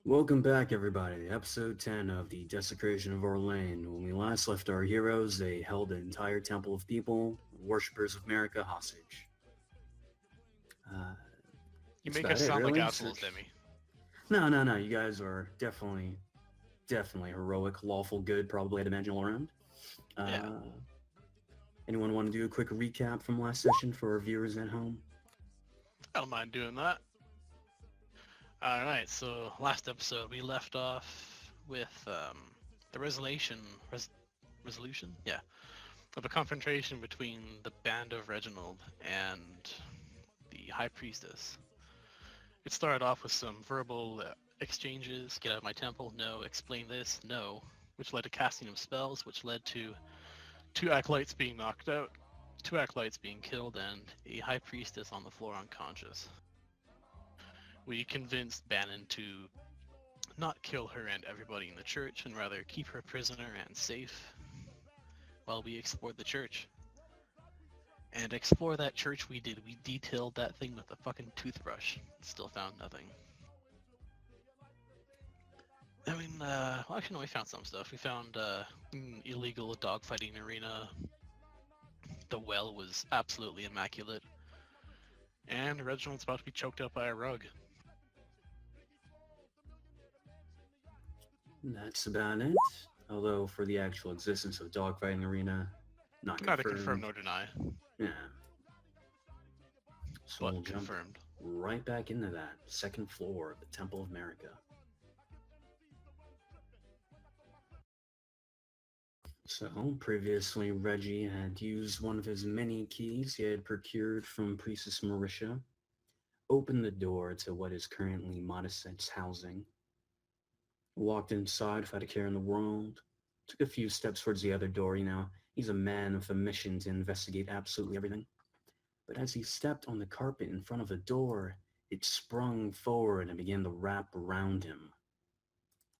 Welcome back, everybody. Episode 10 of the Desecration of Orlane. When we last left our heroes, they held an entire temple of people, worshippers of Merikka, hostage. Uh, You that's make us about it, sound like really. assholes, Demi. No. You guys are definitely heroic, lawful good, probably I'd imagine all around. Yeah, Uh, Anyone want to do a quick recap from last session for our viewers at home? I don't mind doing that. Alright, so last episode we left off with the resolution? Yeah. Of a confrontation between the band of Reginald and the High Priestess. It started off with some verbal exchanges, get out of my temple, no, explain this, no, which led to casting of spells, which led to two acolytes being knocked out, two acolytes being killed, and a High Priestess on the floor unconscious. We convinced Bannon to not kill her and everybody in the church, and rather keep her prisoner and safe while we explored the church. And explore that church we did. We detailed that thing with a fucking toothbrush. Still found nothing. I mean, well, actually, no, we found some stuff. We found an illegal dogfighting arena. The well was absolutely immaculate. And Reginald's about to be choked out by a rug. That's about it. Although, for the actual existence of dogfighting arena, not Neither confirmed. confirm nor deny, Yeah. So but we'll jump confirmed. right back into that second floor of the Temple of Merikka. So, previously, Reggie had used one of his many keys he had procured from Priestess Marisha, opened the door to what is currently Modest's housing, walked inside without a care in the world, took a few steps towards the other door. He's a man with a mission to investigate absolutely everything. But as he stepped on the carpet in front of the door, it sprung forward and began to wrap around him,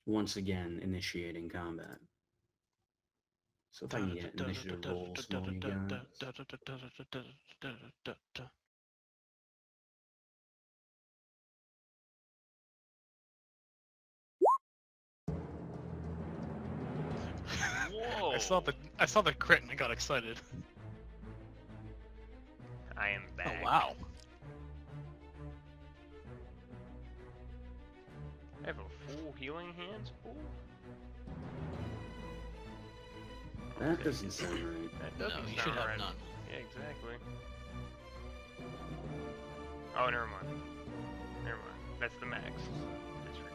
once again initiating combat. So if I can get initiative rolls from all you guys. Whoa! I saw the crit and I got excited. I am back. Oh wow. I have a full healing hands pool? That doesn't sound right. That No, doesn't you sound should have right. none. Yeah, exactly. Oh, never mind. Never mind. That's the max. Disregard.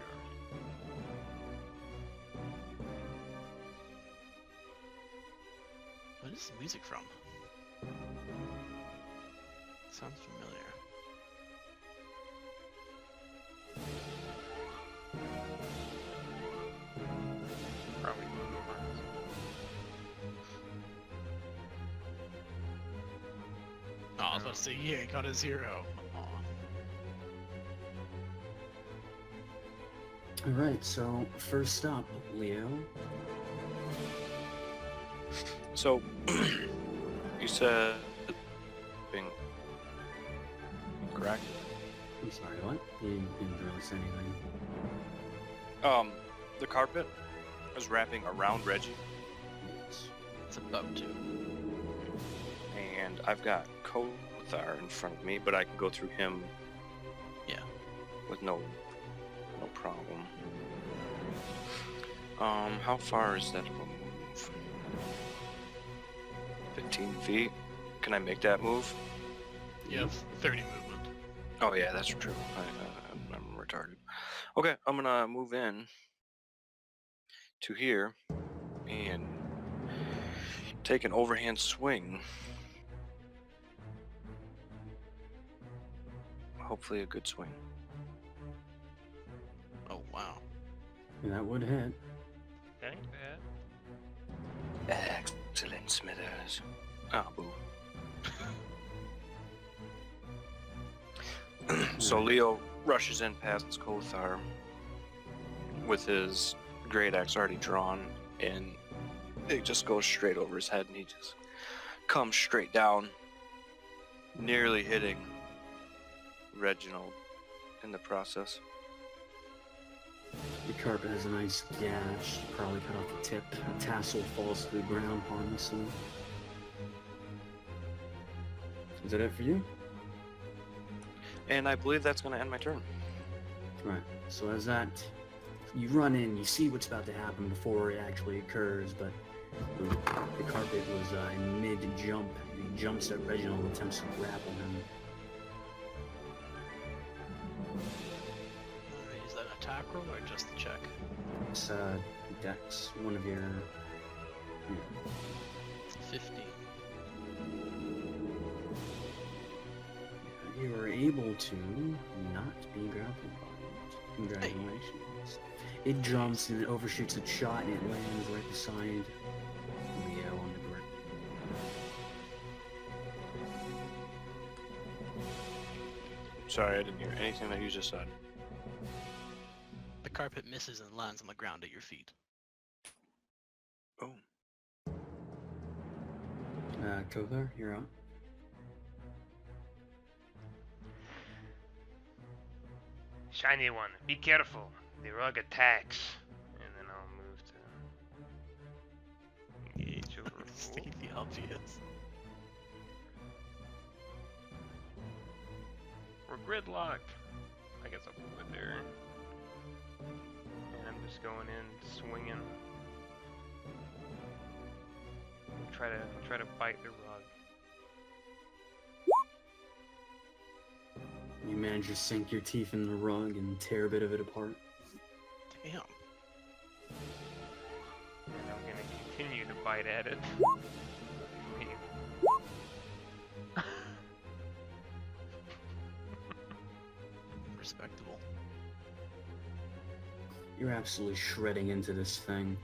What is the music from? Sounds familiar. Probably Mars. Oh, I was about to say, yeah, got a 0. Aw. Alright, so first up, Leo. So, you said being correct? I'm sorry, what? You didn't really say anything. The carpet is wrapping around Reggie, Yes. It's about to. and I've got Kothar in front of me, but I can go through him. Yeah. With no problem. How far is that of a move? 15 feet. Can I make that move? You have 30 movement. Oh yeah, that's true. I'm retarded. Okay, I'm gonna move in to here and take an overhand swing. Hopefully a good swing. Oh wow. That would hit. Okay. Excellent, Smithers. Ah, boo. So Leo rushes in past Kothar with his great axe already drawn, and it just goes straight over his head, and he just comes straight down, nearly hitting Reginald in the process. The carpet has a nice gash, probably cut off the tip. A tassel falls to the ground harmlessly. Is that it for you? And I believe that's going to end my turn. Right. So as that, you run in, you see what's about to happen before it actually occurs, but the carpet was in mid-jump. He jumps at Reginald and attempts to grapple him. Is that an attack roll or just a check? It's Dex, one of your... Yeah. 15. You are able to not be grappled by it. Congratulations. It jumps and it overshoots its shot and it lands right beside Leo on the ground. Sorry, I didn't hear anything that you just said. The carpet misses and lands on the ground at your feet. Oh. Kothar, you're up. Shiny one, be careful. The rug attacks. And then I'll move to engage over. State the obvious. We're gridlocked. I guess I'll move it there. And I'm just going in, swinging. Try to bite the rug. You manage to sink your teeth in the rug and tear a bit of it apart. Damn. And I'm gonna continue to bite at it. Respectable. You're absolutely shredding into this thing.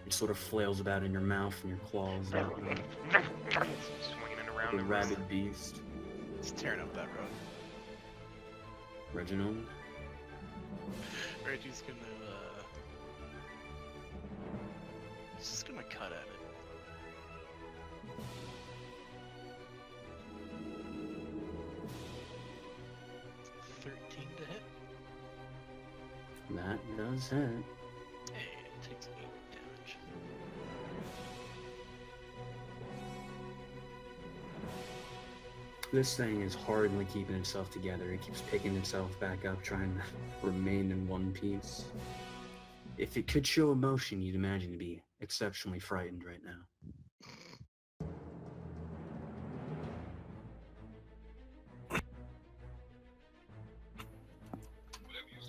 It sort of flails about in your mouth and your claws. Swinging it around The the rabid beast. It's tearing up that rug. Reginald. Reggie's gonna, he's just gonna cut at it. To hit. That does hit. Hey, it takes 8 damage. This thing is hardly keeping itself together. It keeps picking itself back up, trying to remain in one piece. If it could show emotion, you'd imagine to be exceptionally frightened right now.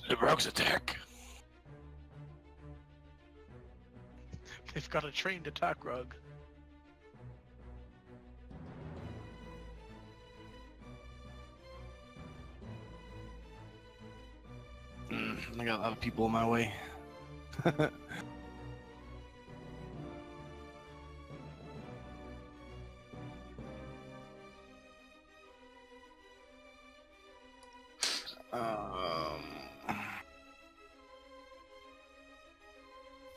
The Grubs Attack. They've got a trained attack rug. I got a lot of people in my way.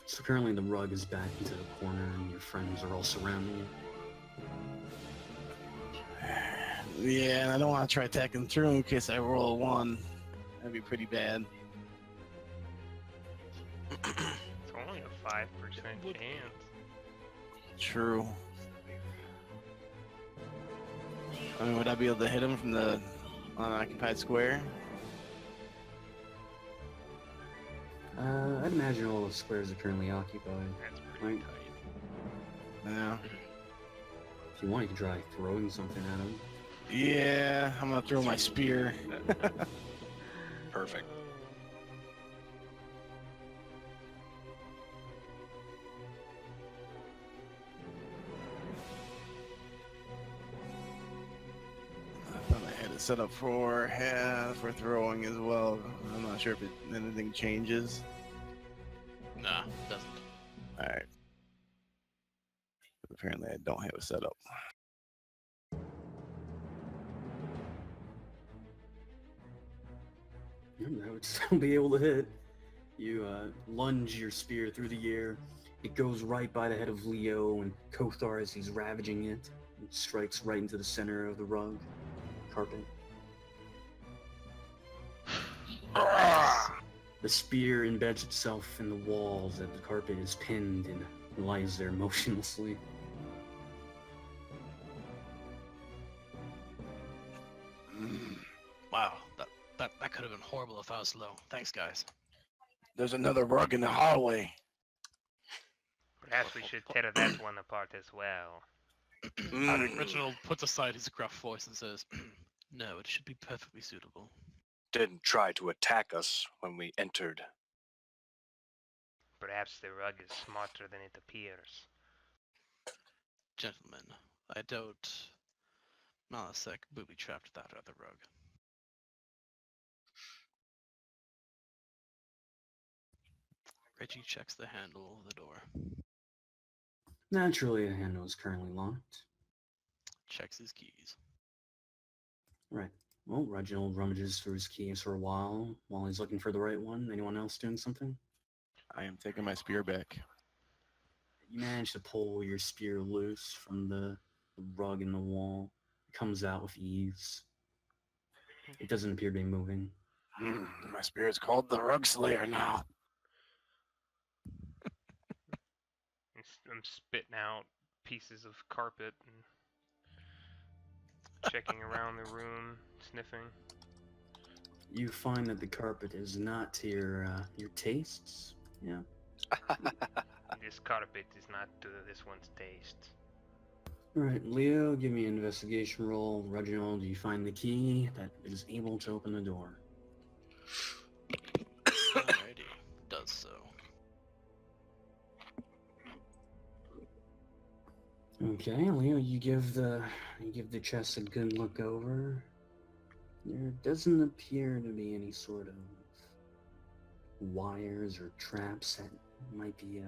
So currently the rug is back into the corner and your friends are all surrounding it. Yeah, and I don't want to try attacking through in case I roll a 1. That'd be pretty bad. It's only a 5% chance. True. I mean, would I be able to hit him from the unoccupied square? I'd imagine all the squares are currently occupied. That's pretty Right. tight. Yeah. If you want, you can try throwing something at him. Yeah, I'm gonna throw my spear. Perfect. I thought I had it set up for throwing as well. I'm not sure if anything changes. Nah, doesn't. Alright. Apparently I don't have it set up. Yeah, that would still be able to hit. You lunge your spear through the air. It goes right by the head of Leo and Kothar as he's ravaging it. It strikes right into the center of the rug carpet. The spear embeds itself in the walls as the carpet is pinned and lies there motionlessly. Wow, that could have been horrible if I was slow. Thanks, guys. There's another rug in the hallway. Perhaps we should tear that one apart as well. Reginald puts aside his gruff voice and says, "No, it should be perfectly suitable." Didn't try to attack us when we entered. Perhaps the rug is smarter than it appears. Gentlemen, I doubt Malasek booby-trapped that other rug. Reggie checks the handle of the door. Naturally, the handle is currently locked. Checks his keys. Right. Well, Reginald rummages through his keys for a while he's looking for the right one. Anyone else doing something? I am taking my spear back. You manage to pull your spear loose from the rug in the wall. It comes out with ease. It doesn't appear to be moving. My spear is called the Rug Slayer now. I'm spitting out pieces of carpet and checking around the room, sniffing. You find that the carpet is not to your tastes. Yeah. This carpet is not to this one's taste. Alright, Leo, give me an investigation roll. Reginald, you find the key that is able to open the door. Alrighty, does so. Okay, Leo, you give the chest a good look over. There doesn't appear to be any sort of wires or traps that might be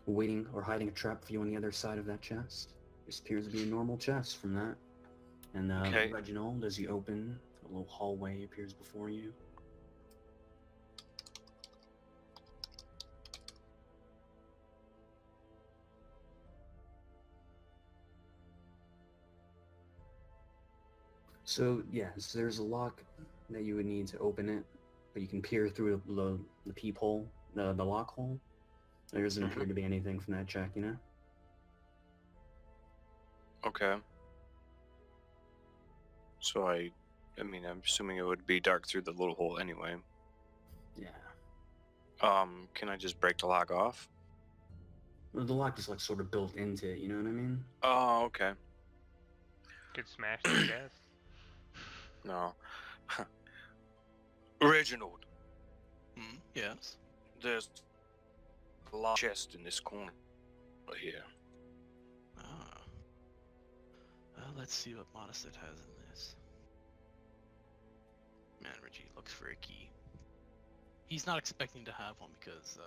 waiting or hiding a trap for you on the other side of that chest. This appears to be a normal chest from that. And Okay. Reginald, as you open, a little hallway appears before you. So yes, there's a lock that you would need to open it, but you can peer through the peephole, the lock hole. There doesn't appear to be anything from that check, you know? Okay. So I mean, I'm assuming it would be dark through the little hole anyway. Yeah. Can I just break the lock off? Well, the lock is like sort of built into it, you know what I mean? Oh, okay. Could smash the chest. No. Reginald, Yes. there's a large chest in this corner right here. Ah. Well, let's see what Modestet has in this. Man, Reggie looks for a key. He's not expecting to have one because,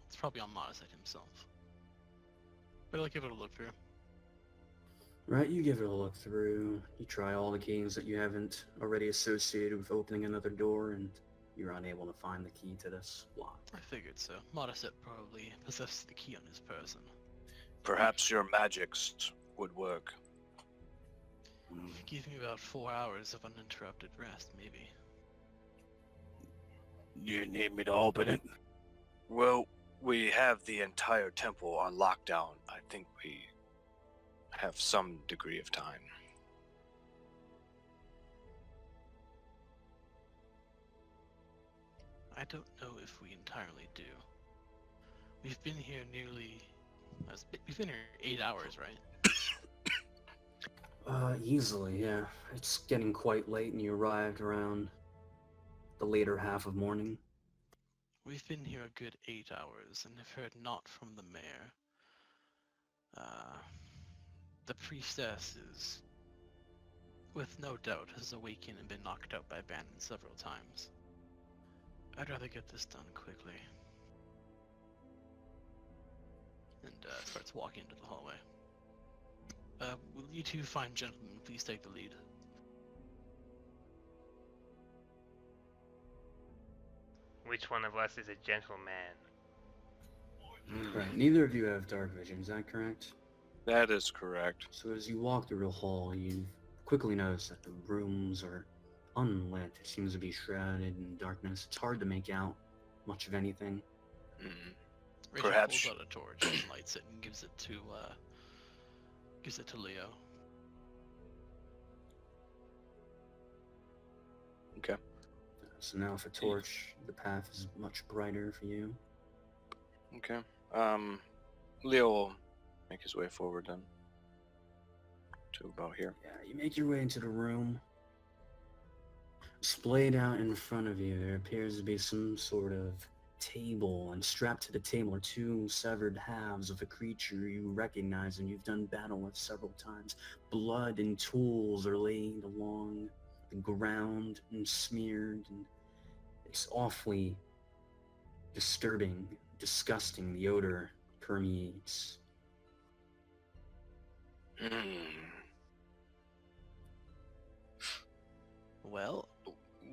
it's probably on Modestet himself. But I'll give it a look through. Right, you give it a look through. You try all the keys that you haven't already associated with opening another door, and you're unable to find the key to this lock. I figured so. Modestet probably possessed the key on his person. Perhaps your magics would work. Give me about 4 hours of uninterrupted rest, maybe. You need me to open it? Well, we have the entire temple on lockdown. I think we have some degree of time. I don't know if we entirely do. We've been here we've been here 8 hours, right? Easily, yeah. It's getting quite late, and you arrived around the later half of morning. We've been here a good 8 hours and have heard naught from the mayor. The priestess is, with no doubt, has awakened and been knocked out by Bannon several times. I'd rather get this done quickly. And starts walking into the hallway. Will you two fine gentlemen please take the lead? Which one of us is a gentleman? Right, neither of you have dark vision, is that correct? That is correct. So as you walk through the hall, you quickly notice that the rooms are unlit. It seems to be shrouded in darkness. It's hard to make out much of anything. Hmm. Reggie Perhaps- pulls out a torch and lights it and gives it to Leo. Okay. So now with a torch, the path is much brighter for you. Okay. Leo will make his way forward then. To about here. Yeah, you make your way into the room. Splayed out in front of you, there appears to be some sort of table, and strapped to the table are two severed halves of a creature you recognize and you've done battle with several times. Blood and tools are laid along the ground and smeared, and it's awfully disturbing, disgusting. The odor permeates. Well,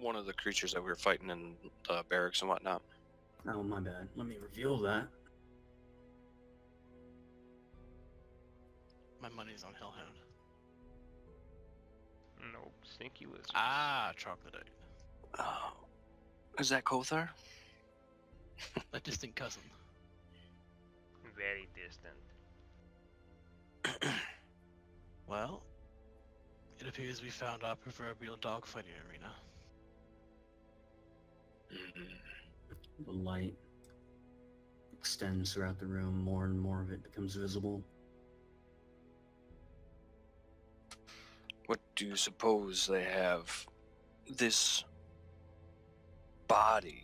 One of the creatures that we were fighting in the barracks and whatnot. Oh, my bad. Let me reveal that. my money's on Hellhound. Nope, sneaky lizard. Ah, troglodyte. Oh. Is that Kothar? A distant cousin. Very distant. Well, it appears we found our proverbial dogfighting arena. The light extends throughout the room. More and more of it becomes visible. What do you suppose they have this body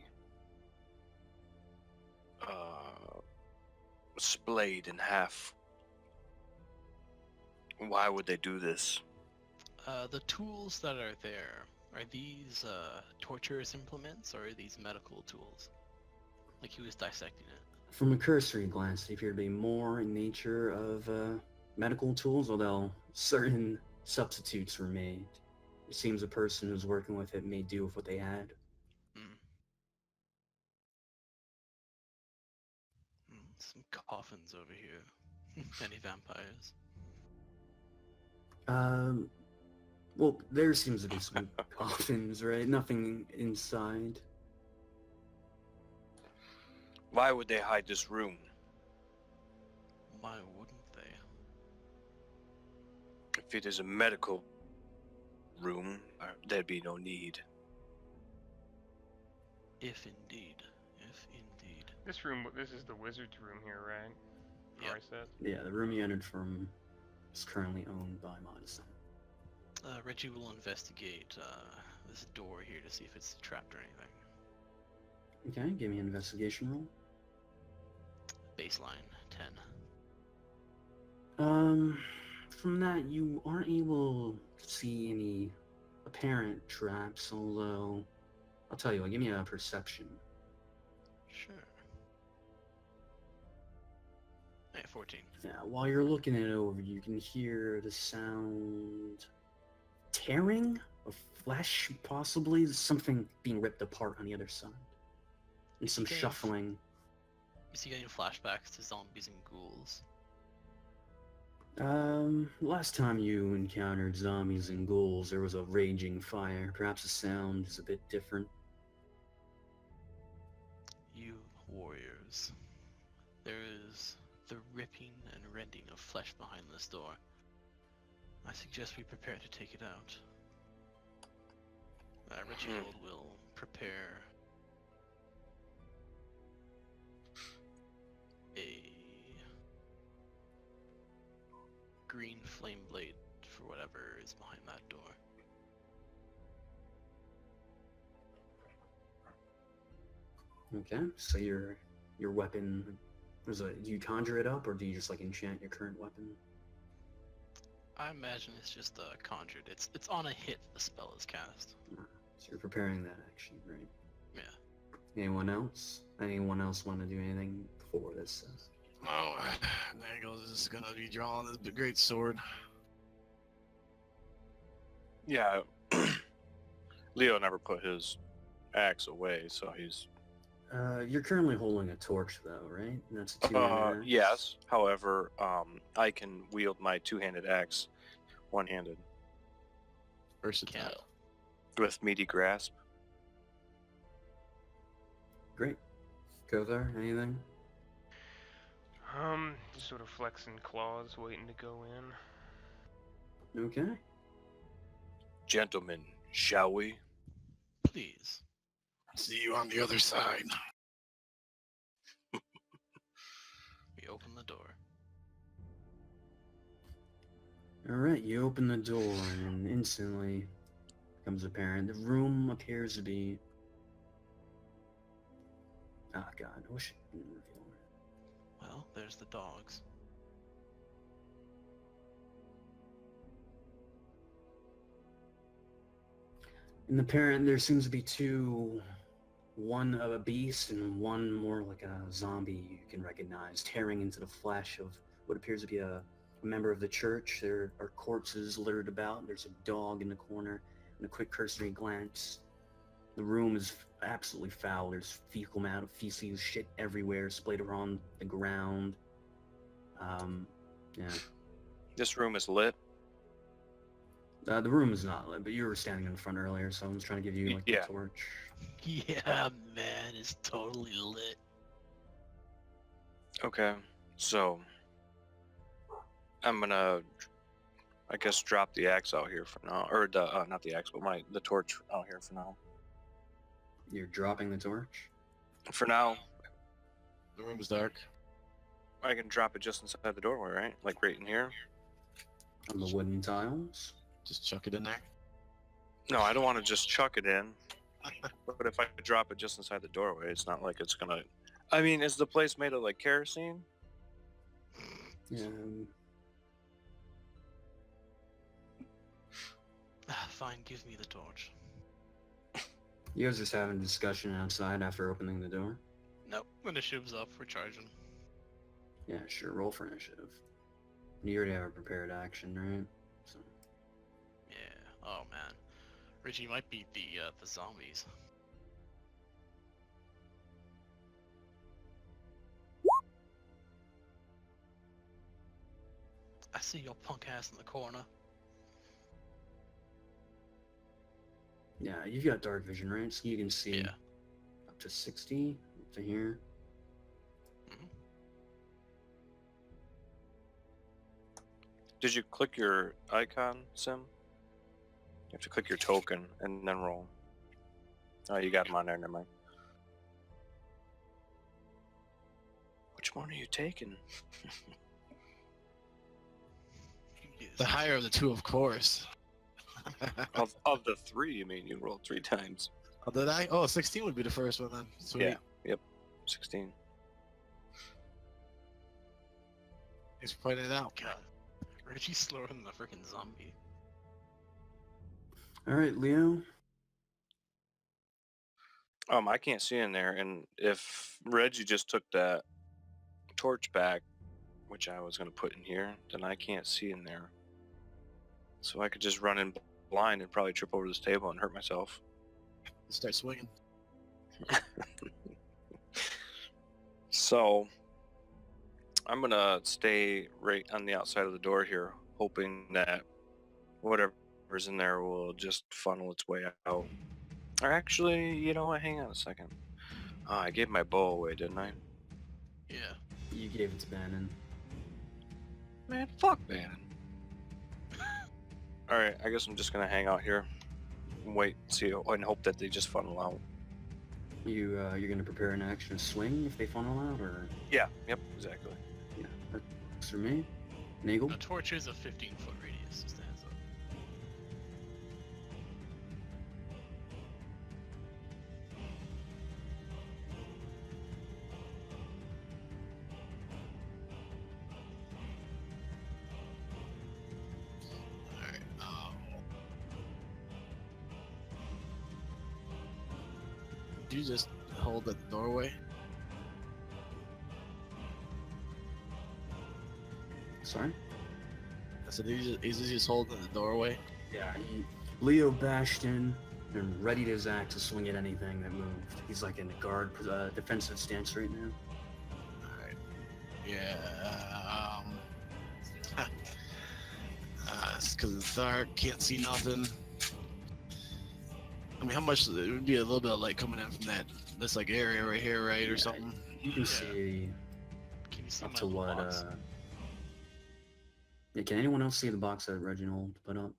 splayed in half? Why would they do this? The tools that are there, are these torturous implements or are these medical tools? Like he was dissecting it. From a cursory glance, they appear to be more in nature of medical tools, although certain substitutes were made. It seems a person who's working with it made do with what they had. Some coffins over here. Many vampires. Well, there seems to be some coffins, right? Nothing inside. Why would they hide this room? Why wouldn't they? If it is a medical room, there'd be no need. If indeed. If indeed. This room, this is the wizard's room here, right? Yep. I said. Yeah, the room you entered from is currently owned by Modison. Reggie will investigate this door here to see if it's trapped or anything. Okay, give me an investigation roll. Baseline 10. From that, you aren't able to see any apparent traps, although, I'll tell you what, give me a perception. Sure. Hey, 14. Yeah, while you're looking it over, you can hear the sound tearing of flesh, possibly something being ripped apart on the other side, and some Okay. shuffling. Is he getting flashbacks to zombies and ghouls? Last time you encountered zombies and ghouls, there was a raging fire. Perhaps the sound is a bit different. You warriors. There is the ripping and rending of flesh behind this door. I suggest we prepare to take it out. Reginald will prepare a green flame blade for whatever is behind that door. Okay, so your weapon do you conjure it up, or do you just like enchant your current weapon? I imagine it's just conjured. It's on a hit the spell is cast. So you're preparing that action, right? Yeah. Anyone else? Anyone else want to do anything before this? Oh, Nagels is gonna be drawing this great sword. Yeah. Leo never put his axe away, so he's... You're currently holding a torch, though, right? And that's a two-handed axe? Yes. However, I can wield my two-handed axe one-handed. Versatile. Can't. with meaty grasp. Great. Kothar, anything? Sort of flexing claws, waiting to go in. Okay. Gentlemen, shall we? Please. See you on the other side. We open the door. Alright, you open the door and instantly becomes apparent. The room appears to be... Oh god, I wish I didn't reveal it. Well, there's the dogs. In the parent, there seems to be two, one of a beast and one more like a zombie you can recognize, tearing into the flesh of what appears to be a member of the church. There are corpses littered about. There's a dog in the corner, and a quick cursory glance. The room is absolutely foul. There's fecal matter, feces, shit everywhere, splayed around the ground. Yeah. This room is lit. The room is not lit, but you were standing in front earlier, so I was trying to give you like Yeah. the torch. Yeah, man, it's totally lit. Okay, so I'm gonna, I guess, drop the axe out here for now, or the not the axe, but the torch out here for now. You're dropping the torch? For now, The room is dark. I can drop it just inside the doorway, right? Like right in here. On the wooden tiles? Just chuck it in there. No, I don't want to just chuck it in. But if I drop it just inside the doorway, it's not like it's gonna. I mean, is the place made of like kerosene? Yeah. Fine, give me the torch. You guys just having a discussion outside after opening the door? Nope, initiative's up, we're charging. Yeah, sure. Roll for initiative. You already have a prepared action, right? So. Yeah, oh man. Richie might beat the zombies. I see your punk ass in the corner. Yeah, you've got dark vision, right? So you can see Yeah. up to 60, up to here. Did you click your icon, Sim? You have to click your token and then roll. Oh, you got them on there, never mind. Which one are you taking? The higher of the two, of course. Of the three, you mean you rolled 3 times? Oh, did I? Oh, 16 would be the first one then. Sweet. Yeah. Yep. 16. Thanks for pointing it out. God, Richie's slower than the freaking zombie. Alright, Leo. I can't see in there, and if Reggie just took that torch back, which I was gonna put in here, then I can't see in there. So I could just run in blind and probably trip over this table and hurt myself. Start swinging. So I'm gonna stay right on the outside of the door here, hoping that whatever's in there will just funnel its way out. Or actually, you know what? Hang on a second. I gave my bow away, didn't I? Yeah. You gave it to Bannon. Man, fuck Bannon. Alright, I guess I'm just gonna hang out here and wait, see, and hope that they just funnel out. You're gonna prepare an action to swing if they funnel out, or? Yeah, yep, exactly. Yeah, that works for me. Nagel? The torch is a 15-foot radius, just a heads up. Alright. Do you just hold at the doorway? Sorry? I said, is he just holding at the doorway? Yeah, Leo bashed in and readied his axe to swing at anything that moved. He's like in a guard, defensive stance right now. Alright. Yeah, it's because it's dark, can't see nothing. I mean, how much? It would be a little bit of light coming in from this like area right here, right, or Yeah, something. You can Yeah. see Can you see up my to little what, box? Yeah, can anyone else see the box that Reginald put up?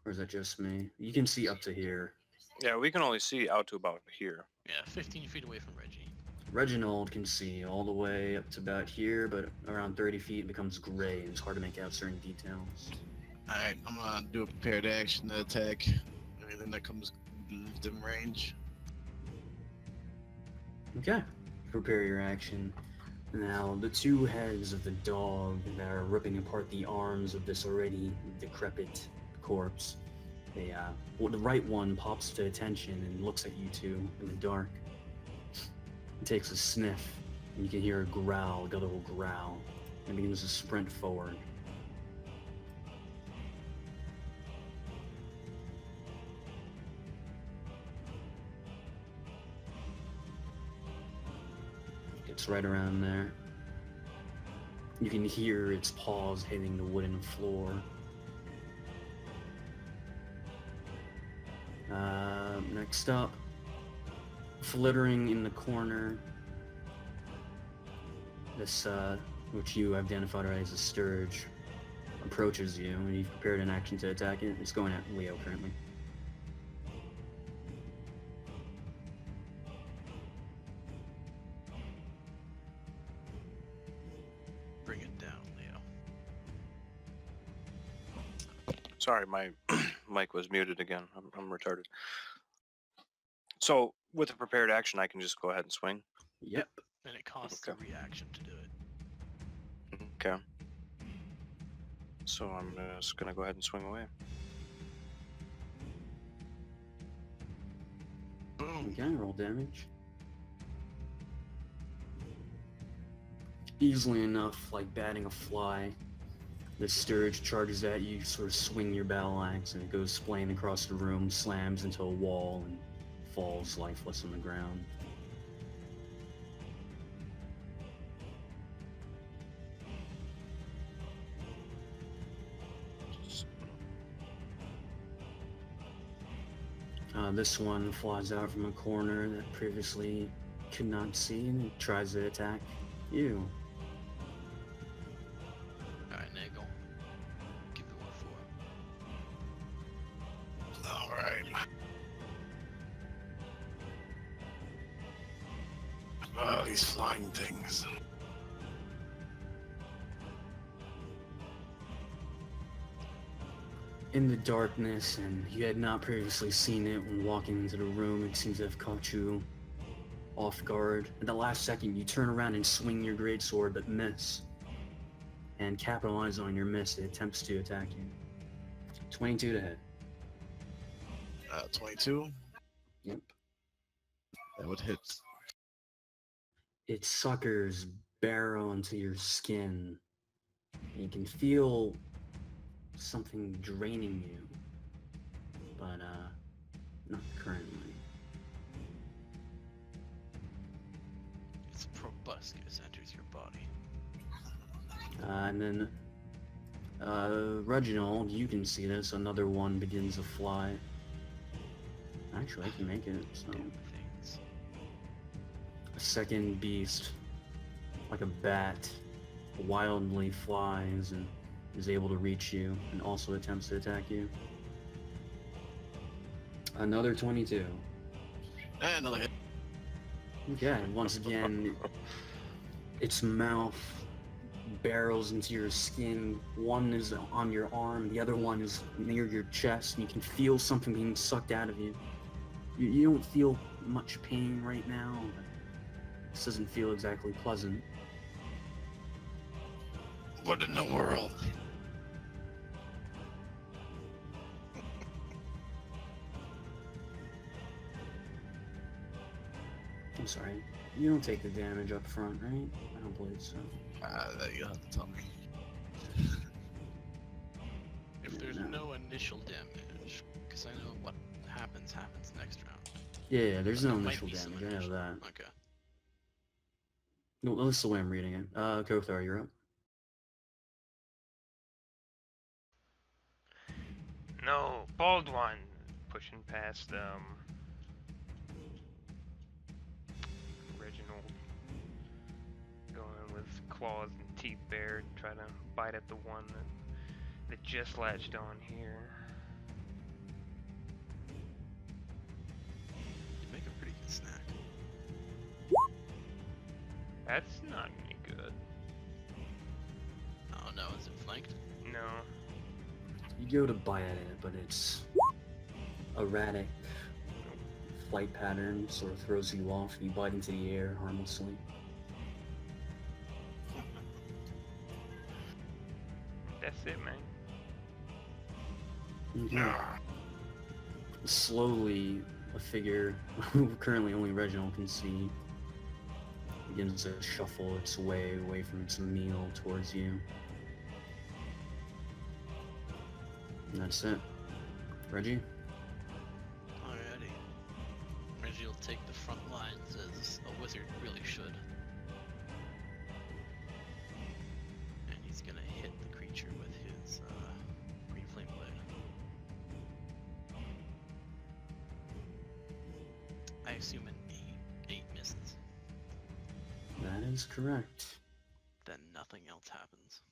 Or is that just me? You can see up to here. Yeah, we can only see out to about here. Yeah, 15 feet away from Reggie. Reginald can see all the way up to about here, but around 30 feet it becomes gray and it's hard to make out certain details. All right, I'm gonna do a prepared action to attack anything that comes within range. Okay, prepare your action. Now, the two heads of the dog that are ripping apart the arms of this already decrepit corpse, well, the right one pops to attention and looks at you two in the dark. He takes a sniff, and you can hear a growl, a guttural growl, and begins to sprint forward. It's right around there. You can hear its paws hitting the wooden floor. Next up, flittering in the corner, this, which you identified as a sturge, approaches you, and you've prepared an action to attack it. It's going at Leo currently. Bring it down, Leo. Sorry, my mic was muted again. I'm retarded. So, with a prepared action, I can just go ahead and swing. Yep. And it costs Okay. a reaction to do it. Okay. So I'm just gonna go ahead and swing away. Boom. Okay, roll damage. Easily enough, like batting a fly, the sturge charges at you, sort of swing your battle axe, and it goes splaying across the room, slams into a wall, and falls lifeless on the ground. This one flies out from a corner that previously could not see, and it tries to attack you. Alright, Nagel. Give it what for. All right. Oh, these flying things. In the darkness, and you had not previously seen it when walking into the room, it seems to have caught you off guard. At the last second, you turn around and swing your greatsword, but miss. And capitalize on your miss, it attempts to attack you. 22 to hit. 22. Yep. That would hit. Its suckers barrel into your skin. You can feel something draining you, but not currently. Its proboscis enters your body. And then Reginald, you can see this. Another one begins to fly. Actually, I can make it. So Damn things. a second beast, like a bat, wildly flies and is able to reach you and also attempts to attack you. Another 22. And another hit. Okay, once again, its mouth barrels into your skin. One is on your arm, the other one is near your chest, and you can feel something being sucked out of you. You don't feel much pain right now, but this doesn't feel exactly pleasant. What in the world? I'm sorry, you don't take the damage up front, right? I don't believe so. You'll have to tell me. If there's No. no initial damage, because I know what happens next round. Yeah, there's But no there might initial be some damage, I know initial- that. Okay. No, that's the way I'm reading it. Kothar, you're up. No, bald one. pushing past Reginald, going with claws and teeth bared, trying to bite at the one that just latched on here. You'd make a pretty good snack. That's not any good. Oh no, is it flanked? No. You go to bite at it, but its erratic flight pattern sort of throws you off. You bite into the air harmlessly. That's it, man. Okay. Slowly, a figure who currently only Reginald can see begins to shuffle its way away from its meal towards you. And that's it. Reggie? Alrighty. Reggie will take the front lines as a wizard really should. And he's gonna hit the creature with his green flame blade. I assume an 8 misses. That is correct. Then nothing else happens.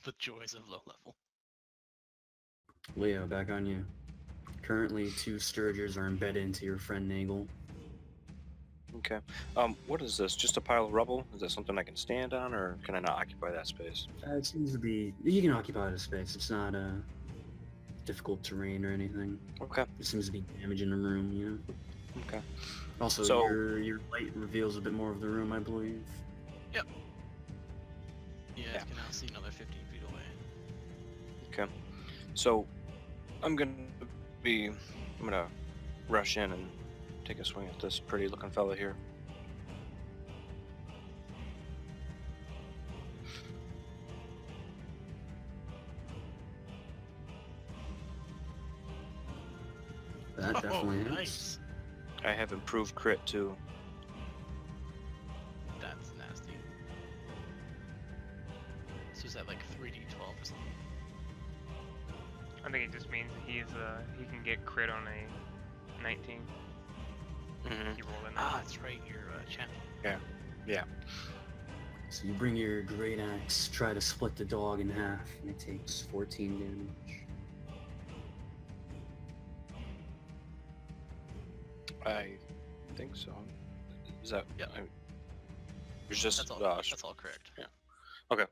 The joys of low level. Leo, back on you. Currently, 2 Sturgers are embedded into your friend Nagel. Okay. What is this? Just a pile of rubble? Is that something I can stand on, or can I not occupy that space? It seems to be... You can occupy the space. It's not difficult terrain or anything. Okay. It seems to be damage in the room, you know? Okay. Also, So- your light reveals a bit more of the room, I believe. You guys can now see another 15 feet away. Okay. So, I'm gonna rush in and take a swing at this pretty looking fella here. That definitely hits. Nice. I have improved crit too. That's nasty. So is that like 3d12 or something? I think it just means he can get crit on a 19. Mm-hmm. He rolled a 19. Ah, that's right, you're champion. Yeah. So you bring your great axe, try to split the dog in half, and it takes 14 damage. I think so. Is that? Yeah. It's just. That's all correct. Yeah. Okay.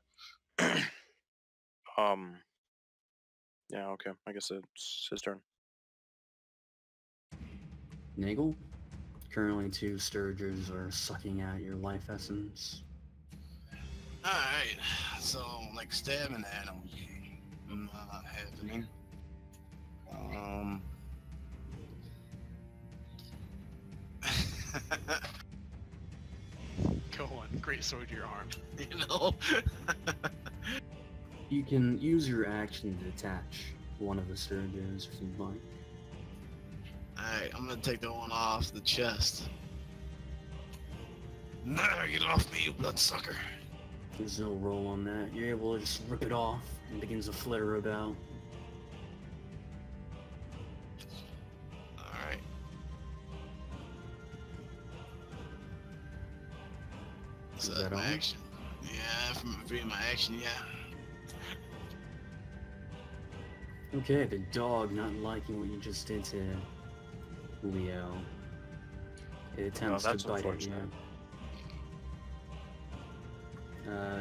Yeah. Okay. I guess it's his turn. Nagel? Currently 2 Sturgers are sucking out your life essence. Alright, so like stabbing at him, not happening. Go on, great sword to your arm. You know? You can use your action to detach one of the Sturgers if you'd like. Alright, I'm gonna take the one off the chest. Nah, get off me, you bloodsucker. There's no roll on that. You're able to just rip it off and begins to flitter about. Alright. Is So that my all? action. Yeah, from being my action, yeah. Okay, the dog not liking what you just did to Leo. It attempts that's to bite at you. unfortunate.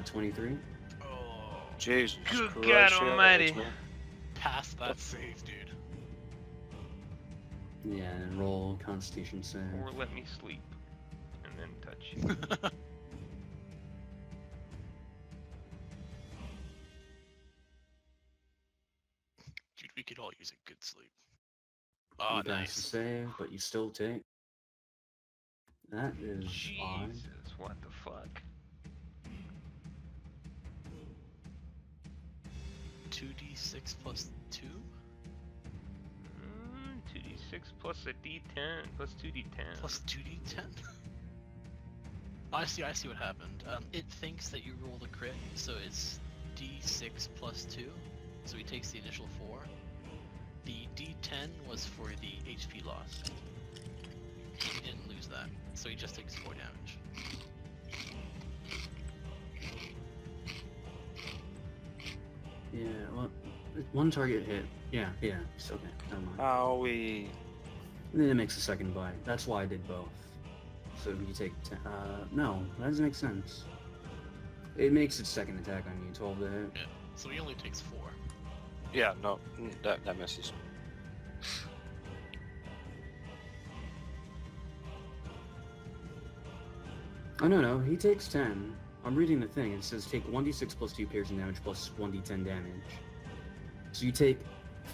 23? Oh, Jesus Good Christ, God yeah, that almighty. hits me. pass that save, dude. Yeah, and roll Constitution save. Or let me sleep. And then touch you. Dude, we could all use a good sleep. Oh, You pass the nice. save, but you still take. That is odd. Jesus, what the fuck? 2d6 plus 2? 2d6 plus a d10 plus 2d10. Plus 2d10? I see what happened. It thinks that you rolled a crit, so it's d6 plus 2. so he takes the initial 4. The D10 was for the HP loss. He didn't lose that, so he just takes 4 damage. Yeah, well, one target hit. Yeah, it's okay. Never mind. Owie. And then it makes a second bite. That's why I did both. So you take 10. No, that doesn't make sense. It makes its second attack on you, 12 to hit. Yeah, so he only takes 4. Yeah, no, that misses. Oh, no, he takes 10. I'm reading the thing. It says take 1d6 plus 2 piercing damage plus 1d10 damage. So you take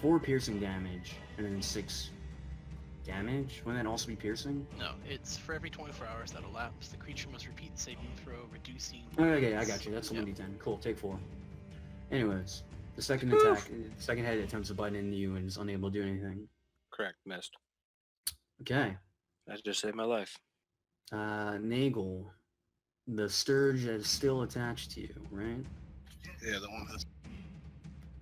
4 piercing damage and then 6 damage? Wouldn't that also be piercing? No, it's for every 24 hours that elapse, the creature must repeat the saving throw, reducing... Okay, I got you. That's the Yep. 1d10. Cool, take 4. Anyways, the second attack, second head attempts to bite into you and is unable to do anything. Correct, missed. Okay. That just saved my life. Nagel, the Sturge is still attached to you, right? Yeah, the one that's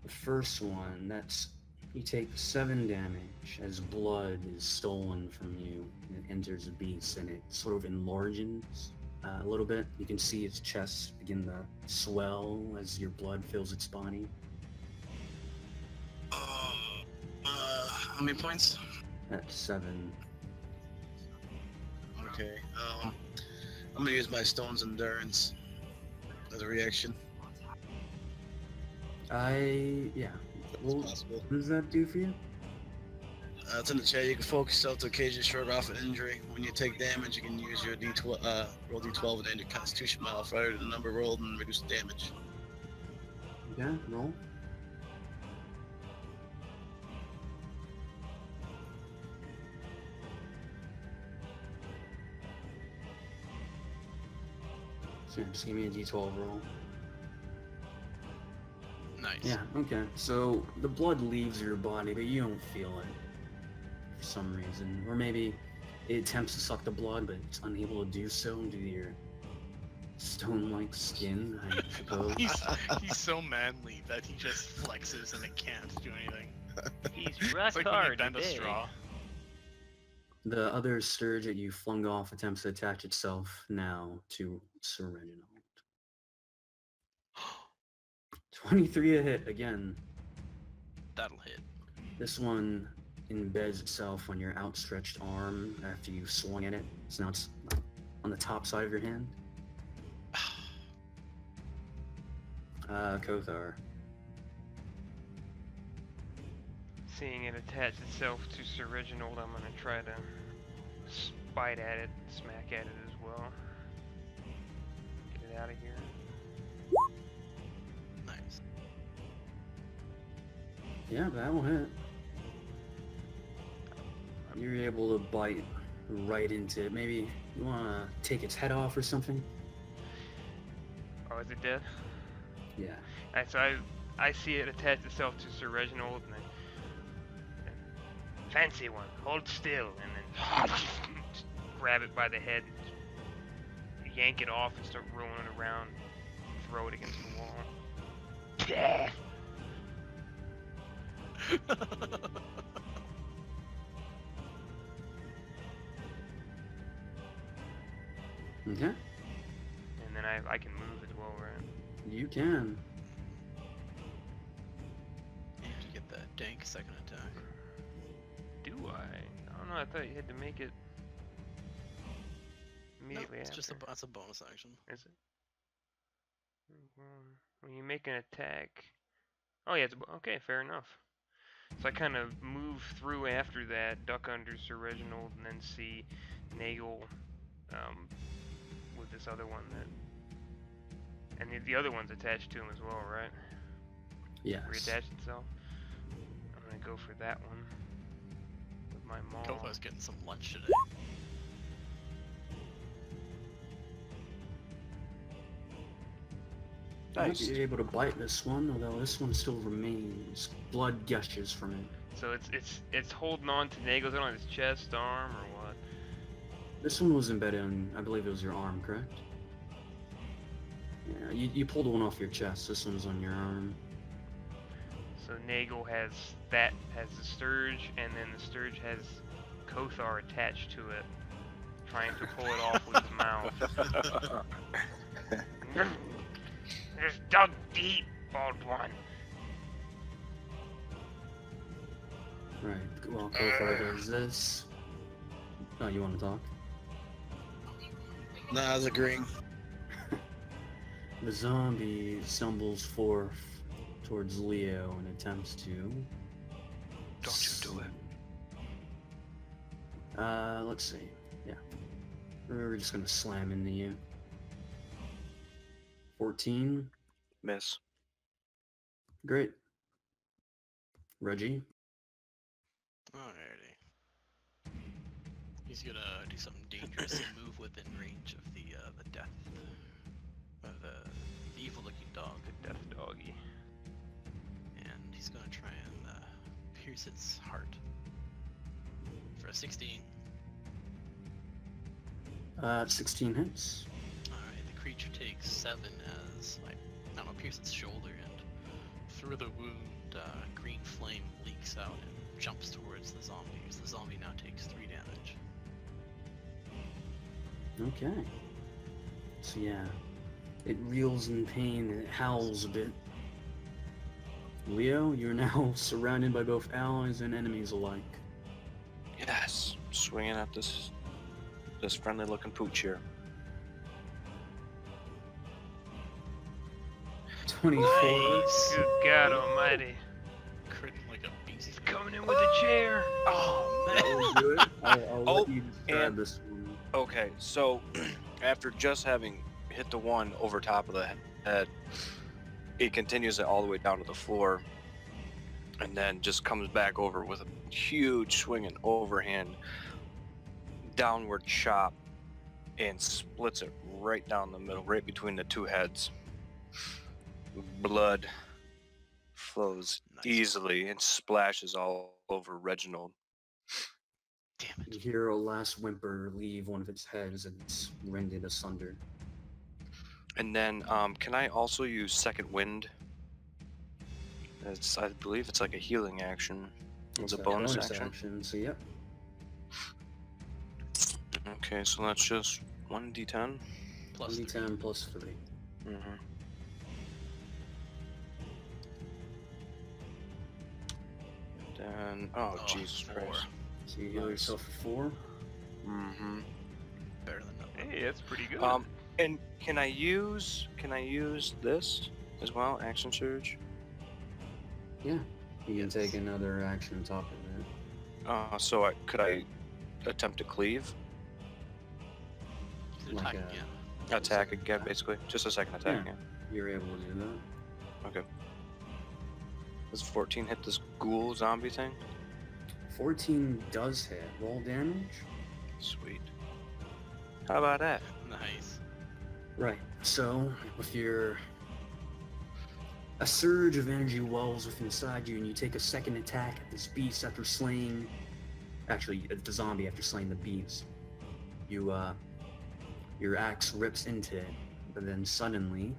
The first one, that's... You take 7 damage as blood is stolen from you and it enters the beast and it sort of enlarges a little bit. You can see its chest begin to swell as your blood fills its body. how many points? That's 7. Okay. I'm gonna use my Stone's Endurance as a reaction. Yeah. If Well, possible. what does that do for you? It's in the chat. You can focus yourself to occasionally shrug off an injury. When you take damage, you can use your D12, roll D12 and then your Constitution modifier, the number rolled, and reduce the damage. Okay, roll. So just give me a D12 roll. Nice. Yeah, okay. So the blood leaves your body, but you don't feel it for some reason. Or maybe it attempts to suck the blood, but it's unable to do so due to your stone-like skin, I suppose. He's so manly that he just flexes and it can't do anything. He's rock It's like when hard you bend a today. straw. The other Sturge that you flung off attempts to attach itself now to Sir Reginald. 23 a hit again. That'll hit. This one embeds itself on your outstretched arm after you swung at it. So now it's on the top side of your hand. Kothar. Seeing it attach itself to Sir Reginald, I'm gonna try to bite at it, smack at it as well. Get it out of here. Nice. Yeah, that will hit. You're able to bite right into it. Maybe you want to take its head off or something? Oh, is it dead? Yeah. Alright, so I see it attach itself to Sir Reginald, and then fancy one, hold still, and then grab it by the head, yank it off, and start rolling it around, throw it against the wall. Yeah. Okay. And then I can move as well, right? You can. And you get that dank second attack. Do I? I don't know. I thought you had to make it No, immediately it's after. just that's a bonus action. Is it? When you make an attack. Oh yeah. Okay. Fair enough. So I kind of move through after that, duck under Sir Reginald, and then see Nagel with this other one that, and the other one's attached to him as well, right? Yes. Reattached itself. I'm gonna go for that one with my maul. Kothar's getting some lunch today. Nice. You're able to bite this one, although this one still remains. Blood gushes from it. So it's holding on to Nagel's on his chest, arm, or what? This one was embedded in, I believe it was your arm, correct? Yeah, you pulled one off your chest. This one's on your arm. So So Nagel has the Sturge, and then the Sturge has Kothar attached to it, trying to pull it off with his mouth. Just dug deep, Bald One. Right. Well, Kothar does this. Oh, you want to talk? Nah, I was agreeing. The zombie stumbles forth towards Leo and attempts to. Don't you do it. Let's see. Yeah. We're just gonna slam into you. 14. Miss. Great. Reggie. Alrighty. He's gonna do something dangerous and move within range of the death, the evil-looking dog, Death doggy. and he's gonna try and pierce its heart for a 16. 16 hits. Alright, the creature takes 7 as I don't know, pierce its shoulder, and through the wound, green flame leaks out and jumps towards the zombies. The zombie now takes 3 damage. Okay. So yeah, it reels in pain and it howls a bit. Leo, you're now surrounded by both allies and enemies alike. Yes. Swinging at this friendly-looking pooch here. 24. Nice. Good God Almighty! Critting like a beast. He's coming in with a chair. Oh That man! will do it. I'll Oh, let you describe and- this one. Okay, so after just having hit the one over top of the head, it continues it all the way down to the floor, and then just comes back over with a huge swinging overhand downward chop and splits it right down the middle, right between the two heads. Blood flows Nice. easily and splashes all over Reginald. Damn You it. hear a last whimper leave one of its heads and it's rended asunder. And then, can I also use Second Wind? I believe it's like a healing action. It's a bonus action. So yep. Okay, so that's just 1d10. Plus 3. D10 plus 3. Mm-hmm. Then, oh, Jesus 4. Christ. So you heal Nice. yourself for 4. Mm-hmm. Better than nothing. Hey, that's pretty good. And can I use this as well? Action surge. Yeah. You can Yes. take another action on top of that. So could I attempt to cleave? He's Like attacking a- again. Attack Second again, attack. basically. Just a second attack. Yeah. You're able to do that. Okay. Does 14 hit this ghoul zombie thing? 14 does hit. Roll damage. Sweet. How about that? Nice. Right. So, with your... A surge of energy wells within inside you, and you take a second attack at this beast after slaying... Actually, at the zombie after slaying the beast. You, your axe rips into it, but then suddenly...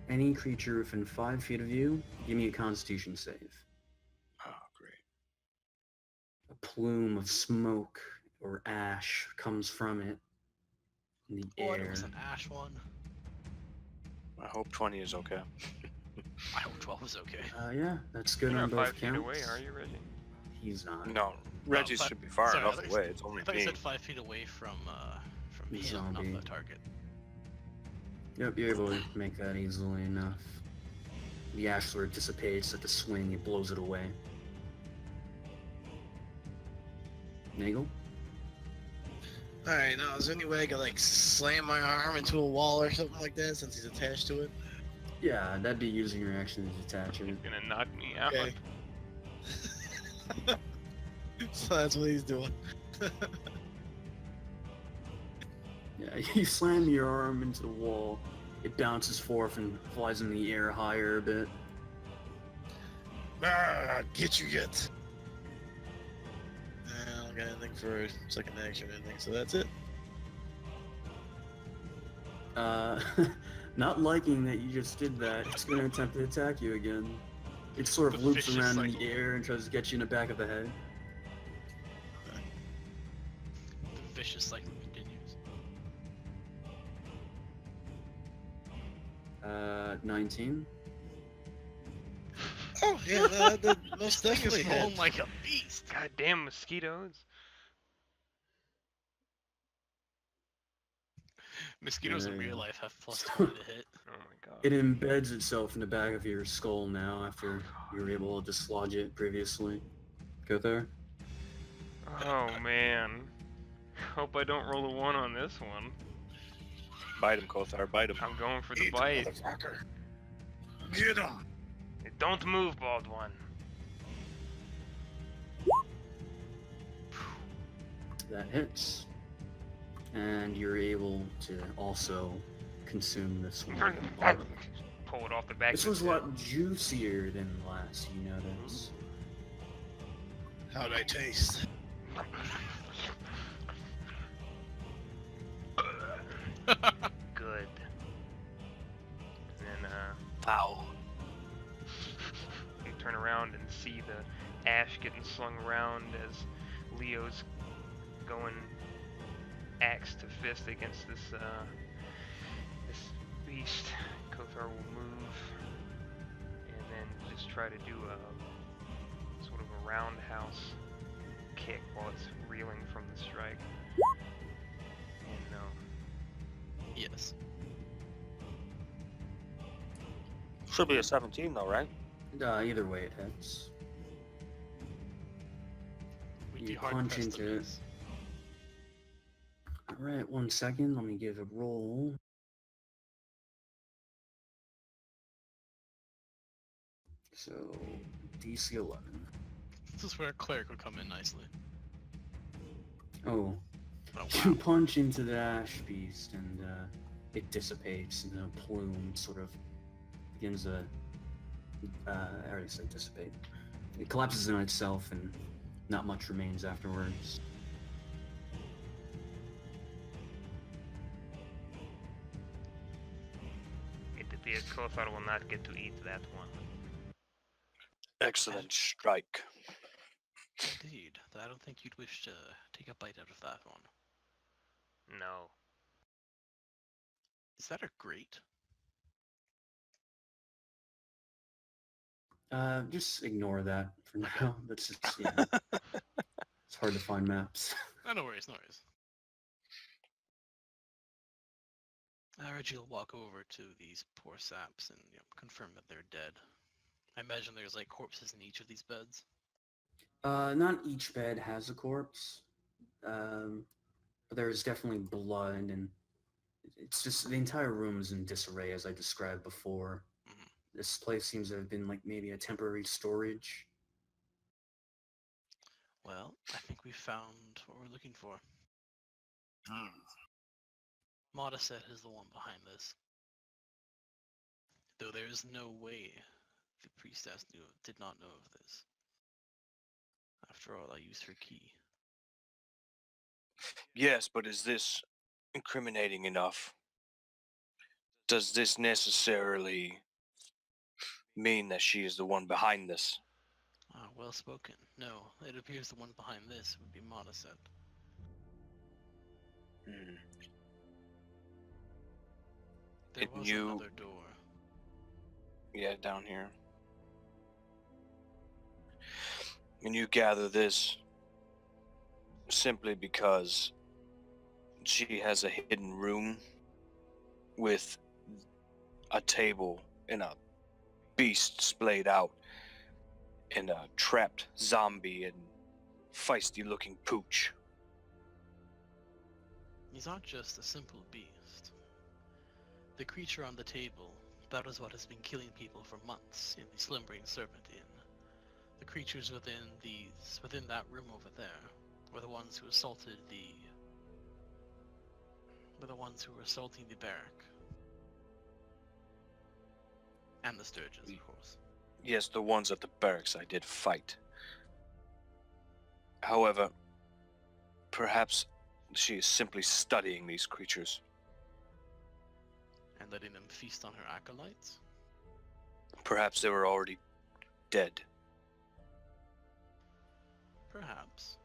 any creature within 5 feet of you, give me a Constitution save. Oh, great. A plume of smoke or ash comes from it in the What? It air. was an ash one. I hope 20 is okay. I hope 12 is okay. Yeah, that's good You're on not both 5 feet counts. away, are you, Reggie? He's not. No, Reggie fi- should be far sorry, I enough thought- away. It's only I thought you me. said 5 feet away from him, Zombie. not the target. Yep, you're able to make that easily enough. The ash sort of dissipates at the swing, it blows it away. Nagel? Alright, now is there any way I could like slam my arm into a wall or something like that since he's attached to it? Yeah, that'd be using your action to detach it. He's gonna knock me out. Okay. So that's what he's doing. Yeah, you slam your arm into the wall, it bounces forth and flies in the air higher a bit. Get you yet. I don't got anything for second action or anything, so that's it. Not liking that you just did that, it's gonna attempt to attack you again. It sort of The loops vicious around in cycle. the air and tries to get you in the back of the head. The vicious cycle continues. 19. Oh yeah, that most Thing definitely is rolling hit. like a beast. Goddamn mosquitoes. Mosquitoes in real Yeah. life have plus 20 to hit. Oh my god. It embeds itself in the back of your skull now after you were able to dislodge it previously. Go there. Oh man. Hope I don't roll a 1 on this one. Bite him, Kothar, bite him. I'm going for the Eat the bite. motherfucker. Get on. Don't move, bald one. That hits. And you're able to also consume this one. Pull it off the back. This of was his a head. lot juicier than the last, you notice. How'd I taste? Good. And then Wow. you turn around and see the ash getting slung around as Leo's going axe to fist against this this beast. Kothar will move and then just try to do a sort of a roundhouse kick while it's reeling from the strike. And no. Yes. Should be a 17 though, right? Either way, it hits. We You do hard punch press into the it. beast. Alright, 1 second. Let me give a roll. So, DC 11. This is where a cleric would come in nicely. Oh, Oh you wow. punch into the ash beast and it dissipates and a plume sort of begins to, I already said dissipate. It collapses in itself and not much remains afterwards. It appears Kothar will not get to eat that one. Excellent strike. Indeed. I don't think you'd wish to take a bite out of that one. No. Is that a grate? Just ignore that for now. That's just, yeah. It's hard to find maps. No worries, no worries. Reggie will walk over to these poor saps and confirm that they're dead. I imagine there's like corpses in each of these beds. Not each bed has a corpse, but there is definitely blood, and it's just the entire room is in disarray, as I described before. Mhm. This place seems to have been like maybe a temporary storage. Well, I think we found what we're looking for. Hmm. Modestet is the one behind this. Though there is no way the priestess did not know of this. After all, I used her key. Yes, but is this incriminating enough? Does this necessarily mean that she is the one behind this? Ah, well spoken. No, it appears the one behind this would be Modestet. Hmm. There And was you- another door. Yeah, down here. And you gather this simply because she has a hidden room with a table and a beast splayed out and a trapped zombie and feisty looking pooch. He's not just a simple beast. The creature on the table, that is what has been killing people for months in the Slumbering Serpent Inn. The creatures within that room over there, were the ones who assaulted the barrack. And the Sturges, of course. Yes, the ones at the barracks I did fight. However, perhaps she is simply studying these creatures. and letting them feast on her acolytes? Perhaps they were already dead. Perhaps.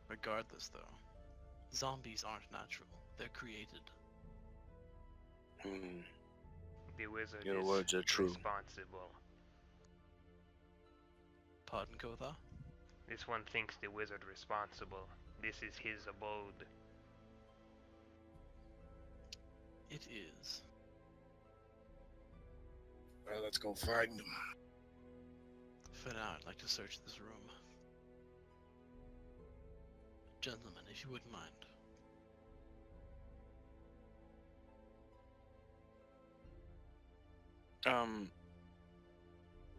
Regardless, though, zombies aren't natural. They're created. Hmm. The wizard Your is words are true. responsible. Pardon, Kothar? This one thinks the wizard responsible. This is his abode. It is. Well, let's go find him. For now, I'd like to search this room. Gentlemen, if you wouldn't mind.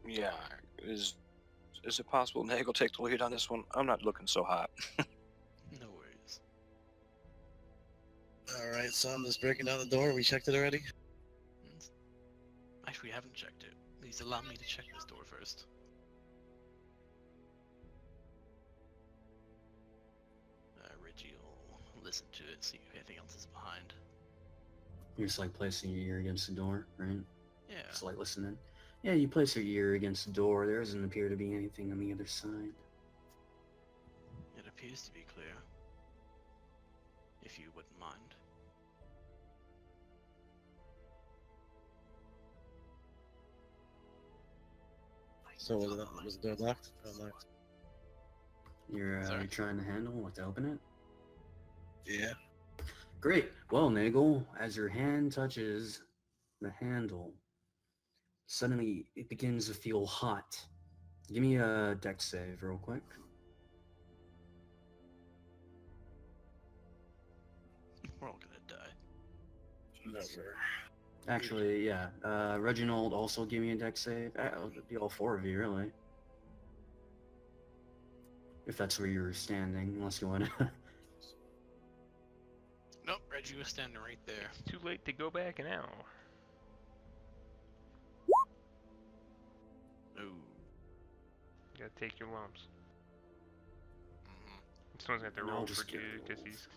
Yeah. Is it possible Nagel take the lead on this one? I'm not looking so hot. No worries. Alright, son, just breaking down the door. We checked it already? Actually, we haven't checked it. Please allow me to check this door first. Reggie will listen to it, see if anything else is behind. You're just like placing your ear against the door, right? Yeah. Just like listening. Yeah, you place your ear against the door. There doesn't appear to be anything on the other side. It appears to be clear. If you wouldn't mind. So was the door locked? Unlocked. You're Sorry? trying to handle to open it? Yeah. Great. Well, Nagel, as your hand touches the handle, suddenly it begins to feel hot. Give me a dex save real quick. We're all gonna die. Never. Actually, yeah. Reginald, also give me a dex save. It'd be all four of you, really. If that's where you're standing, unless you want to. Nope, Reggie was standing right there. It's too late to go back now. Ooh. Gotta take your lumps. Mhm. Someone's got to No, roll just for two kidding. because he's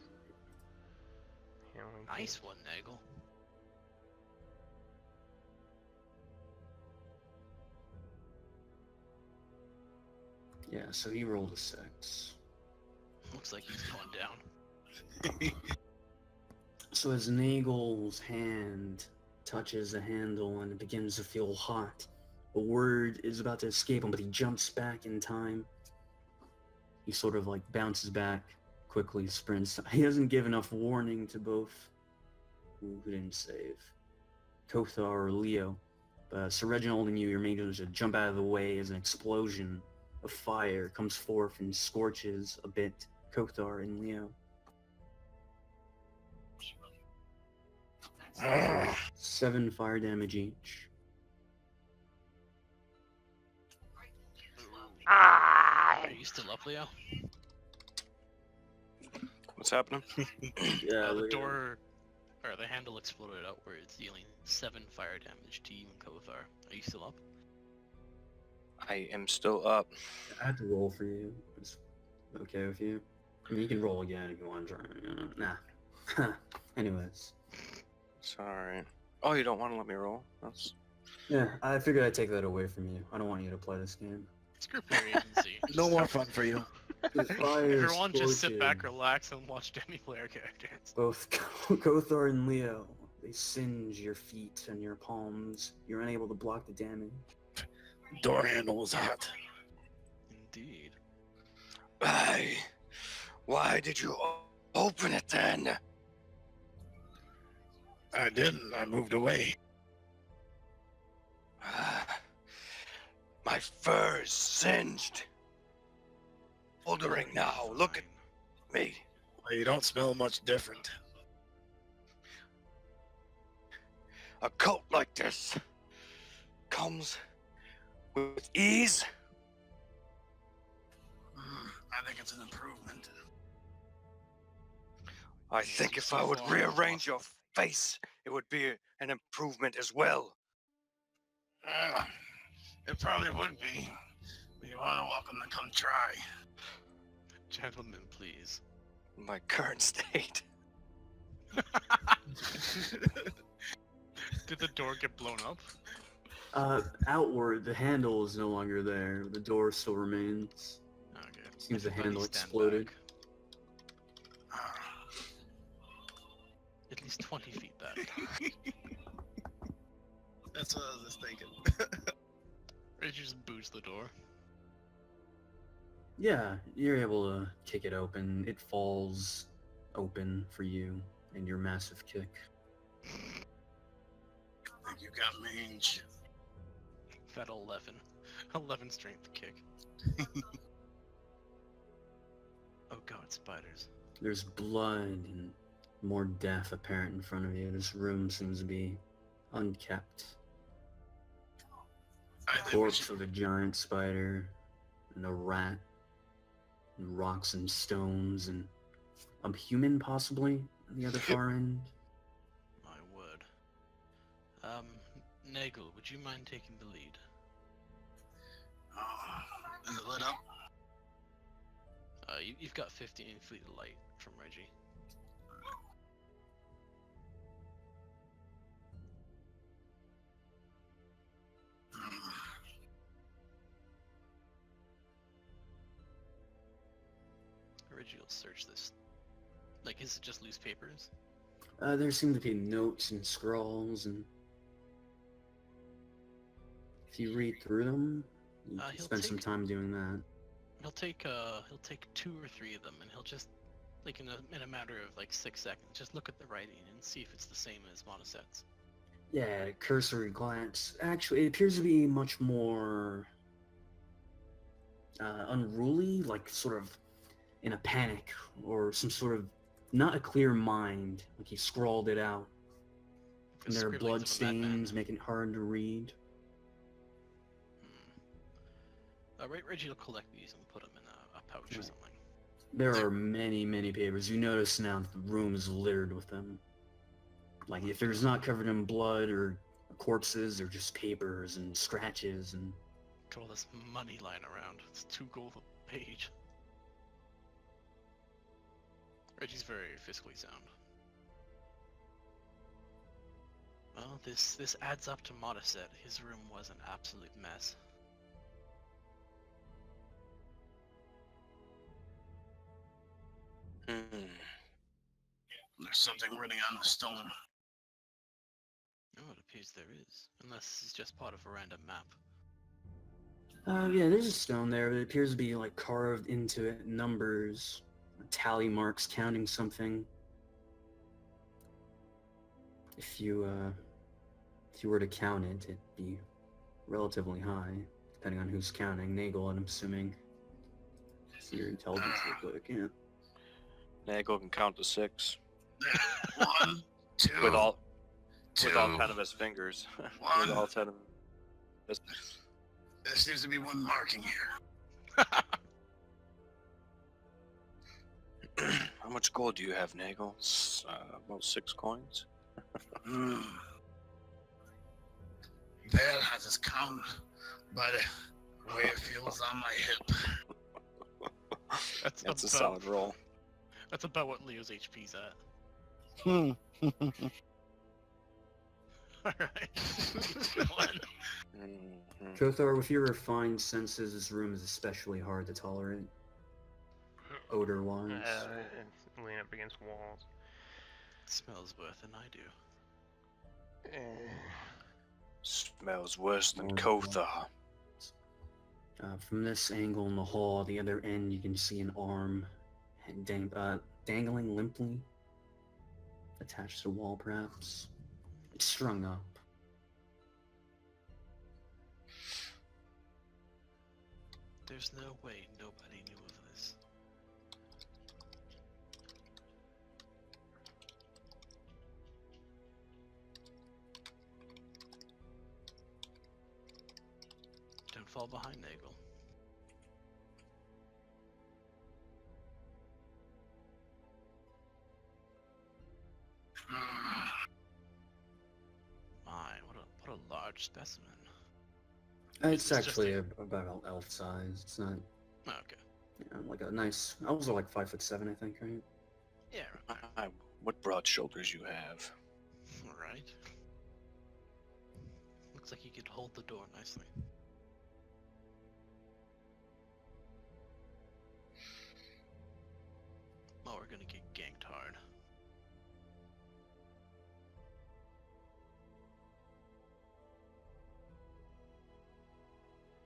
handling Nice things. one, Nagel. Yeah, so he rolled a 6. Looks like he's going down. So as Nagel's hand touches the handle and it begins to feel hot, a word is about to escape him, but he jumps back in time. He sort of like bounces back, quickly sprints. He doesn't give enough warning to both. Who didn't save? Kothar or Leo. Sir Reginald and you, your main to jump out of the way as an explosion of fire comes forth and scorches a bit Kothar and Leo. 7 fire damage each. Ah! Are you still up, Leo? What's happening? Yeah, The Leo. door, or the handle exploded outwards, dealing 7 fire damage to you and Kothar. Are you still up? I am still up. I had to roll for you. It's okay with you? I mean, you can roll again if you want to try. Nah. Anyways. Sorry. Oh, you don't want to let me roll? That's... Yeah, I figured I'd take that away from you. I don't want you to play this game. Screw player agency. No more fun for you. The fire Everyone just sit back, scorches relax, and watch Demi player characters. both Kothar and Leo. They singe your feet and your palms. You're unable to block the damage. Door handle was hot. Indeed. Why did you open it then? I didn't. I moved away. My fur is singed. Moldering now. Look at me. Well, you don't smell much different. A coat like this comes with ease. I think it's an improvement. I think if I would rearrange your face, it would be an improvement as well. It probably would be. But you are welcome to come try. Gentlemen, please. In my current state. Did the door get blown up? Outward, the handle is no longer there. The door still remains. Okay. Seems the Everybody handle stand exploded. back. At least 20 feet back. That's what I was just thinking. Reggie just boots the door. Yeah, you're able to kick it open. It falls open for you and your massive kick. I think you got mange. That 11. 11 strength kick. Oh god, spiders. There's blood and more death apparent in front of you. This room seems to be unkept. I think we Corpse should, of a giant spider and a rat and rocks and stones and a human possibly at the other far end. My word. Nagel, would you mind taking the lead? is it lit up? You've got 15 feet of light from Reggie. Reggie will search this. Like, is it just loose papers? There seem to be notes and scrawls, and if you read through them, you can He'll spend some take- time doing that. He'll take 2 or 3 of them, and he'll just, like, in a matter of like 6 seconds, just look at the writing and see if it's the same as Monoset's. Yeah, cursory glance. Actually, it appears to be much more unruly, like sort of in a panic or some sort of not a clear mind. Like he scrawled it out, and there are Scribblings blood of a madman. stains making it hard to read. Reggie will collect these and put them in a pouch or Right. something. There are many, many papers. You notice now that the room is littered with them. Like if there's not covered in blood or corpses, they're just papers and scratches and Got all this money lying around. It's 2 gold a page. Reggie's very fiscally sound. Well, this adds up to Monoset. His room was an absolute mess. There's something written on the stone. Oh, it appears there is. Unless this is just part of a random map. yeah, there's a stone there, but it appears to be like carved into it, numbers, tally marks counting something. If you were to count it, it'd be relatively high, depending on who's counting. Nagel, I'm assuming. See your intelligence real quick, yeah. Nagel can count to 6 1, 2, with all 2. 10 of his fingers. One. With all 10 of his. There seems to be one marking here. How much gold do you have, Nagel? About 6 coins. Hmm. That has just come by the way it feels on my hip. That's That's a about, solid roll. That's about what Leo's HP's at. Hmm. Alright. Mhm. Kothar, with your refined senses, this room is especially hard to tolerate. Odor-wise. It's lean up against walls. It smells worse than I do. Smells worse than Oh, Kothar. From this angle in the hall, the other end, you can see an arm dangling limply, attached to the wall, perhaps. It's strung up. There's no way nobody knew of this. Don't fall behind, Nagel. My, what a large specimen. It's It's just actually about elf size. It's not, Oh, okay. like a nice. Elves are like 5'7", I think, right? Yeah, right. I What broad shoulders you have. Alright. Looks like you could hold the door nicely. Oh, we're gonna get ganked hard.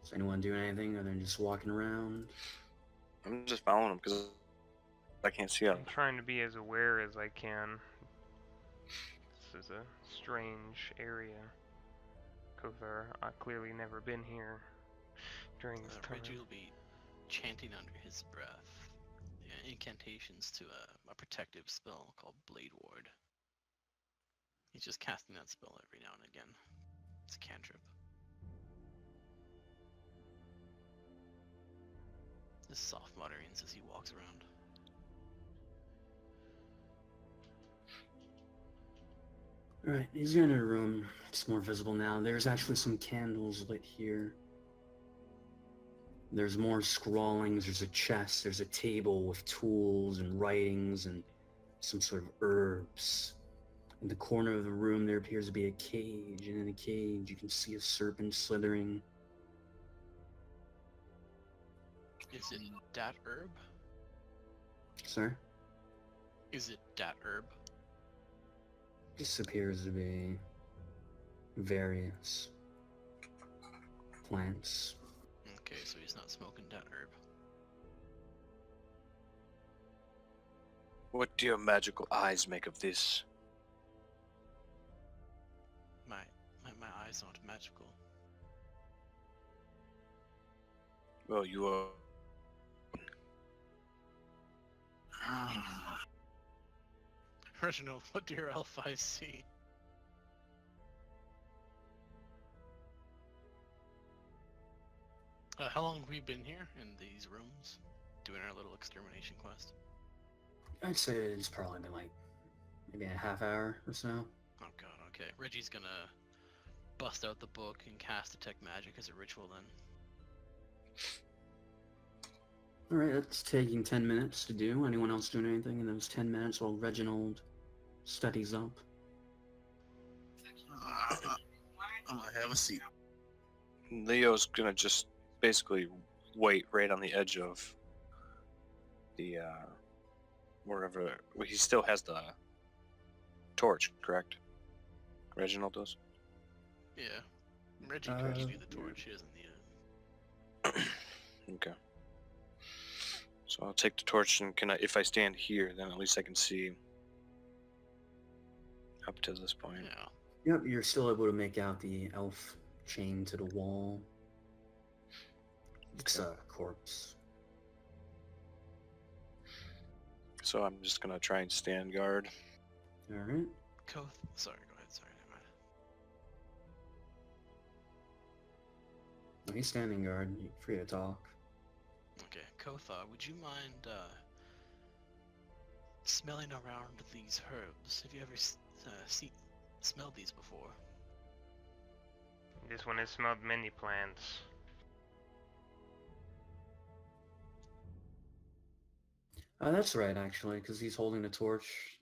Is anyone doing anything other than just walking around? I'm just following him because I can't see I'm him. trying to be as aware as I can. This is a strange area. Kothar, I've clearly never been here during this time. Reggie will be chanting under his breath incantations to a protective spell called Blade Ward. He's just casting that spell every now and again. It's a cantrip. Just soft mutterings as he walks around. Alright, he's in a room. It's more visible now. There's actually some candles lit here. There's more scrawlings, there's a chest, there's a table with tools and writings and some sort of herbs. In the corner of the room there appears to be a cage, and in the cage you can see a serpent slithering. Is it dat herb? Sir? Is it dat herb? This appears to be various plants. Okay, so he's not smoking dat herb. What do your magical eyes make of this? My eyes aren't magical. Well, you are. Reginald, what do your elf eyes see? How long have we been here in these rooms, doing our little extermination quest? I'd say it's probably been like maybe a half hour or so. Oh god, okay. Reggie's gonna bust out the book and cast Detect Magic as a ritual then. Alright, that's taking 10 minutes to do. Anyone else doing anything in those 10 minutes while Reginald studies up? I'm gonna have a seat. Leo's gonna just basically wait right on the edge of the wherever. Well, he still has the torch, correct? Reginald does. Yeah. Reggie could just do the torch, he doesn't need it. Okay. So I'll take the torch, and if I stand here, then at least I can see up to this point. Yeah. Yep, you're still able to make out the elf chained to the wall. It's a corpse. So I'm just gonna try and stand guard. Alright. Sorry, go ahead, sorry, never mind. He's standing guard. You're free to talk. Okay, Kothar, would you mind smelling around these herbs? Have you ever smelled these before? This one has smelled many plants. That's right, actually, because he's holding the torch.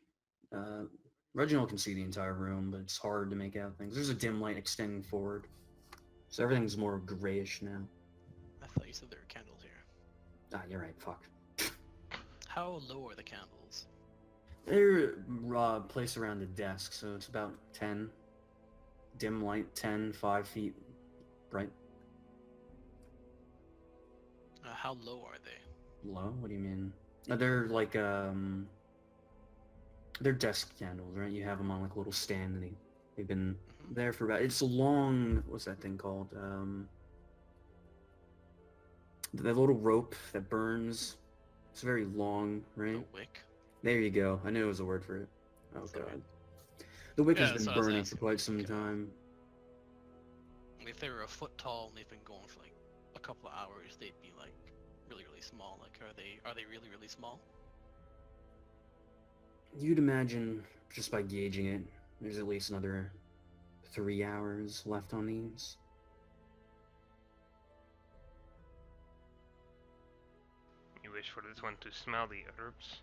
Reginald can see the entire room, but it's hard to make out things. There's a dim light extending forward, so everything's more grayish now. I thought you said there were candles here. Ah, you're right, fuck. How low are the candles? They're placed around the desk, so it's about 10. Dim light, 10, 5 feet bright. How low are they? Low? What do you mean? They're like, they're desk candles, right? You have them on like a little stand, and they've been there for about, it's a long, what's that thing called? The little rope that burns. It's very long, right? The wick? There you go. I knew it was a word for it. Oh Sorry. god. The wick Yeah, has that's been what I was burning for asking. quite some Okay. time. If they were a foot tall and they've been going for like a couple of hours, they'd be like really, really small. Like, are they really, really small? You'd imagine, just by gauging it, there's at least another 3 hours left on these. You wish for this one to smell the herbs?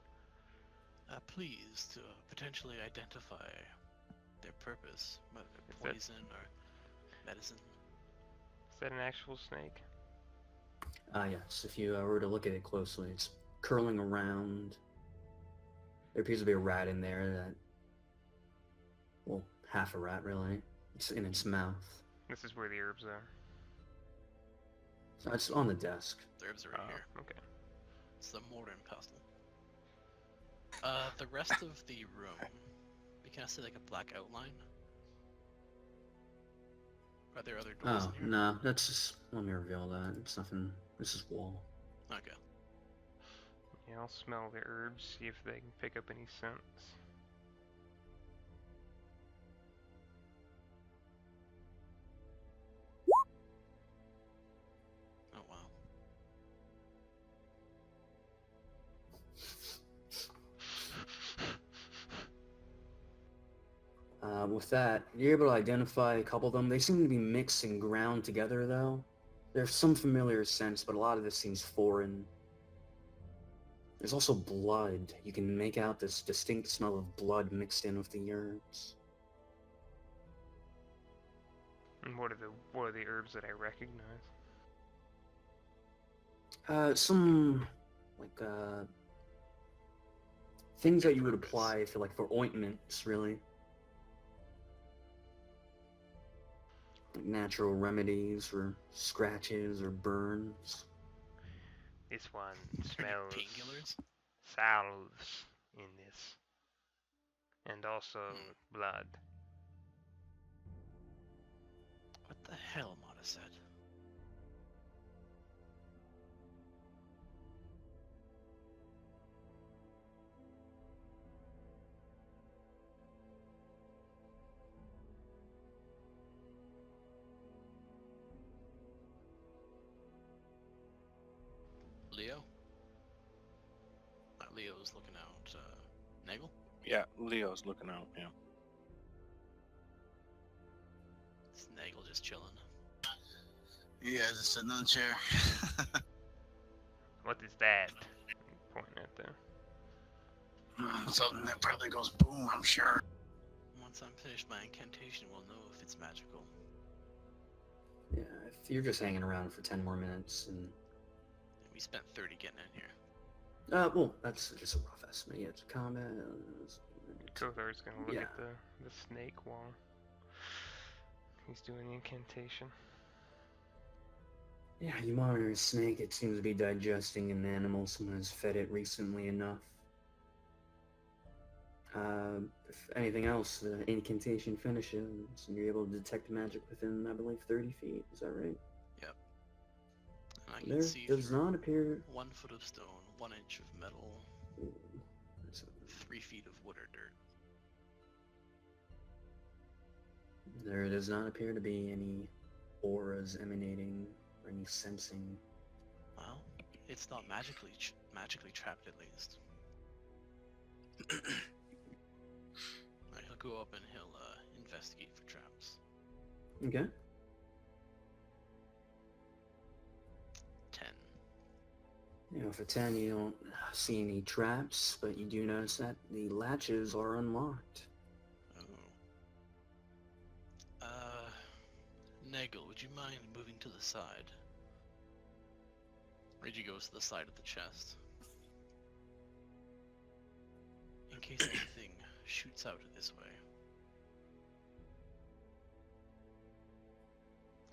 please to potentially identify their purpose, whether Is that- poison or medicine. Is that an actual snake? Yes, if you were to look at it closely, it's curling around. There appears to be a rat in there that, well, half a rat really. It's in its mouth. This is where the herbs are. So it's on the desk. The herbs are right here. Okay. It's the mortar and pestle. The rest of the room, we kind of see like a black outline. Are there other doors Oh, in here? no, that's just, let me reveal that. It's nothing, this is wall. Okay. Yeah, I'll smell the herbs, see if they can pick up any scents. Oh wow. With that, you're able to identify a couple of them. They seem to be mixed and ground together, though. There's some familiar scents, but a lot of this seems foreign. There's also blood. You can make out this distinct smell of blood mixed in with the herbs. And what are the herbs that I recognize? Some, like, things that you would apply for ointments, really. Like natural remedies for scratches or burns. This one Any smells painkillers? salves in this. And also blood. What the hell, Mata said? Leo? Leo's looking out. Nagel? Yeah, Leo's looking out. Yeah. Is Nagel just chilling? Yeah, just sitting on the chair. What is that? Pointing at there. Something that probably goes boom, I'm sure. Once I'm finished my incantation, we'll know if it's magical. Yeah, if you're just hanging around for 10 more minutes, and... We spent 30 getting in here. well, that's just a rough estimate. Yeah, it's combat... Kothar's gonna look Yeah. at the snake while he's doing the incantation. Yeah, you monitor a snake. It seems to be digesting an animal. Someone has fed it recently enough. If anything else, the incantation finishes, and you're able to detect magic within, I believe, 30 feet. Is that right? And I can There see does through not appear... 1 foot of stone, 1 inch of metal, Ooh, that's 3 feet of wood or dirt. There does not appear to be any auras emanating or any sensing. Well, it's not magically trapped at least. Alright, he'll go up and he'll investigate for traps. Okay. 10. You know, for 10, you don't see any traps, but you do notice that the latches are unlocked. Oh. Nagel, would you mind moving to the side? Reggie goes to the side of the chest. In case anything shoots out this way.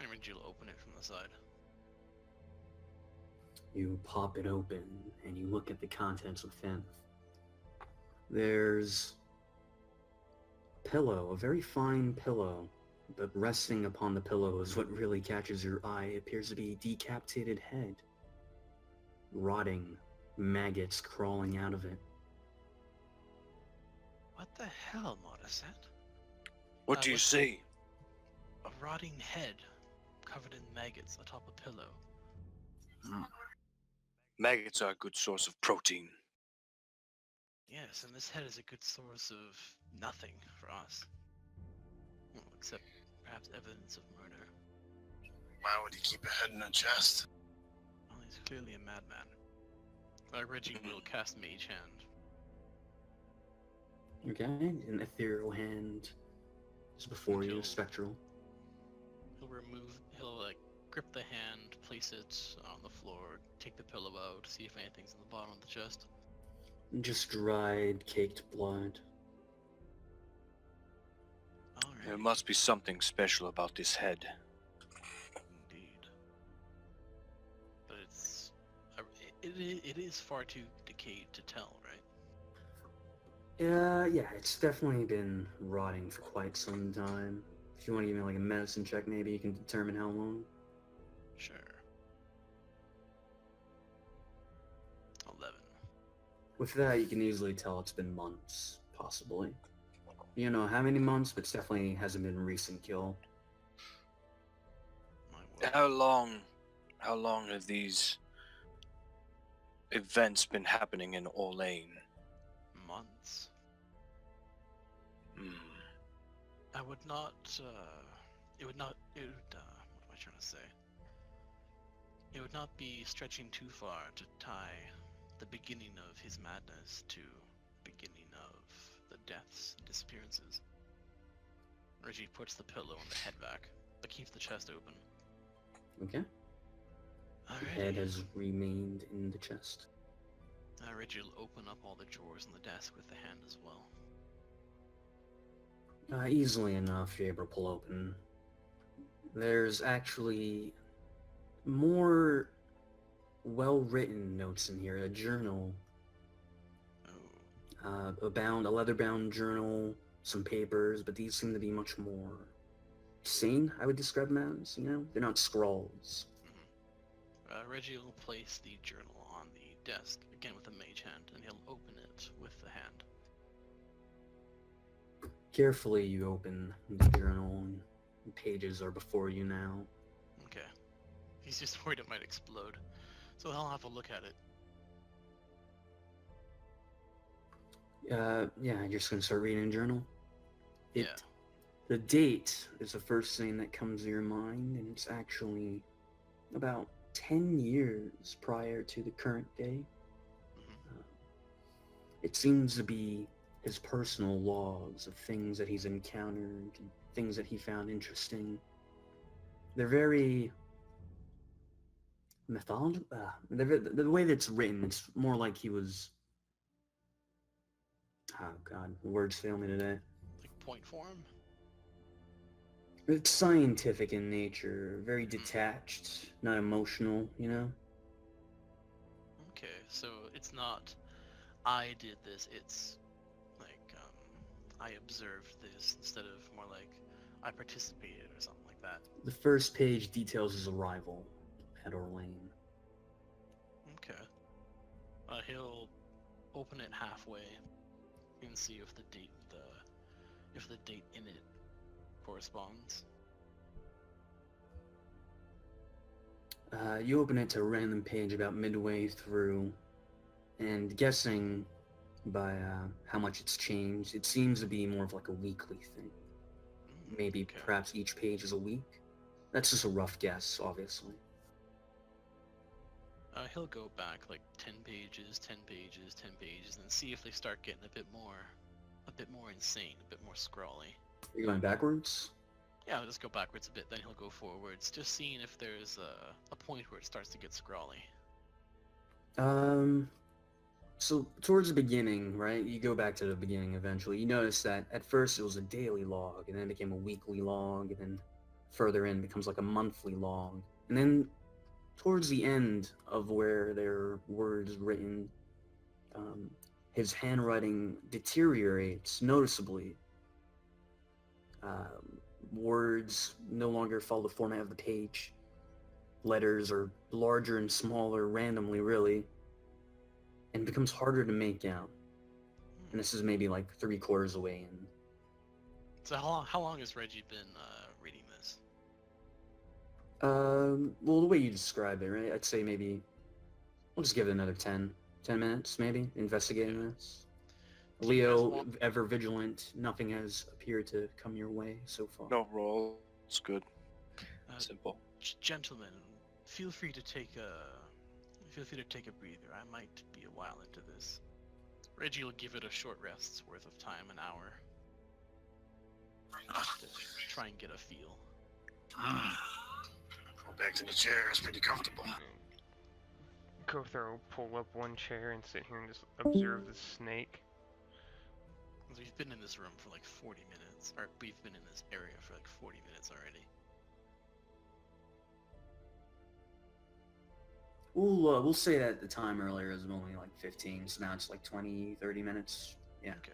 And Reggie will open it from the side. You pop it open, and you look at the contents within. There's a pillow, a very fine pillow, but resting upon the pillow is what really catches your eye. It appears to be a decapitated head. Rotting, maggots crawling out of it. What the hell, Modescent? What do you what's- see? A rotting head covered in maggots atop a pillow. Maggots are a good source of protein. Yes, and this head is a good source of nothing for us. Well, except perhaps evidence of murder. Why would he keep a head in a chest? Well, he's clearly a madman. Reggie will cast Mage Hand. Okay, an ethereal hand is before you, Until- spectral. He'll like grip the hand, place it on the floor, take the pillow out, see if anything's in the bottom of the chest. Just dried, caked blood. Alright. There must be something special about this head. Indeed. But it is far too decayed to tell, right? Yeah, it's definitely been rotting for quite some time. If you want to give me like a medicine check, maybe you can determine how long. Sure. 11. With that, you can easily tell it's been months, possibly. You don't know how many months, but it definitely hasn't been a recent kill. My word. How long have these events been happening in Orlane? Months. Hmm. I would not, what am I trying to say? It would not be stretching too far to tie the beginning of his madness to the beginning of the deaths and disappearances. Reggie puts the pillow on the head back, but keeps the chest open. Okay? The head has remained in the chest. Reggie will open up all the drawers on the desk with the hand as well. Easily enough, you're able to pull open. There's actually more well-written notes in here. A journal, Oh, a leather-bound journal, some papers, but these seem to be much more sane, I would describe them as, you know? They're not scrawls. Reggie will place the journal on the desk, again with a mage hand, and he'll open it with the hand. Carefully, you open the journal, and the pages are before you now. Okay. He's just worried it might explode. So I'll have a look at it. Yeah, you're just gonna start reading the journal? Yeah. The date is the first thing that comes to your mind, and it's actually about 10 years prior to the current day. Mhm. It seems to be his personal logs of things that he's encountered, and things that he found interesting. They're very the way that it's written, it's more like he was... Oh god, the words fail me today. Like point form? It's scientific in nature, very detached, not emotional, you know? Okay, so it's not I did this, it's like I observed this instead of more like I participated or something like that. The first page details his arrival at Orlane. Okay. He'll open it halfway and see if the date in it corresponds. You open it to a random page about midway through, and guessing by how much it's changed, it seems to be more of like a weekly thing. Maybe Okay. perhaps each page is a week. That's just a rough guess, obviously. He'll go back like 10 pages, 10 pages, 10 pages, and see if they start getting a bit more insane, a bit more scrawly. You're going backwards? Yeah, I'll just go backwards a bit, then he'll go forwards, just seeing if there's a point where it starts to get scrawly. So towards the beginning, right? You go back to the beginning eventually. You notice that at first it was a daily log, and then it became a weekly log, and then further in it becomes like a monthly log. And then towards the end of where there are words written, his handwriting deteriorates noticeably. Words no longer follow the format of the page. Letters are larger and smaller randomly, really, and it becomes harder to make out. And this is maybe like 3/4 away in. So how long has Reggie been reading this? Well, the way you describe it, right? I'd say maybe we'll just give it another 10 minutes, maybe, investigating this. Do you guys Leo, want- ever vigilant, nothing has appeared to come your way so far. No roll. It's good. Uh, Simple. Gentlemen, feel free to take a breather. I might be a while into this. Reggie will give it a short rest's worth of time, an hour, to try and get a feel. Go back to the chair. It's pretty comfortable. Kothar will pull up one chair and sit here and just observe the snake. We've been in this room for like 40 minutes, or we've been in this area for like 40 minutes already. We'll say that the time earlier is only like 15, so now it's like 20, 30 minutes. Yeah. Okay.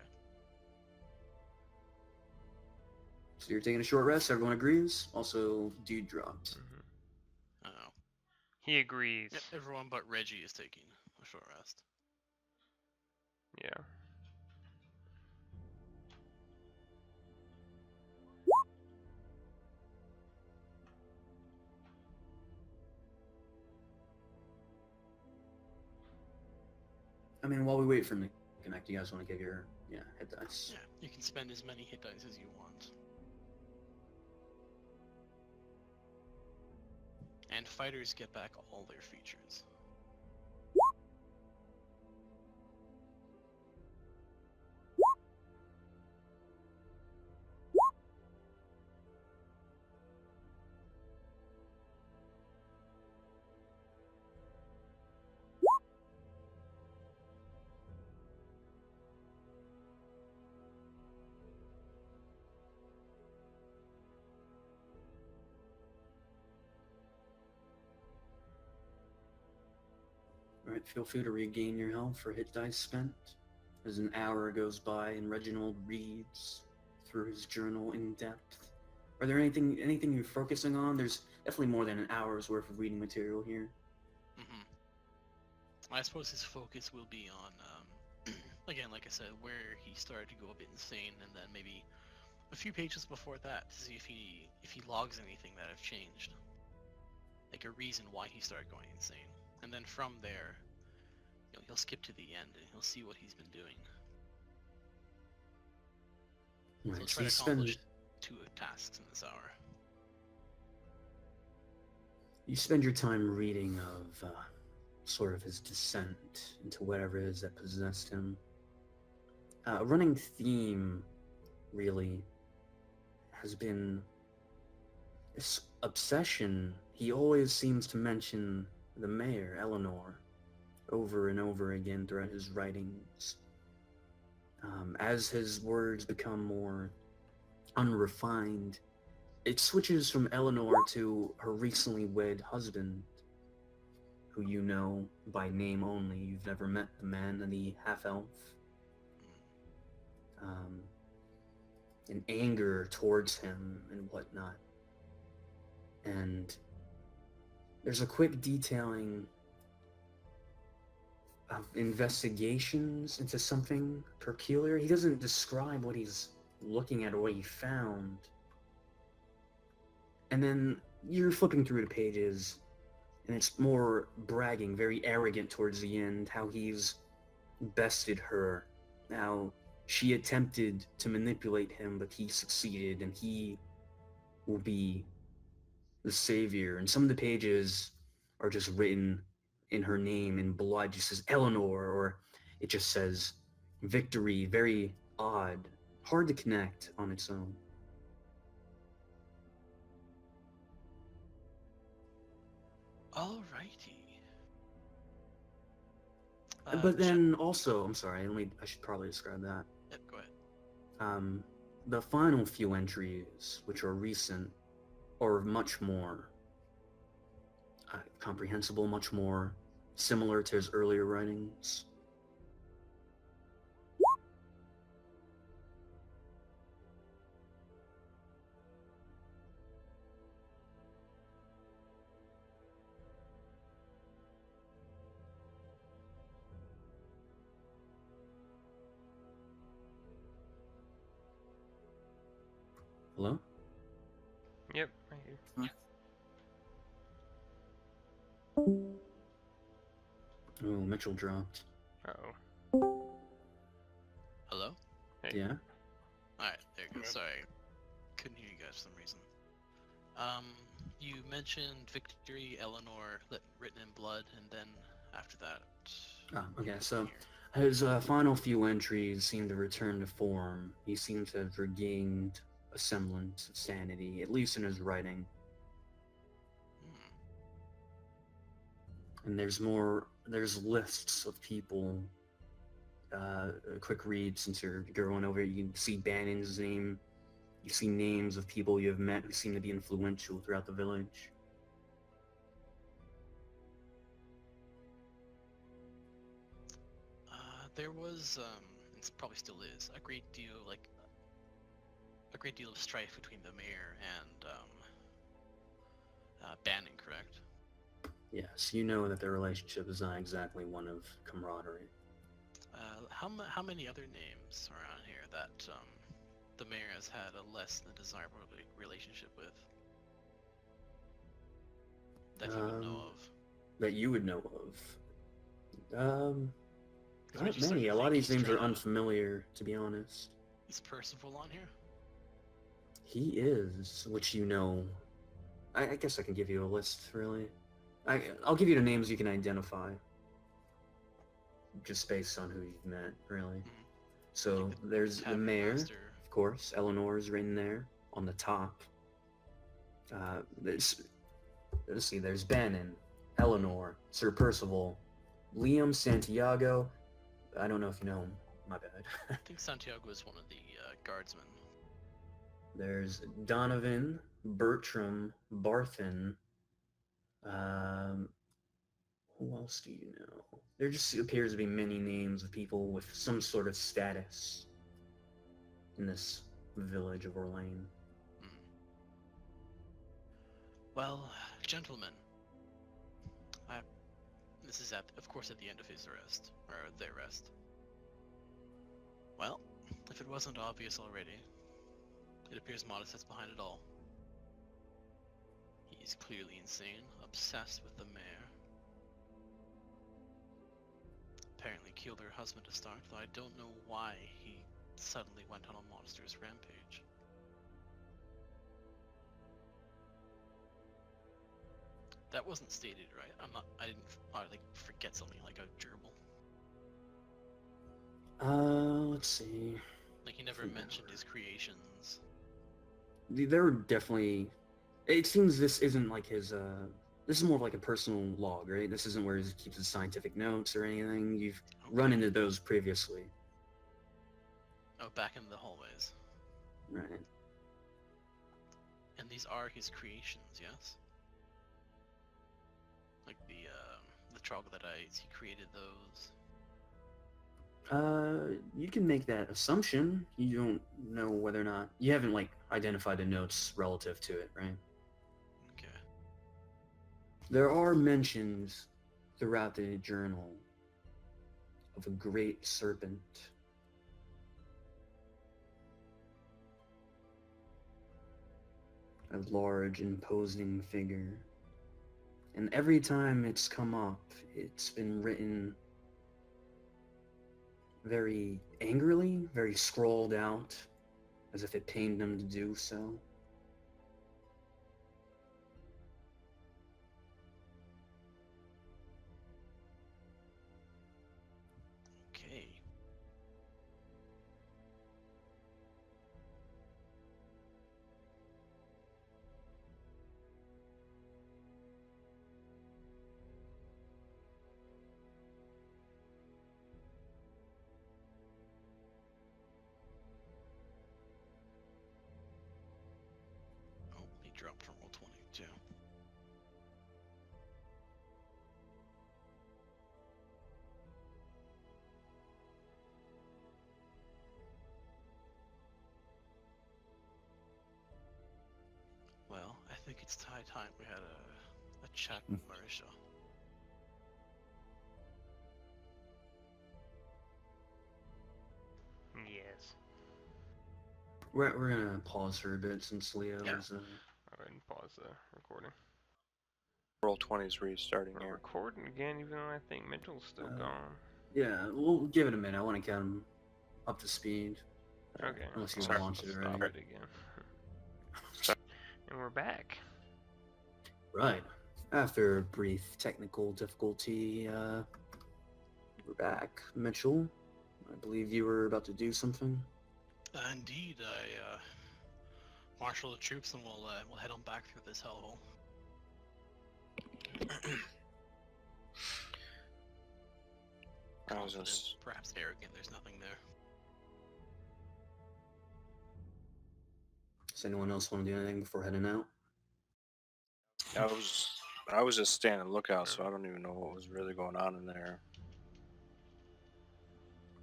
So you're taking a short rest, everyone agrees. Also, dude dropped. Mm-hmm. Oh. He agrees. Yep, everyone but Reggie is taking a short rest. Yeah. I mean, while we wait for him to connect, you guys want to give your hit dice? Yeah, you can spend as many hit dice as you want. And fighters get back all their features. Alright, feel free to regain your health for hit dice spent. As an hour goes by and Reginald reads through his journal in depth. Are there anything you're focusing on? There's definitely more than an hour's worth of reading material here. I suppose his focus will be on, again, like I said, where he started to go a bit insane, and then maybe a few pages before that to see if he logs anything that have changed, like a reason why he started going insane, and then from there, he'll skip to the end and he'll see what he's been doing. So he'll Right, try so to accomplish 2 tasks in this hour. you spend your time reading of sort of his descent into whatever it is that possessed him. A running theme, really, has been this obsession. He always seems to mention the mayor, Eleanor, over and over again throughout his writings. As his words become more unrefined, it switches from Eleanor to her recently wed husband, who you know by name only. You've never met the man and the half-elf. And anger towards him and whatnot. And there's a quick detailing of investigations into something peculiar. He doesn't describe what he's looking at or what he found. And then you're flipping through the pages, and it's more bragging, very arrogant towards the end, how he's bested her. How she attempted to manipulate him, but he succeeded, and he will be the savior. And some of the pages are just written in her name in blood. It just says Eleanor, or it just says victory. Very odd. Hard to connect on its own. Alrighty. But then also, I'm sorry, I should probably describe that. Yep, go ahead. The final few entries, which are recent, are much more comprehensible, much more similar to his earlier writings. Hello? Yep, right here. Oh, Mitchell dropped. Uh-oh. Hello? Hey. Yeah? Alright, there you go. Sorry. Couldn't hear you guys for some reason. You mentioned victory, Eleanor, written in blood, and then after that... Oh, okay, so His final few entries seem to return to form. He seems to have regained a semblance of sanity, at least in his writing. Hmm. And there's lists of people. A quick read since you're going over it. You can see Bannon's name. You see names of people you have met who seem to be influential throughout the village. There was, and probably still is, a great deal of strife between the mayor and Bannon, correct? Yes, you know that their relationship is not exactly one of camaraderie. How many other names around here that the mayor has had a less than desirable relationship with that he would know of? That you would know of. 'Cause we Not just many. started A lot of thinking these names are straight out. unfamiliar, to be honest. Is Percival on here? He is, which you know. I guess I can give you a list, really. I'll give you the names you can identify. Just based on who you've met, really. Mhm. So Like the there's the Tavern mayor, Master. of course. Eleanor's written there on the top. Let's see. There's Bannon, Eleanor, Sir Percival, Liam, Santiago. I don't know if you know him. My bad. I think Santiago is one of the guardsmen. There's Donovan, Bertram, Barthen. Who else do you know? There just appears to be many names of people with some sort of status in this village of Orlane. Hmm. Well, gentlemen, this is of course, at the end of his arrest, or their arrest. Well, if it wasn't obvious already, it appears Modest's behind it all. He's clearly insane, obsessed with the mayor. Apparently killed her husband to start, though I don't know why he suddenly went on a monstrous rampage. That wasn't stated, right? I didn't forget something like a gerbil. Let's see. Like he never mentioned his creations. There were definitely. It seems this isn't like his. This is more of like a personal log, right? This isn't where he keeps his scientific notes or anything. You've run into those previously, Oh, back in the hallways. right? And these are his creations, yes? Like the troglodytes, he created those. You can make that assumption. You don't know whether or not you haven't like identified the notes relative to it, right? Okay. There are mentions throughout the journal of a great serpent. A large, imposing figure. And every time it's come up, it's been written very angrily, very scrawled out, as if it pained them to do so. Okay. Oh, he dropped from roll 22. Well, I think it's high time we had a chat with Marisha. Yes. We're gonna pause for a bit since Leo Yeah. is. I'll go ahead and pause the recording. Roll 20's restarting We're here. recording again, even though I think Mitchell's still gone. Yeah, we'll give it a minute. I want to get him up to speed. Okay. Unless you I'll want to launch it stop already. it again. And we're back. Right. After a brief technical difficulty, We're back. Mitchell, I believe you were about to do something. Indeed, I marshal the troops and we'll head on back through this hellhole. I was Confident, just perhaps arrogant. There's nothing there. Does anyone else want to do anything before heading out? I was just standing lookout, so I don't even know what was really going on in there.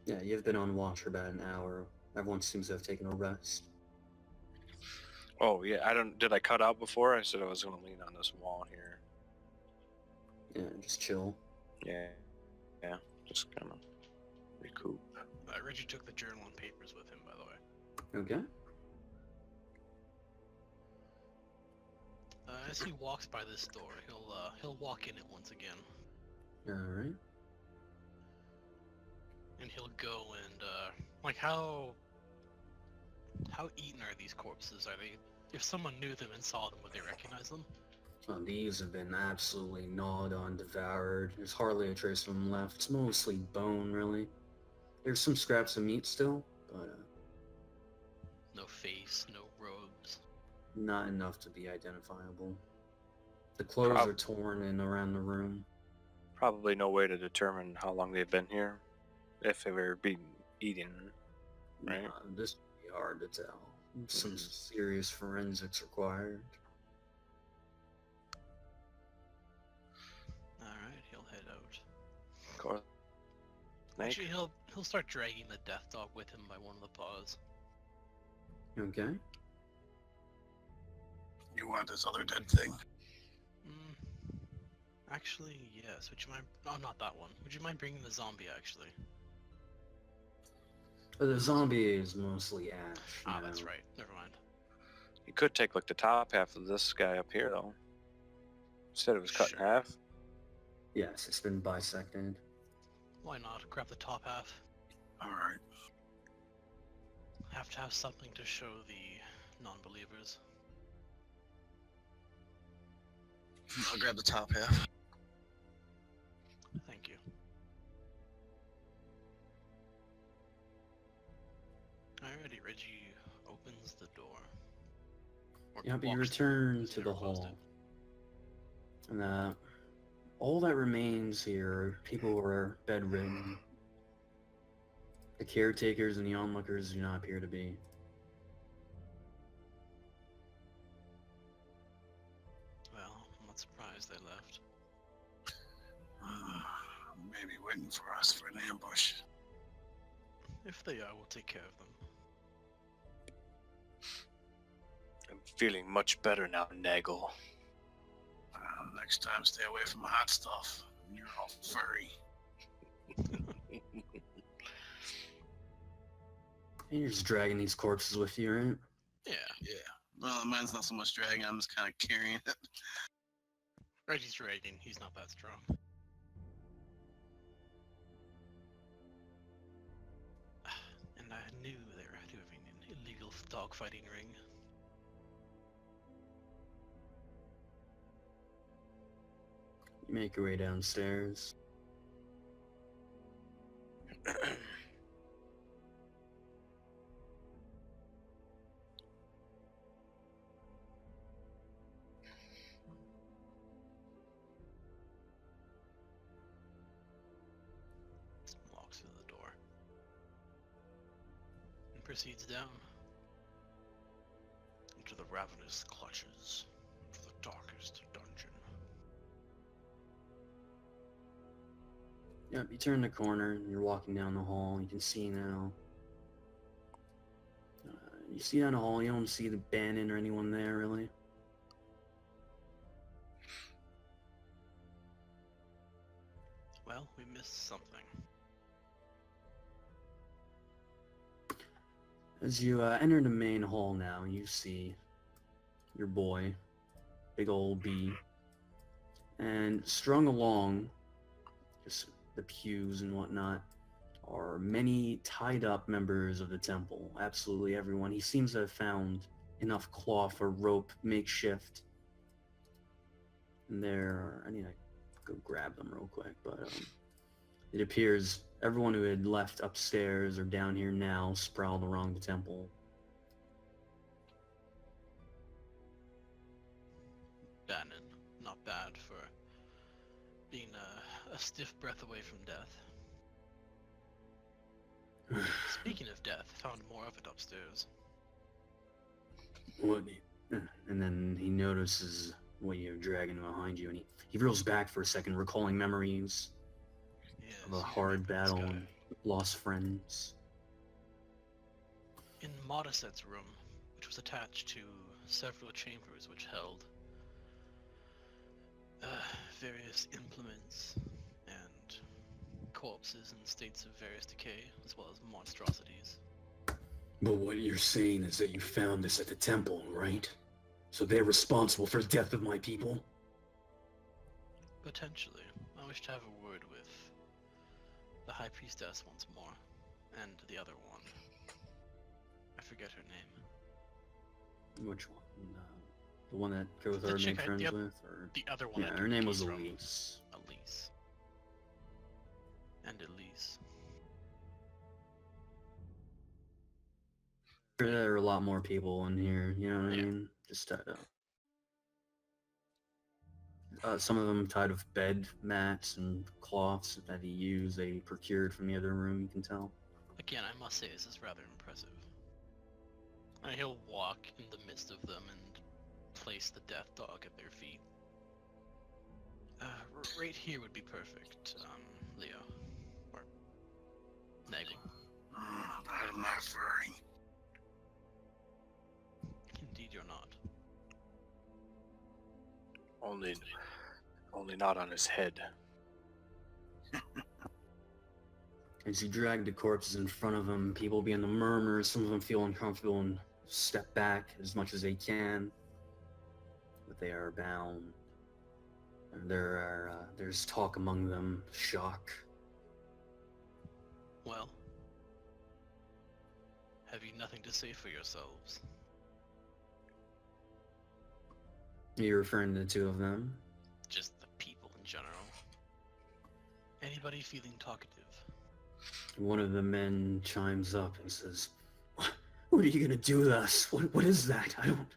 Yeah, you've been on watch for about an hour. Everyone seems to have taken a rest. Oh yeah, did I cut out before? I said I was gonna lean on this wall here. Yeah, just chill. Yeah, just kind of recoup. Reggie took the journal and papers with him, by the way. Okay. As he walks by this door, he'll walk in it once again, Alright. and he'll go and like how eaten are these corpses? Are they? If someone knew them and saw them, would they recognize them? These have been absolutely gnawed on, devoured. There's hardly a trace of them left. It's mostly bone, really. There's some scraps of meat still, but No face, no robes. not enough to be identifiable. The clothes are torn in around the room. Probably no way to determine how long they've been here, if they were being eaten. Right. This would be hard to tell. Some serious forensics required. Alright, he'll head out. Of course. Snake. Actually, he'll start dragging the death dog with him by one of the paws. Okay. You want this other dead thing? Actually, yes. Would you mind? No, not that one. Would you mind bringing the zombie? Actually. But the zombie is mostly ash. Ah, you that's know. right. Never mind. You could take like the top half of this guy up here though. Said it was cut in Sure. half. Yes, it's been bisected. Why not? Grab the top half. Alright. Have to have something to show the non-believers. I'll grab the top half. Thank you. Alrighty, Reggie opens the door. Or Yeah, but you walks return through, to the never closed hall. it. And all that remains here are people who are bedridden. The caretakers and the onlookers do not appear to be. Well, I'm not surprised they left. Maybe waiting for us for an ambush. If they are, we'll take care of them. I'm feeling much better now, Nagel. Next time, stay away from the hot stuff. You're all furry. And you're just dragging these corpses with you, right? Yeah, Yeah. Well, mine's not so much dragging. I'm just kind of carrying it. Reggie's dragging. He's not that strong. And I knew they were doing an illegal dogfighting ring. You make your way downstairs. Walks through the door. And proceeds down. Into the ravenous clutches of the darkest dungeon. Yep, you turn the corner and you're walking down the hall. You can see now. You see down the hall, you don't see the Bannon or anyone there, really. Well, we missed something. As you enter the main hall now, you see your boy, big old B, and strung along just the pews and whatnot are many tied up members of the temple. Absolutely everyone. He seems to have found enough cloth or rope makeshift. And there, I need to go grab them real quick, but It appears everyone who had left upstairs or down here now sprawled around the temple. Bannon, not bad for being a stiff breath away from death. Speaking of death, found more of it upstairs. What? And then he notices what you're dragging behind you, and he reels back for a second, recalling memories Yes, of a you hard remember this battle guy. and lost friends. In Modiset's room, which was attached to several chambers which held various implements and corpses in states of various decay, as well as monstrosities. But what you're saying is that you found this at the temple, right? So they're responsible for the death of my people? Potentially. I wish to have a word with the High Priestess once more, and the other one. I forget her name. Which one? The one that Growth The made chick friends the with? Or... The other one. Yeah, I her name was came from. Elise. Elise. And Elise. There are a lot more people in here, you know what I Yeah. mean? Just tied up. Some of them tied with bed mats and cloths that he used, they procured from the other room, you can tell. Again, I must say this is rather impressive. And he'll walk in the midst of them and place the death dog at their feet. Right here would be perfect, Leo. Or Nagel. I'm not referring. Indeed you're not. Only not on his head. As you drag the corpses in front of him, people begin to murmur, some of them feel uncomfortable and step back as much as they can. But they are bound. And there's talk among them, shock. Well, have you nothing to say for yourselves? You're referring to the two of them? Just the people in general. Anybody feeling talkative? One of the men chimes up and says, "What are you gonna do with us? What is that? I don't..."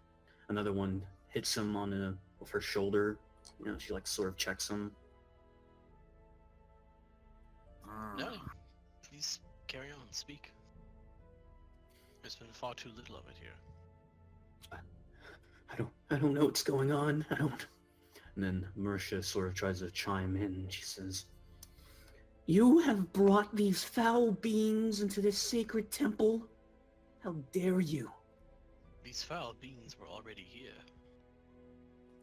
Another one hits him with her shoulder. You know, she like sort of checks him. No. Please carry on, speak. There's been far too little of it here. I don't know what's going on. I don't... And then Mercia sort of tries to chime in. She says, "You have brought these foul beings into this sacred temple? How dare you? These foul beings were already here.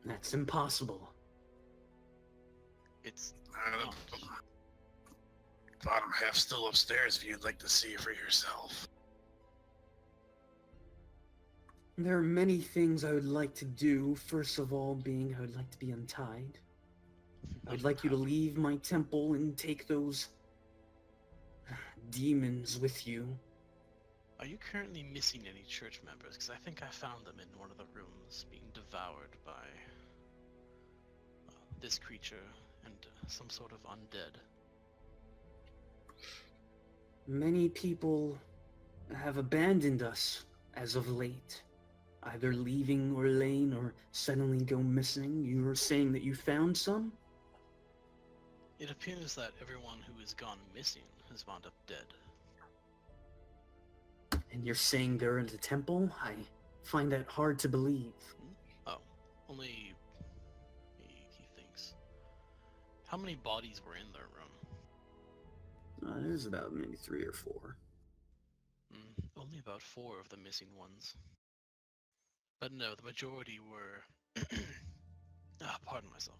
That's impossible." It's The not. bottom half's still upstairs if you'd like to see it for yourself. There are many things I would like to do. First of all being, I would like to be untied. I'd like you to leave my temple and take those demons with you. Are you currently missing any church members? Because I think I found them in one of the rooms being devoured by this creature and some sort of undead. Many people have abandoned us as of late, either leaving Orlane or suddenly go missing. You were saying that you found some? It appears that everyone who has gone missing has wound up dead. And you're saying they're in the temple? I find that hard to believe. Oh, only he thinks. How many bodies were in their room? There's about maybe 3 or 4. Only about 4 of the missing ones. But no, the majority were... pardon myself.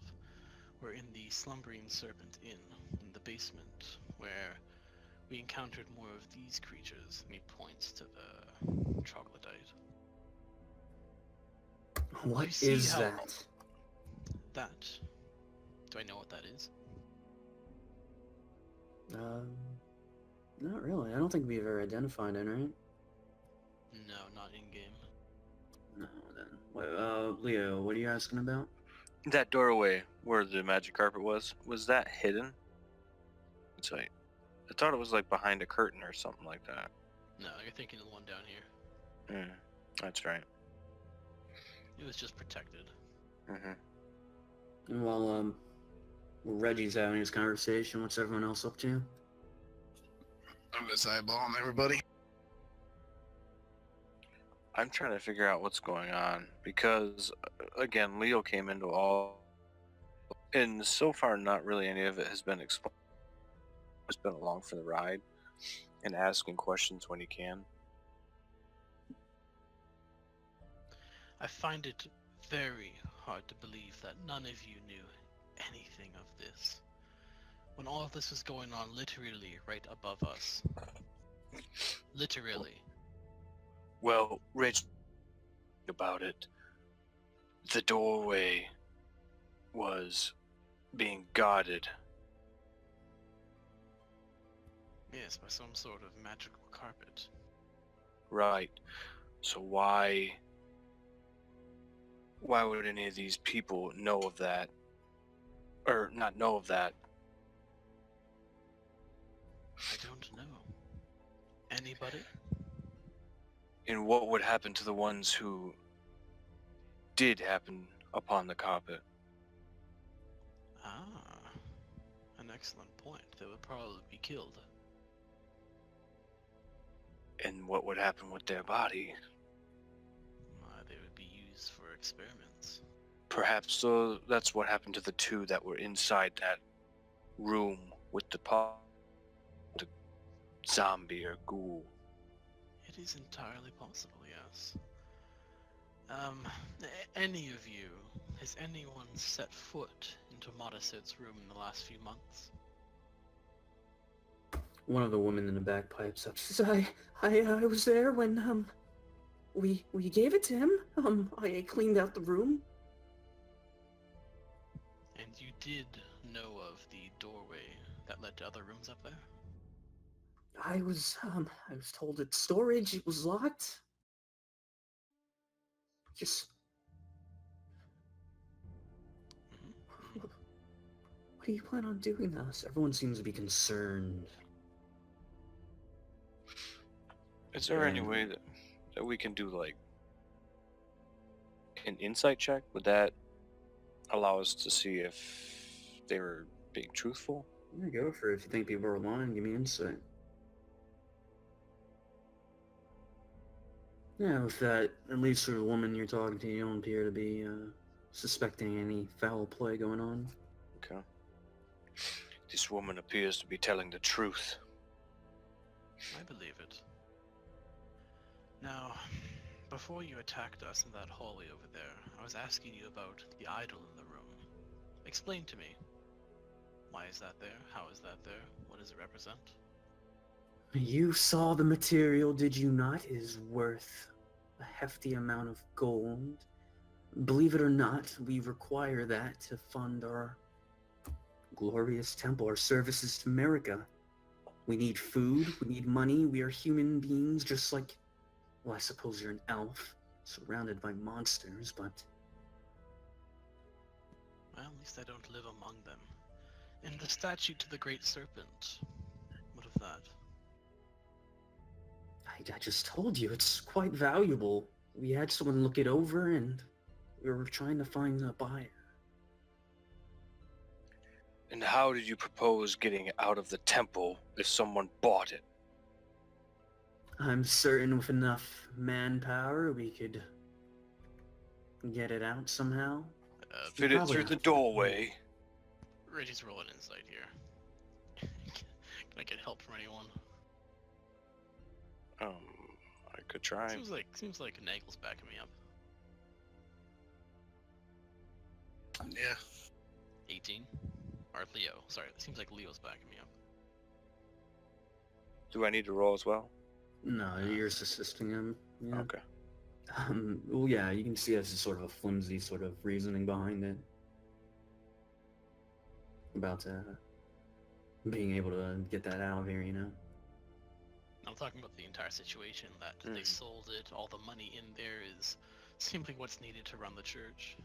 Were in the Slumbering Serpent Inn, in the basement, where we encountered more of these creatures, and he points to the troglodyte. What You see is how- that? That... Do I know what that is? Not really. I don't think we've ever identified it, right? No, not in-game. No, then. Wait, Leo, what are you asking about? That doorway where the magic carpet was that hidden? insight. I thought it was like behind a curtain or something like that. No, you're thinking of the one down here. That's right. It was just protected. And while Reggie's having his conversation, what's everyone else up to? I'm just eyeballing everybody. I'm trying to figure out what's going on because, again, Leo came into all, and so far, not really any of it has been explained. He's been along for the ride and asking questions when he can. I find it very hard to believe that none of you knew anything of this. When all of this was going on literally right above us. Literally. Well, Rich, about it, the doorway was being guarded. Yes, by some sort of magical carpet. Right. So why would any of these people know of that? Or not know of that? I don't know. Anybody? And what would happen to the ones who did happen upon the carpet? Ah, an excellent point. They would probably be killed. And what would happen with their body? They would be used for experiments. Perhaps that's what happened to the two that were inside that room with the zombie or ghoul. It is entirely possible, yes. Any of you, has anyone set foot into Modest's room in the last few months? One of the women in the back pipes up. Says, I was there when we gave it to him. I cleaned out the room. And you did know of the doorway that led to other rooms up there? I was told it's storage. It was locked. Just Mm-hmm. what do you plan on doing to us? Everyone seems to be concerned. Is there any way that we can do like an insight check? Would that allow us to see if they were being truthful? Yeah, go for it. If you think people are lying, give me insight. Yeah, with that, at least for the woman you're talking to, you don't appear to be suspecting any foul play going on. Okay. This woman appears to be telling the truth. I believe it. Now, before you attacked us in that hallway over there, I was asking you about the idol in the room. Explain to me. Why is that there? How is that there? What does it represent? You saw the material, did you not? It is worth a hefty amount of gold. Believe it or not, we require that to fund our glorious temple, our services to Merikka. We need food, we need money, we are human beings just like... Well, I suppose you're an elf, surrounded by monsters, but... Well, at least I don't live among them. And the statue to the Great Serpent. What of that? I just told you, it's quite valuable. We had someone look it over, and we were trying to find a buyer. And how did you propose getting it out of the temple if someone bought it? I'm certain with enough manpower, we could get it out somehow. Fit it through the doorway. Reggie's rolling insight here. Can I get help from anyone? I could try. Seems like Nagel's backing me up. Yeah. 18? Or Leo. Sorry, it seems like Leo's backing me up. Do I need to roll as well? No, you're just assisting him. Yeah. Okay. Well, yeah, you can see that's sort of a flimsy sort of reasoning behind it. About being able to get that out of here, you know? I'm talking about the entire situation, that they sold it, all the money in there is simply what's needed to run the church.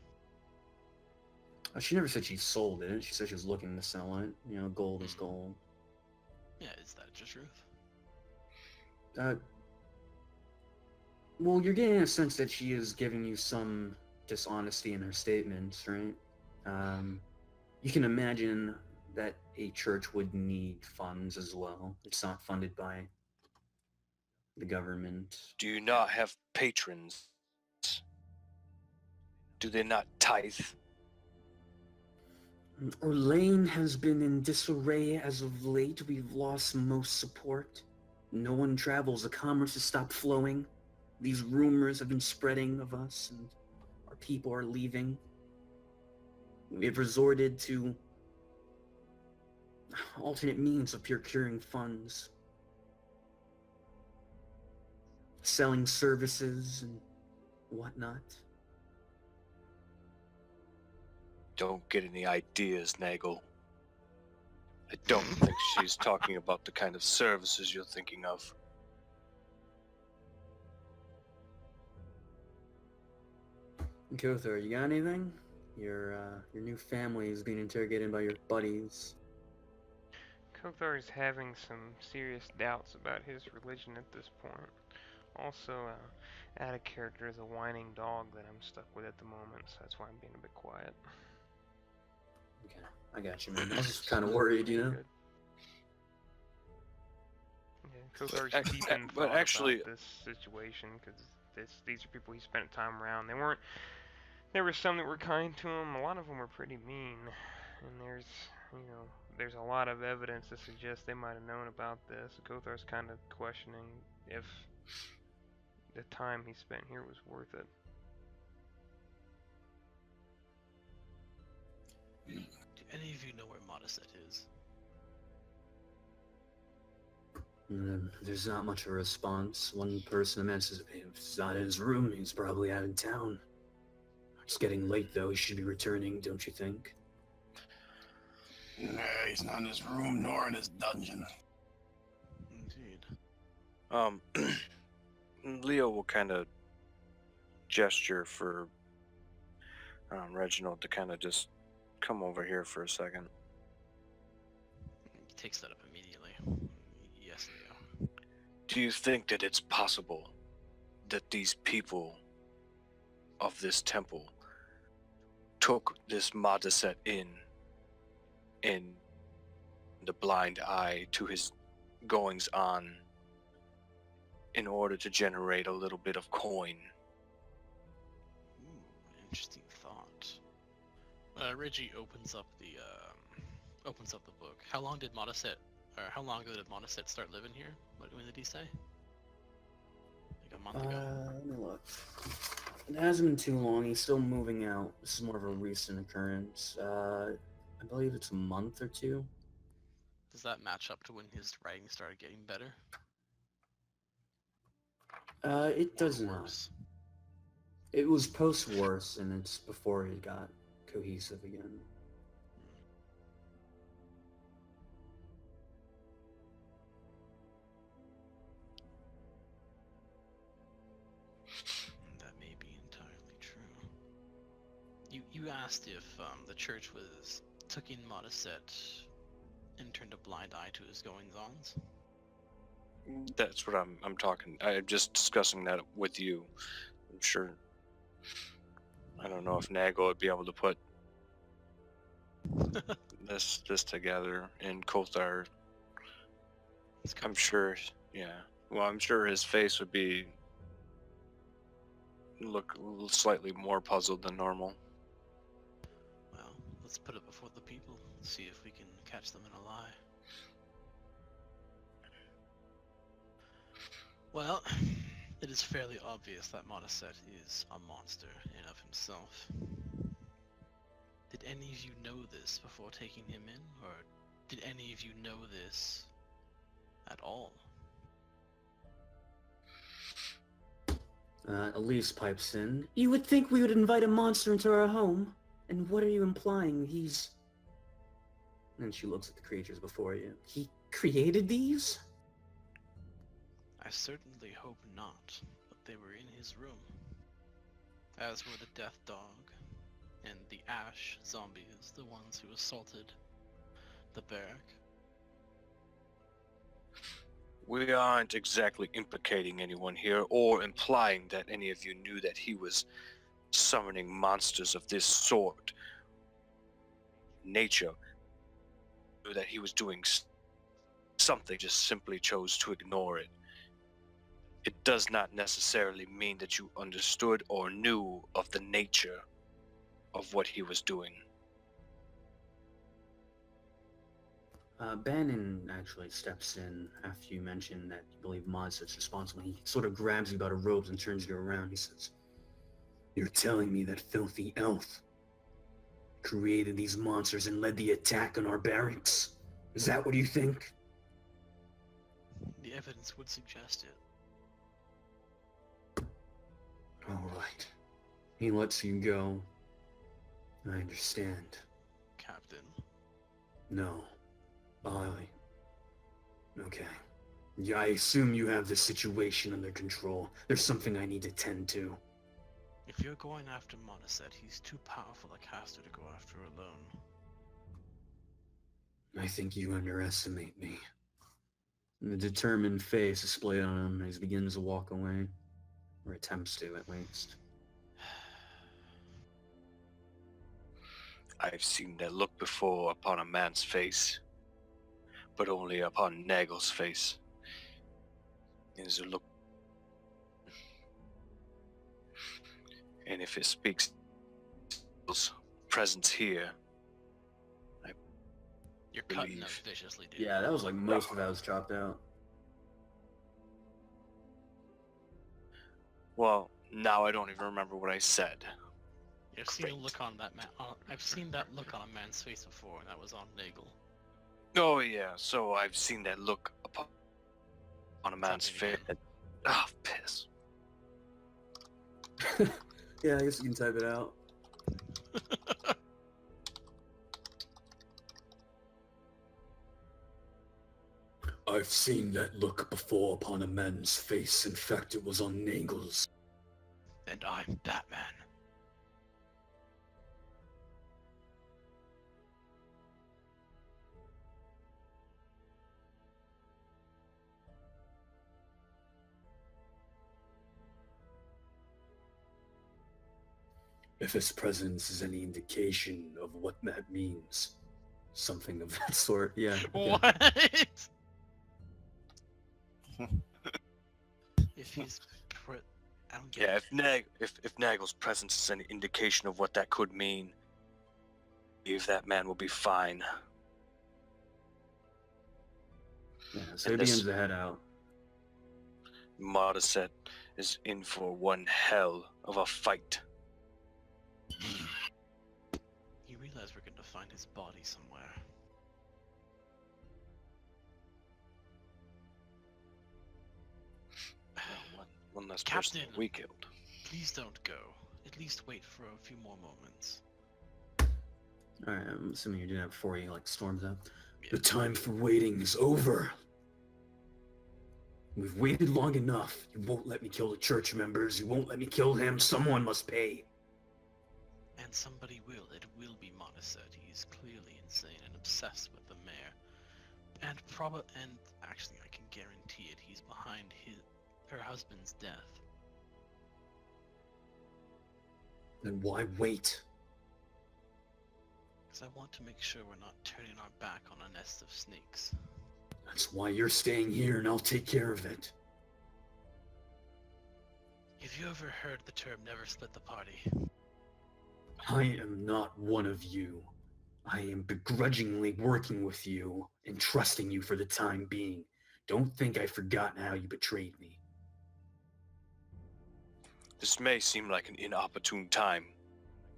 She never said she sold it. She said she was looking to sell it. You know, gold is gold. Yeah, is that the truth? Well, you're getting a sense that she is giving you some dishonesty in her statements, right? You can imagine that a church would need funds as well. It's not funded by the government. Do you not have patrons? Do they not tithe? Orlane has been in disarray as of late. We've lost most support. No one travels. The commerce has stopped flowing. These rumors have been spreading of us, and our people are leaving. We've resorted to alternate means of procuring funds. Selling services and whatnot. Don't get any ideas, Nagel. I don't think she's talking about the kind of services you're thinking of. Kothar, you got anything? Your new family is being interrogated by your buddies. Kothar is having some serious doubts about his religion at this point. Also, out of character is a whining dog that I'm stuck with at the moment, so that's why I'm being a bit quiet. Okay, I got you, man. I was just kind of worried, you know? Good. Yeah, Kothar's deep in but thought actually- about this situation, because these are people he spent time around. There were some that were kind to him, a lot of them were pretty mean, and there's a lot of evidence to suggest they might have known about this. Kothar's kind of questioning if the time he spent here was worth it. Do any of you know where Modestet is? There's not much of a response. One person mentions if he's not in his room, he's probably out of town. It's getting late, though. He should be returning, don't you think? Nah, he's not in his room nor in his dungeon. Indeed. Leo will kind of gesture for Reginald to kind of just come over here for a second. He takes that up immediately. Yes, Leo. Do you think that it's possible that these people of this temple took this Modestet in the blind eye to his goings on in order to generate a little bit of coin? Ooh, interesting thought. Reggie opens up the book. How long ago did Modestet start living here? When did he say? Like a month ago. Let me look. It hasn't been too long. He's still moving out. This is more of a recent occurrence. I believe it's a month or two. Does that match up to when his writing started getting better? It does Or not. worse? It was post-worse, and it's before it got cohesive again. That may be entirely true. You asked if the church took in Modestet and turned a blind eye to his goings-ons. That's what I'm talking. I'm just discussing that with you. I'm sure. I don't know if Nagel would be able to put this together in Kothar. I'm sure. Yeah. Well, I'm sure his face would look slightly more puzzled than normal. Well, let's put it before the people. See if we can catch them in a lie. Well, it is fairly obvious that Modestet is a monster in of himself. Did any of you know this before taking him in, or did any of you know this at all? Elise pipes in. You would think we would invite a monster into our home. And what are you implying? He's... And she looks at the creatures before you. He created these? I certainly hope not, but they were in his room. As were the Death Dog, and the Ash zombies, the ones who assaulted the barrack. We aren't exactly implicating anyone here or implying that any of you knew that he was summoning monsters of this sort. Nature knew that he was doing something, just simply chose to ignore it. It does not necessarily mean that you understood or knew of the nature of what he was doing. Bannon actually steps in after you mention that you believe Modset's responsible. He sort of grabs you by the robes and turns you around. He says, "You're telling me that filthy elf created these monsters and led the attack on our barracks? Is that what you think?" The evidence would suggest it. All right. He lets you go. I understand. Captain. No. Okay. Yeah, I assume you have the situation under control. There's something I need to tend to. If you're going after Monaset, he's too powerful a caster to go after alone. I think you underestimate me. The determined face is displayed on him as he begins to walk away. Or attempts to, at least. I've seen that look before upon a man's face, but only upon Nagel's face. It is a look, and if it speaks presence here, You're cutting up believe. viciously, dude. Yeah, that was like most of that was chopped out. Well, now I don't even remember what I said. I've seen a Great. look on that man. I've seen that look on a man's face before, and that was on Nagel. Oh yeah, so I've seen that look upon a man's face. Something, Ah, piss. Yeah, I guess you can type it out. I've seen that look before upon a man's face. In fact, it was on Nagel's. And I'm Batman. If his presence is any indication of what that means, something of that sort, yeah. okay. What? If he's I don't get Yeah, if Nagel's presence is any indication of what that could mean, if that man will be fine. Yeah, so And he this- begins to head out. Monaset is in for one hell of a fight. You realize we're going to find his body somewhere. One less person Captain. that we killed. Please don't go. At least wait for a few more moments. Alright, I'm assuming you do that before he, like, storms out. Yeah. The time for waiting is over. We've waited long enough. You won't let me kill the church members. You won't let me kill him. Someone must pay. And somebody will. It will be Monaset. He's clearly insane and obsessed with the mayor. And actually I can guarantee it, he's behind her husband's death. Then why wait? Because I want to make sure we're not turning our back on a nest of snakes. That's why you're staying here and I'll take care of it. Have you ever heard the term never split the party? I am not one of you. I am begrudgingly working with you and trusting you for the time being. Don't think I've forgotten how you betrayed me. This may seem like an inopportune time,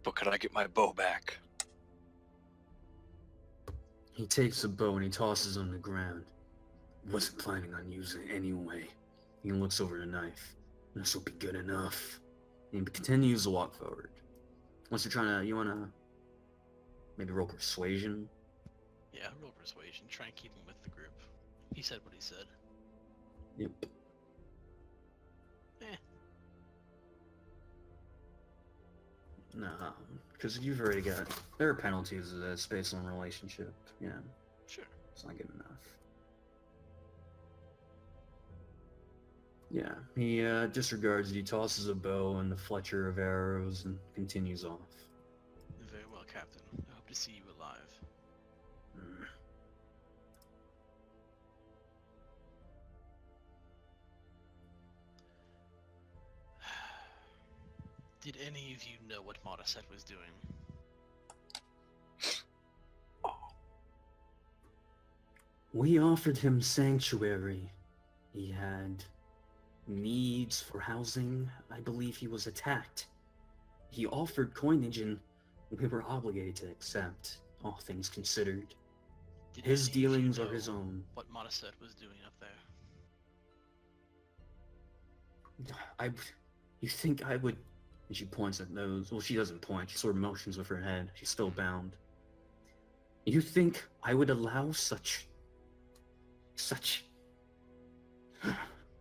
but could I get my bow back? He takes a bow and he tosses it on the ground. Wasn't planning on using it anyway. He looks over the knife. This will be good enough. And he continues to walk forward. Once you're trying to, you want to maybe roll persuasion? Yeah, roll persuasion. Try and keep him with the group. He said what he said. Yep. No, because you've already got, there are penalties to this based on relationship. Yeah, Sure. it's not good enough. Yeah, he disregards you, tosses a bow and the fletcher of arrows, and continues off. Very well, Captain. I hope to see you alive. Mm. Did any of you know what Modestet was doing? We offered him sanctuary. He had needs for housing. I believe he was attacked. He offered coinage and we were obligated to accept, all things considered. Did His any of you dealings are know his own. What Modestet was doing up there? You think I would... And she points at those. Well, she doesn't point. She sort of motions with her head. She's still bound. You think I would allow such...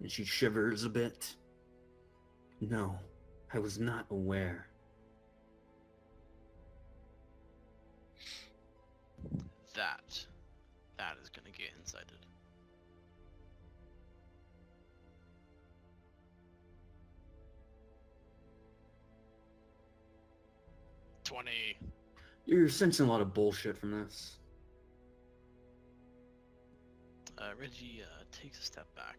And she shivers a bit. No, I was not aware. That is gonna get incited. You're sensing a lot of bullshit from this. Reggie takes a step back.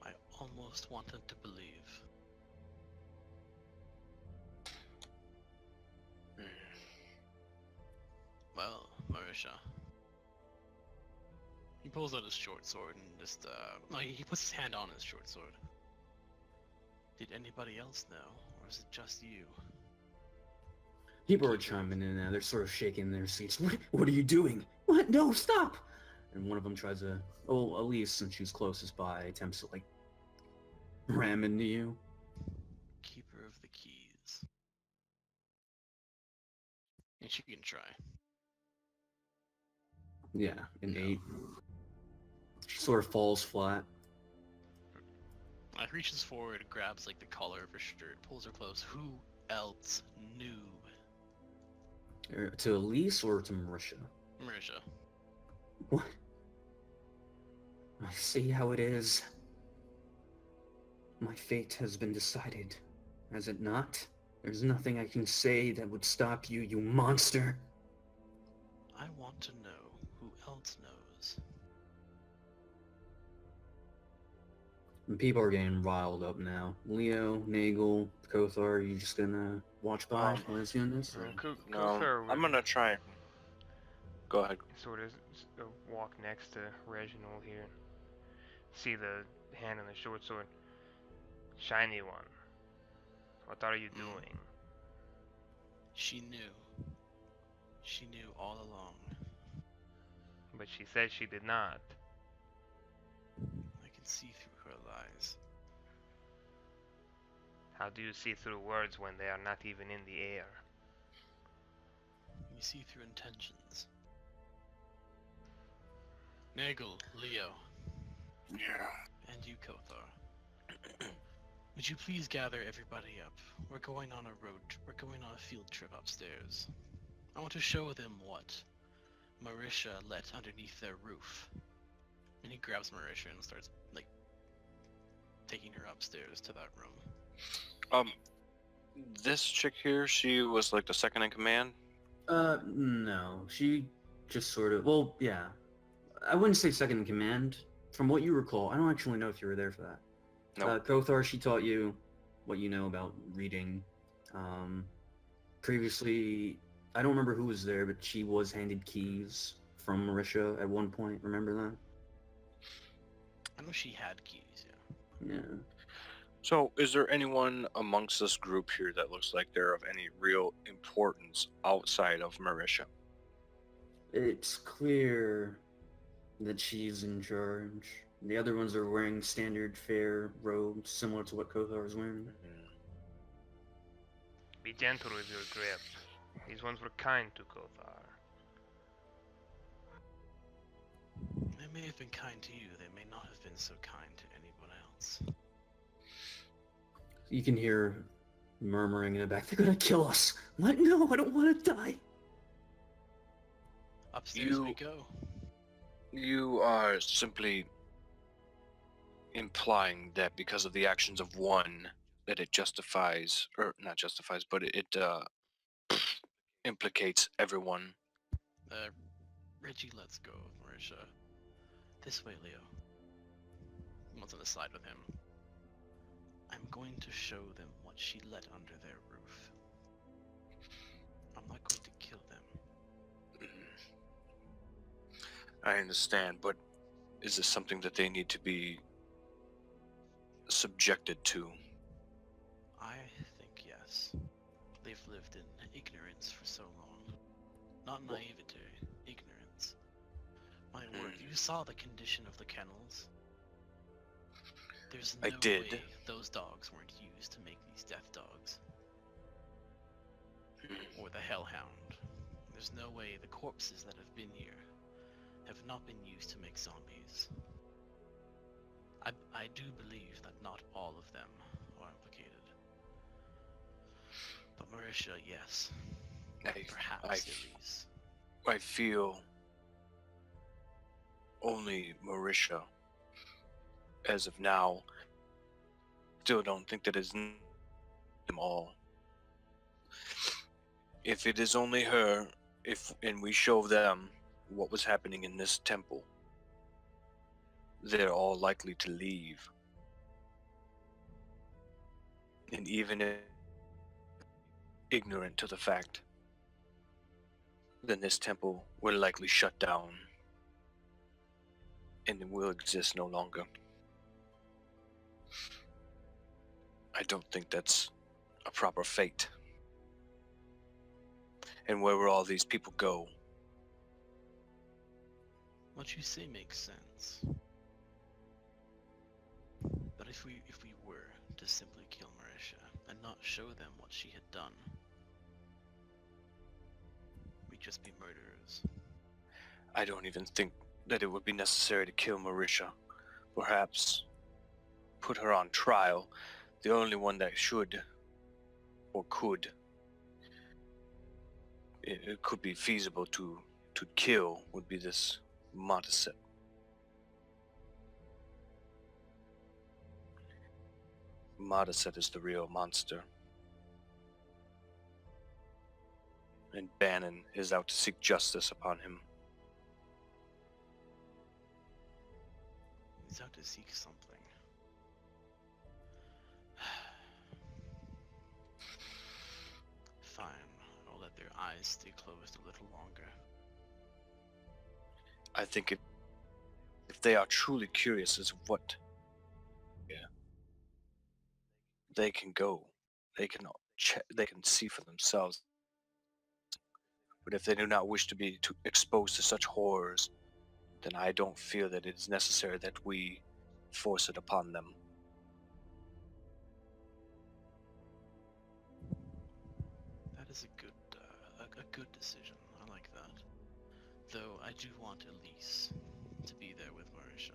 I almost wanted to believe. Well, Marisha. He pulls out his short sword and just, he puts his hand on his short sword. Did anybody else know, or is it just you? People are chiming in now. They're sort of shaking their seats. What are you doing? What? No, stop! And one of them tries to... Oh, Elise, since she's closest by, attempts to, like, ram into you. Keeper of the keys. And she can try. Yeah, an No. 8. She sort of falls flat. Reaches forward, grabs like the collar of her shirt, pulls her close. Who else knew? To Elise or to Marisha? Marisha. What? I see how it is. My fate has been decided, has it not? There's nothing I can say that would stop you, you monster. I want to know who else knows. And people are getting riled up now. Leo, Nagel, Kothar, you just gonna watch by while he's doing this? No, Kothar I'm would gonna try. Go ahead. sort of walk next to Reginald here. See the hand on the short sword. Shiny one. What are you doing? She knew. She knew all along. But she said she did not. I can see through her lies. How do you see through words when they are not even in the air? You see through intentions. Nagel, Leo, Yeah. and you, Kothar. Would you please gather everybody up? We're going on a field trip upstairs. I want to show them what Marisha let underneath their roof. And he grabs Marisha and starts, like, taking her upstairs to that room. This chick here, she was like the second in command. No. She just sort of... Well, yeah. I wouldn't say second in command. From what you recall, I don't actually know if you were there for that. No. Kothar, she taught you what you know about reading. Previously, I don't remember who was there, but she was handed keys from Marisha at one point. Remember that? I know she had keys, yeah. Yeah. So, is there anyone amongst this group here that looks like they're of any real importance outside of Marisha? It's clear that she's in charge. The other ones are wearing standard fare robes, similar to what Kothar is wearing. Be gentle with your grip. These ones were kind to Kothar. They may have been kind to you, they may not have been so kind to anyone else. You can hear murmuring in the back, they're gonna kill us! What? No, I don't want to die! Upstairs we You- go. You are simply implying that because of the actions of one, that it justifies, or not justifies, but it implicates everyone. Reggie, let's go, Marisha. This way, Leo. What's on the side with him? I'm going to show them what she let under their roof. I'm not going to kill them. I understand, but is this something that they need to be subjected to? I think yes. They've lived in ignorance for so long. Not naivete, ignorance. My word, you saw the condition of the kennels. There's no I did. way those dogs weren't used to make these death dogs. Or the hellhound. There's no way the corpses that have been here have not been used to make zombies. I do believe that not all of them are implicated. But Marisha, yes. Perhaps at least. I feel only Marisha, as of now, still don't think that it's them all. If it is only her, and we show them what was happening in this temple, they're all likely to leave. And even if ignorant to the fact, then this temple will likely shut down and it will exist no longer. I don't think that's a proper fate. And where will all these people go? What you say makes sense. But if we were to simply kill Marisha and not show them what she had done, we'd just be murderers. I don't even think that it would be necessary to kill Marisha. Perhaps put her on trial. The only one that should or could, it could be feasible to kill would be this Montecet. Montecet is the real monster. And Bannon is out to seek justice upon him. He's out to seek something. Fine, I'll let their eyes stay closed a little longer. I think if they are truly curious as what, they can go. They can see for themselves. But if they do not wish to be exposed to such horrors, then I don't feel that it is necessary that we force it upon them. That is a good decision. I like that. Though I do want Elise to be there with Marisha.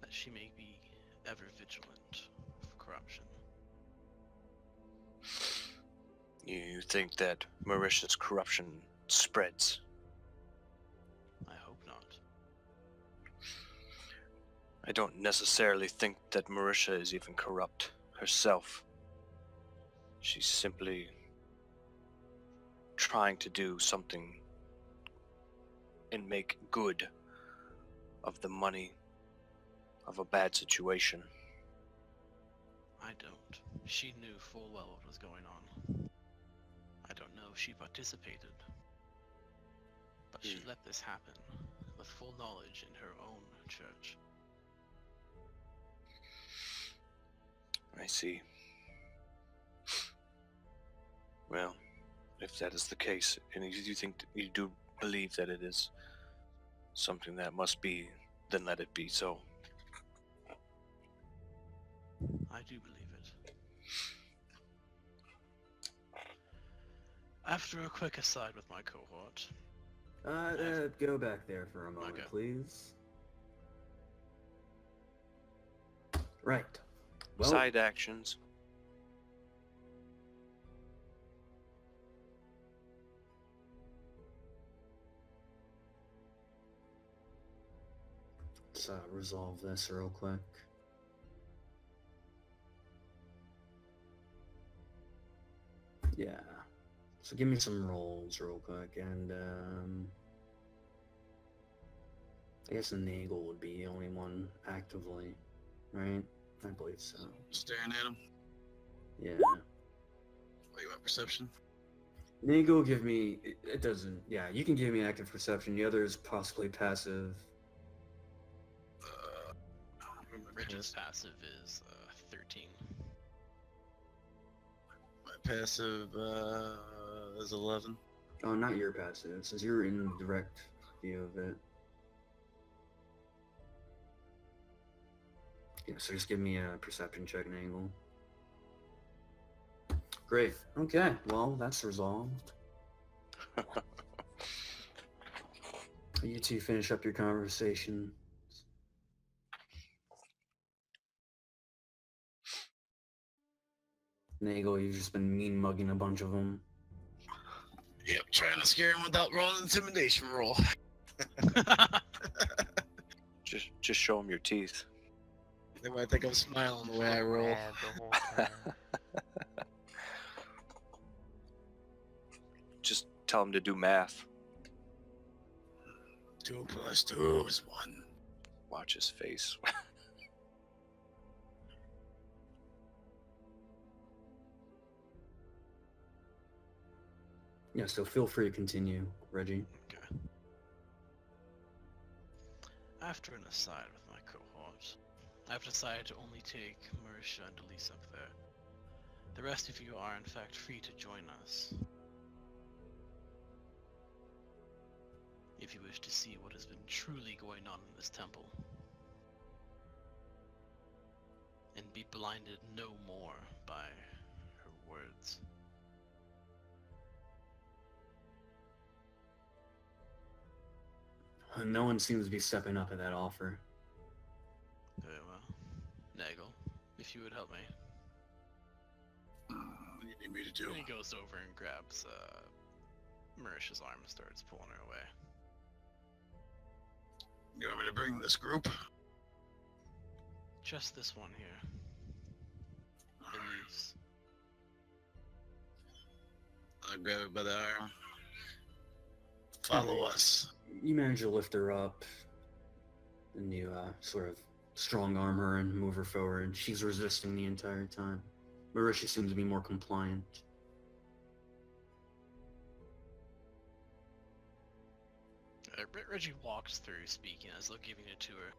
That she may be ever vigilant of corruption. You think that Marisha's corruption spreads? I hope not. I don't necessarily think that Marisha is even corrupt herself. She's simply trying to do something and make good of the money of a bad situation. I don't. She knew full well what was going on. I don't know if she participated. But she let this happen with full knowledge in her own church. I see. Well, if that is the case, and you do believe that it is something that must be, then let it be so. I do believe it. After a quick aside with my cohort. Go back there for a moment, Okay. please. Right. Well, Side actions. Let's resolve this real quick. Yeah. So give me some rolls real quick, and I guess Nagel would be the only one actively, right? I believe so. Staring at him. Yeah. What, you want perception? Nagel, give me. It doesn't. Yeah, you can give me active perception. The other is possibly passive. Rich's passive is 13. My passive is 11. Oh, not your passive, since you're in direct view of it. Yeah, so just give me a perception check, Nagel. Great. Okay, well, that's resolved. You two finish up your conversation. Nagel, you've just been mean mugging a bunch of them. Yep, trying to scare him without rolling intimidation roll. Just show him your teeth. They might think I'm smiling the way I roll. Mad the whole time. Just tell him to do math. 2 + 2 is 1. Watch his face. Yeah, so feel free to continue, Reggie. Okay. After an aside with my cohort, I've decided to only take Marisha and Elise up there. The rest of you are in fact free to join us. If you wish to see what has been truly going on in this temple. And be blinded no more by her words. No one seems to be stepping up at that offer. Very well. Nagel, if you would help me. What do you need me to do? And he goes over and grabs Marisha's arm and starts pulling her away. You want me to bring this group? Just this one here. Elise. I'll grab it by the arm. Follow us. You manage to lift her up, and you sort of strong arm her and move her forward. She's resisting the entire time. Marisha seems to be more compliant. Reggie walks through, speaking as though giving it to her.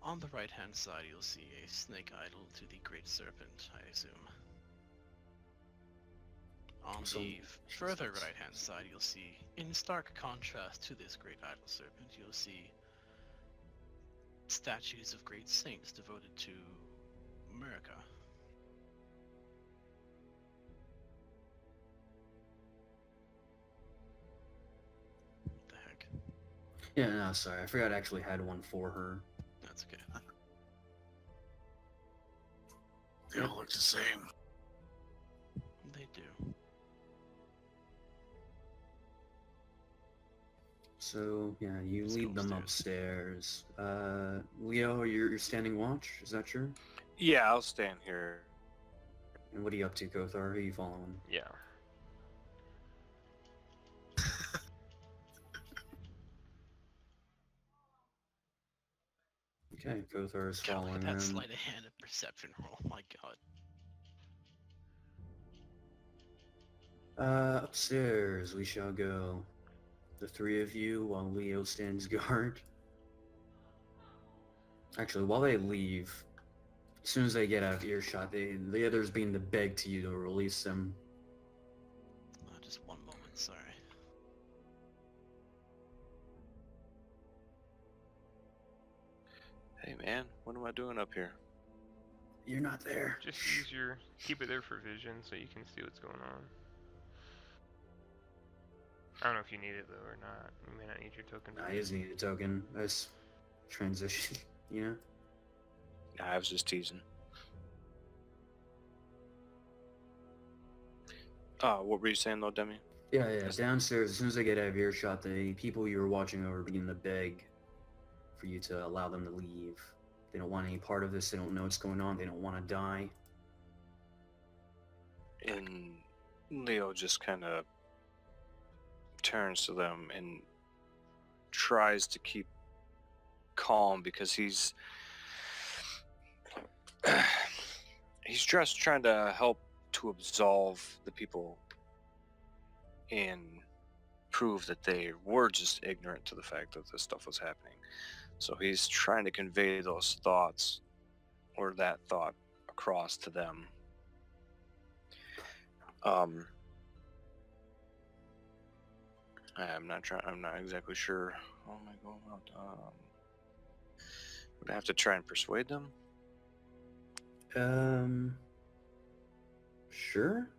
On the right-hand side, you'll see a snake idol to the Great Serpent, I assume. On So- the further right-hand side, you'll see, in stark contrast to this Great Idol Serpent, you'll see statues of great saints devoted to Merikka. What the heck? Yeah, no, sorry. I forgot I actually had one for her. That's okay. They all look the same. They do. So, yeah, you Let's lead go them upstairs. Leo, you're standing watch? Is that true? Yeah, I'll stand here. And what are you up to, Kothar? Who are you following? Yeah. Okay, Kothar is God, look following at that them. sleight of hand and perception roll. Oh my god. Upstairs we shall go. The three of you, while Leo stands guard. Actually, while they leave, as soon as they get out of earshot, the others begin to beg to you to release them. Just one moment, sorry. Hey man, what am I doing up here? You're not there. Just keep it there for vision so you can see what's going on. I don't know if you need it though or not. You may not need your token. Nah, he doesn't need a token. That's transition, you know? Nah, I was just teasing. What were you saying though, Demi? Yeah, downstairs, as soon as they get out of earshot, the people you were watching over begin to beg for you to allow them to leave. They don't want any part of this. They don't know what's going on. They don't want to die. And Leo just kind of turns to them and tries to keep calm because he's just trying to help to absolve the people and prove that they were just ignorant to the fact that this stuff was happening. So he's trying to convey those thoughts or that thought across to them. I'm not exactly sure. How am I going about? Would I have to try and persuade them? Sure.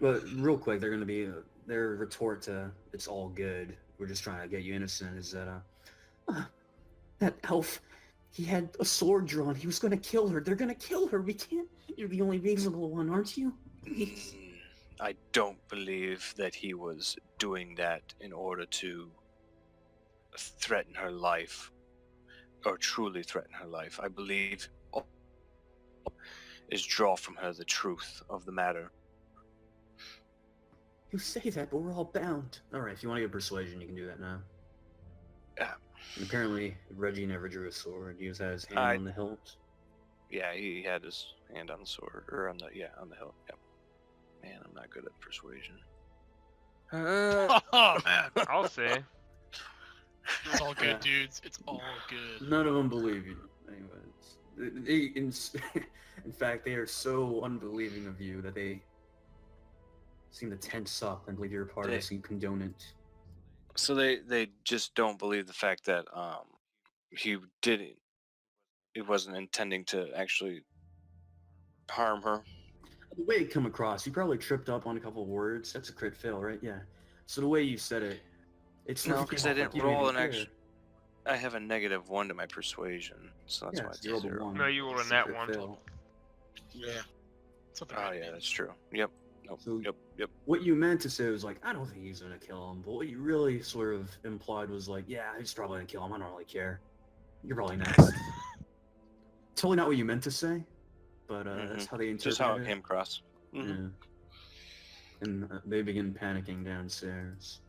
But real quick, they're gonna be their retort to "It's all good. We're just trying to get you innocent." Is that that elf? He had a sword drawn. He was gonna kill her. They're gonna kill her. We can't. You're the only reasonable one, aren't you? Please. I don't believe that he was doing that in order to threaten her life, or truly threaten her life. I believe is draw from her the truth of the matter. You say that, but we're all bound. All right, if you want to get persuasion, you can do that now. And apparently, Reggie never drew a sword. He just had his hand on the hilt. Yeah, he had his hand on the sword, or on the hilt. Yep. Man, I'm not good at persuasion. Oh man, I'll say. it's all good, dudes. It's all good. None of them believe you. Anyways, in fact, they are so unbelieving of you that they seem to tense up and believe you're a part of this and condone it. So they just don't believe the fact that he wasn't intending to actually harm her. The way it come across, you probably tripped up on a couple of words. That's a crit fail, right? Yeah. So the way you said it, it's No, not because I didn't like you roll even an care. extra. I have a -1 to my persuasion, so that's why so it's you rolled a 0. 1. No, you rolled a It's nat crit 1. fail. Yeah. Something Oh right yeah, in. that's true. Yep. Nope. So- Yep. What you meant to say was like, I don't think he's gonna kill him. But what you really sort of implied was like, yeah, he's probably gonna kill him. I don't really care. You're probably next. Totally not what you meant to say, but that's how they interpret Just how it it. came across. Yeah. And they begin panicking downstairs.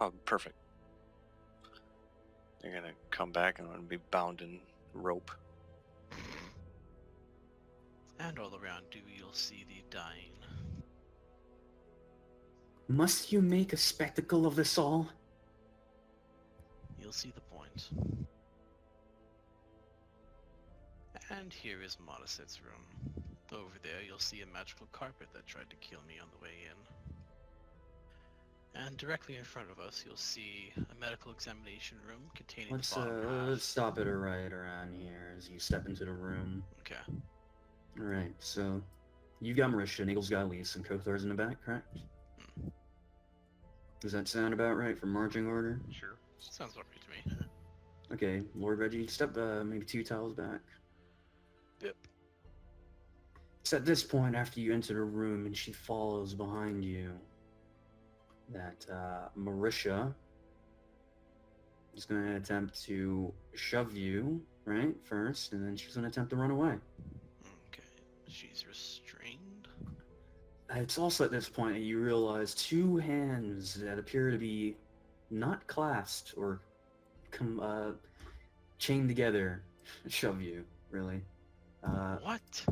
Oh, perfect. They're gonna come back and I'm gonna be bound in rope. And all around you, you'll see the dying. Must you make a spectacle of this all? You'll see the point. And here is Modest's room. Over there, you'll see a magical carpet that tried to kill me on the way in. And directly in front of us, you'll see a medical examination room containing Let's the bottom half. let's stop it right around here as you step into the room. Okay. All right, so you got Marisha, Nagel's got Elise, and Kothar's in the back, correct? Does that sound about right for marching order? Sure. Sounds about right to me. Okay, Lord Reggie, step maybe 2 tiles back. Yep. It's at this point, after you enter the room and she follows behind you, that Marisha is going to attempt to shove you, right, first, and then she's going to attempt to run away. Okay. She's restrained. It's also at this point that you realize 2 hands that appear to be not clasped or chained together shove you, really. What?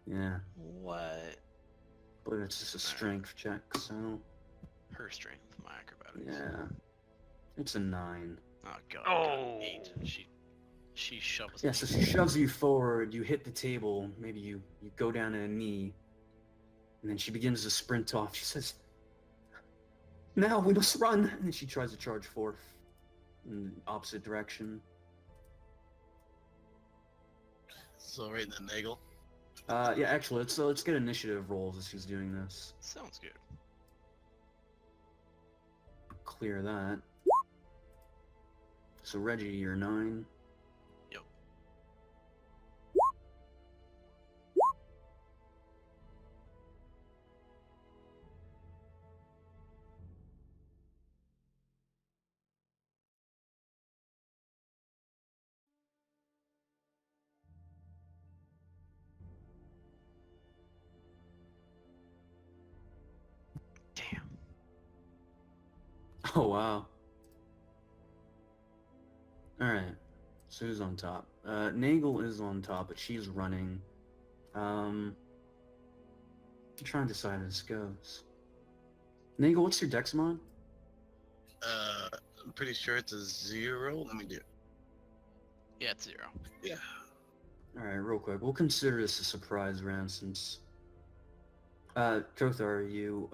Yeah, What? but it's just a strength check, so Her strength, my acrobatics. yeah. It's a 9. Oh god. Oh. 8. She shoves Yeah, me. so she shoves you forward, you hit the table, maybe you go down to a knee, and then she begins to sprint off. She says, "Now we must run!" And then she tries to charge forth in the opposite direction. So right in the Nagel. Yeah, actually, let's get initiative rolls as she's doing this. Sounds good. Clear that. So Reggie, you're 9. Oh wow. Alright. So who's on top? Nagel is on top, but she's running. I'm trying to decide how this goes. Nagel, what's your dex mod? I'm pretty sure it's a 0. Let me do. Yeah, it's 0. Yeah. Alright, real quick. We'll consider this a surprise round since... Kothar, you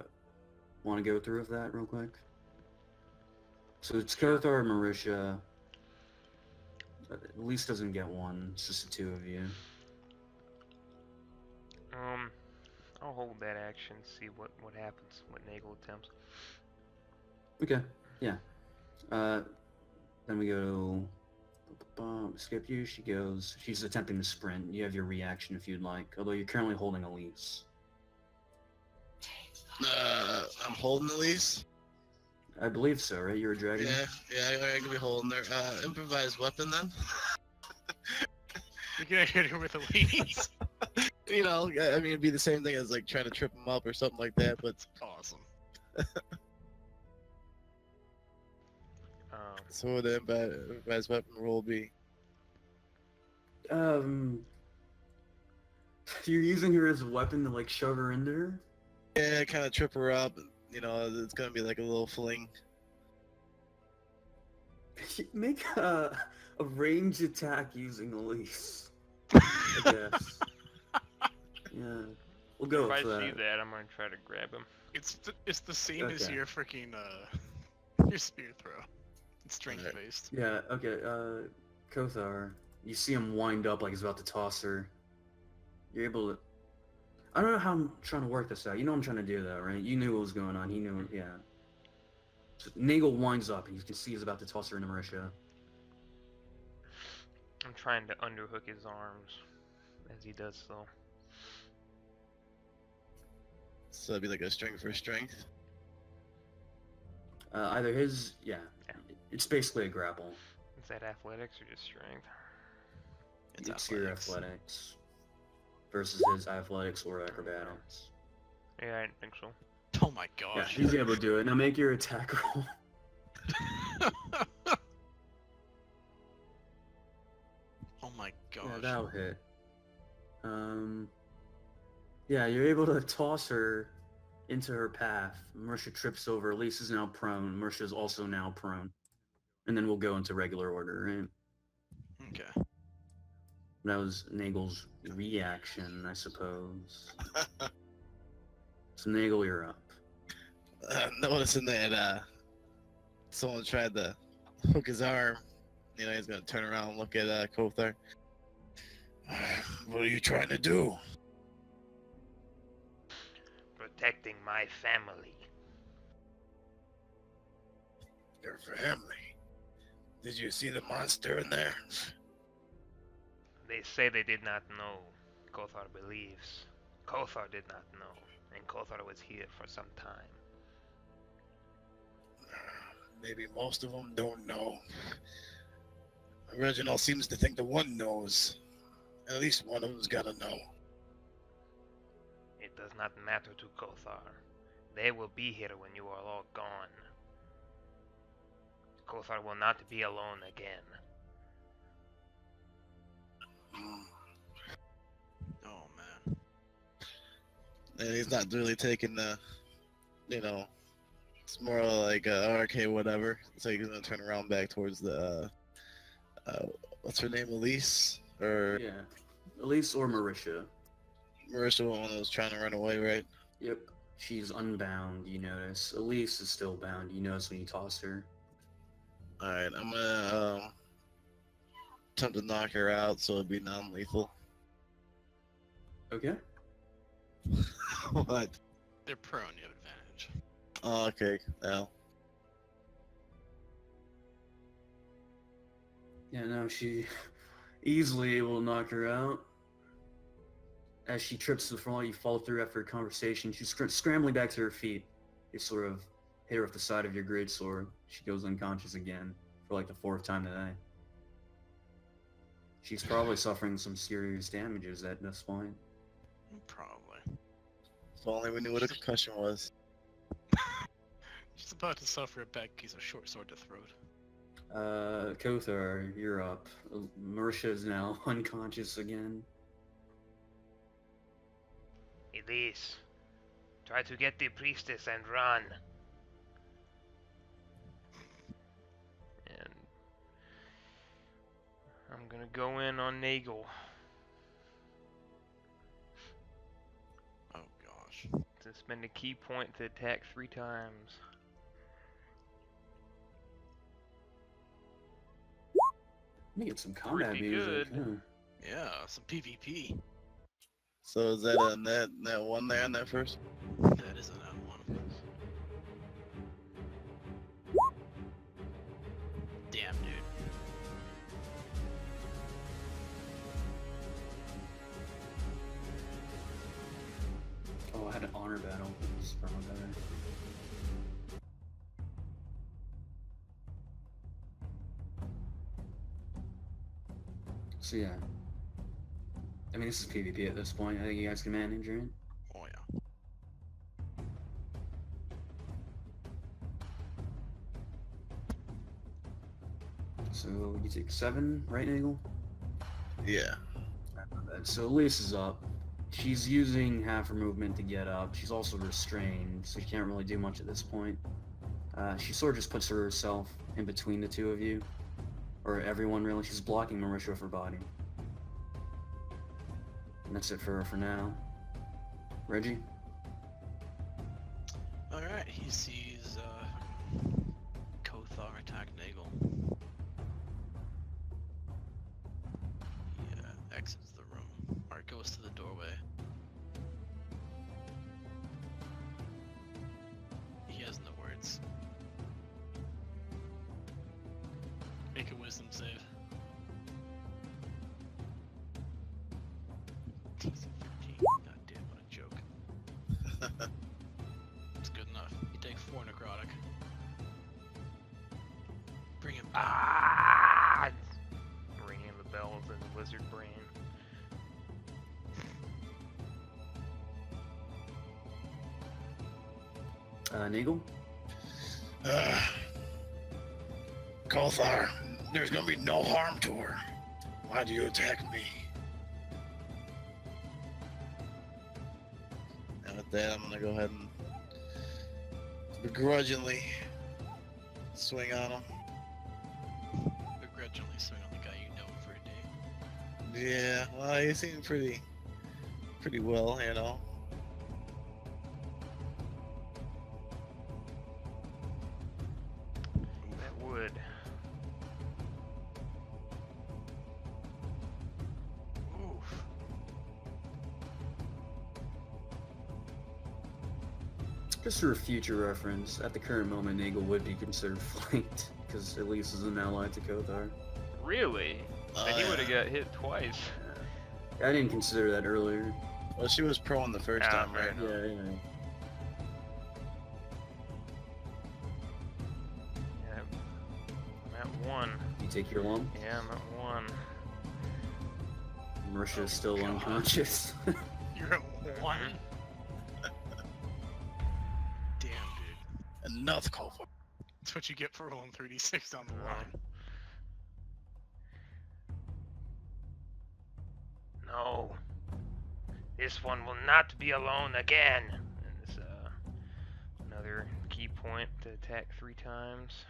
want to go through with that real quick? So it's Kothar, Marisha. Elise doesn't get one. It's just the two of you. I'll hold that action, see what happens, what Nagel attempts. Okay, yeah. Then we go to... skip you. She's attempting to sprint. You have your reaction if you'd like, although you're currently holding Elise. I'm holding Elise. I believe so, right? You're a dragon? Yeah, I can be holding her. Improvised weapon then. You're gonna hit her with a lead. You know, I mean, it'd be the same thing as like trying to trip him up or something like that, but Awesome. so what the improvised weapon roll be? You're using her as a weapon to like shove her into her? Yeah, kind of trip her up. You know, it's gonna be like a little fling. Make a range attack using Elise. I guess. Yeah. We'll go If I with see that. that, I'm gonna try to grab him. It's the same as Okay. your freaking your spear throw. It's strength based. Yeah, okay, Kothar, you see him wind up like he's about to toss her. You're able to... I don't know how I'm trying to work this out. You know what I'm trying to do though, right? You knew what was going on. He knew, yeah. So Nagel winds up and you can see he's about to toss her into Marisha. I'm trying to underhook his arms as he does so. So that'd be like a strength for strength. Either his... Yeah. It's basically a grapple. Is that athletics or just strength? It's your athletics. Versus his athletics or acrobatics. Yeah, I didn't think so. Oh my Yeah, gosh. he's able to do it. Now make your attack roll. Oh my gosh. Yeah, that'll hit. Yeah, you're able to toss her into her path. Marisha trips over. Elise is now prone. Marisha's also now prone. And then we'll go into regular order, right? Okay. That was Nagel's reaction, I suppose. So Nagel, you're up. Noticing that someone tried to hook his arm, you know, he's gonna turn around and look at Kothar. What are you trying to do? Protecting my family. Your family. Did you see the monster in there? They say they did not know. Kothar believes. Kothar did not know. And Kothar was here for some time. Maybe most of them don't know. Reginald seems to think the one knows. At least one of them's gotta know. It does not matter to Kothar. They will be here when you are all gone. Kothar will not be alone again. Oh man. And he's not really taking the, you know, it's more like okay, whatever. So he's gonna turn around back towards the, what's her name, Elise? Or Yeah. Elise or Marisha. Marisha, one that was trying to run away, right? Yep. She's unbound, you notice. Elise is still bound, you notice when you toss her. Alright, I'm gonna attempt to knock her out so it'd be non-lethal. Okay. What? They're prone, you have advantage. Oh, okay, now. Yeah, no, she easily able to knock her out. As she trips to the floor, you fall through after a conversation. She's scrambling back to her feet. You sort of hit her with the side of your greatsword. She goes unconscious again for like the 4th time today. She's probably suffering some serious damages at this point. Probably. If only we knew what a concussion was. She's about to suffer a bad case of short sword to throat. Kothar, you're up. Marisha is now unconscious again. Elise, try to get the priestess and run. And I'm gonna go in on Nagel Oh gosh. to spend a key point to attack 3 times. Let me get some combat Pretty music. good. Yeah, some PvP. So is that a that one there on that first? That is another one. Damn, dude. Oh, I had an honor battle. This is probably better. So yeah. I mean, this is PvP at this point. I think you guys can manage, right? Oh yeah. So you take 7, right, Nagel? Yeah. So Elise is up. She's using half her movement to get up. She's also restrained, so she can't really do much at this point. She sort of just puts herself in between the two of you. Or everyone, really. She's blocking Marisha with her body. And that's it for her for now. Reggie? Alright, he sees Kothar attack Nagel. He exits the room, or goes to the doorway. He has no words. Make a wisdom save. DC 13. God damn, what a joke. It's good enough. You take 4 necrotic. Bring him back. Ah! Ringing the bells in the lizard brain. Nagel? Kothar, there's gonna be no harm to her. Why do you attack me? And with that, I'm gonna go ahead and begrudgingly swing on him. Begrudgingly swing on the guy you know for a day. Yeah, well, he seemed pretty well, you know. That would. Oof. Just for future reference, at the current moment, Nagel would be considered flanked, because Elise is an ally to Kothar. Really? Then he would have got hit twice. I didn't consider that earlier. Well, she was prone the first Ah, time, fair right? enough. Yeah. Yeah, I'm at 1. You take your lump. Yeah, I'm at 1. Marisha is still God. unconscious. You're at 1. Damn, dude. Enough, Kothar. That's what you get for rolling 36 down the line. No. This one will not be alone again. And it's another key point to attack 3 times.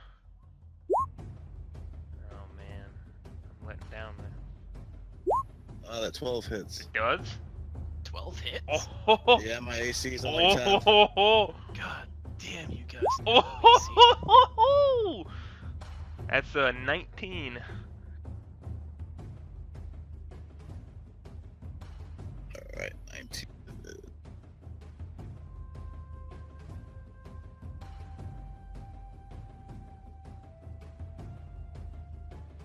Oh man, I'm letting down there. That 12 hits. It does? 12 hits? Oh, Yeah, my AC is only 10. God damn, you guys. know AC. oh, that's 19. Alright, 19.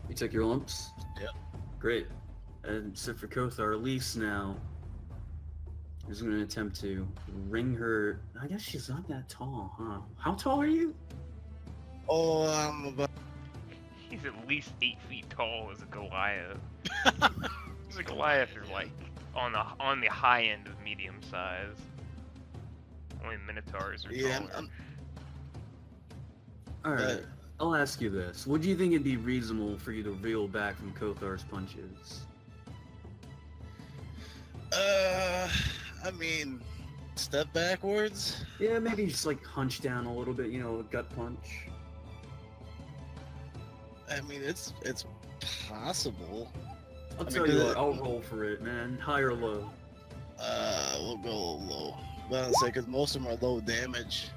You took your lumps? Yep. Great. And so for Kothar, Elise now is going to attempt to ring her. I guess she's not that tall, huh? How tall are you? Oh, I'm about. He's at least 8 feet tall as a Goliath. He's a Goliath Goliath, is yeah. like on the high end of medium size. Only Minotaurs are Yeah, taller. Alright, I'll ask you this. Would you think it'd be reasonable for you to reel back from Kothar's punches? I mean, step backwards? Yeah, maybe just like hunch down a little bit, you know, a gut punch. I mean, it's possible. I'll I tell mean, you 'cause what, I'll roll for it, man. High or low? We'll go low. But I'll say, because most of them are low damage.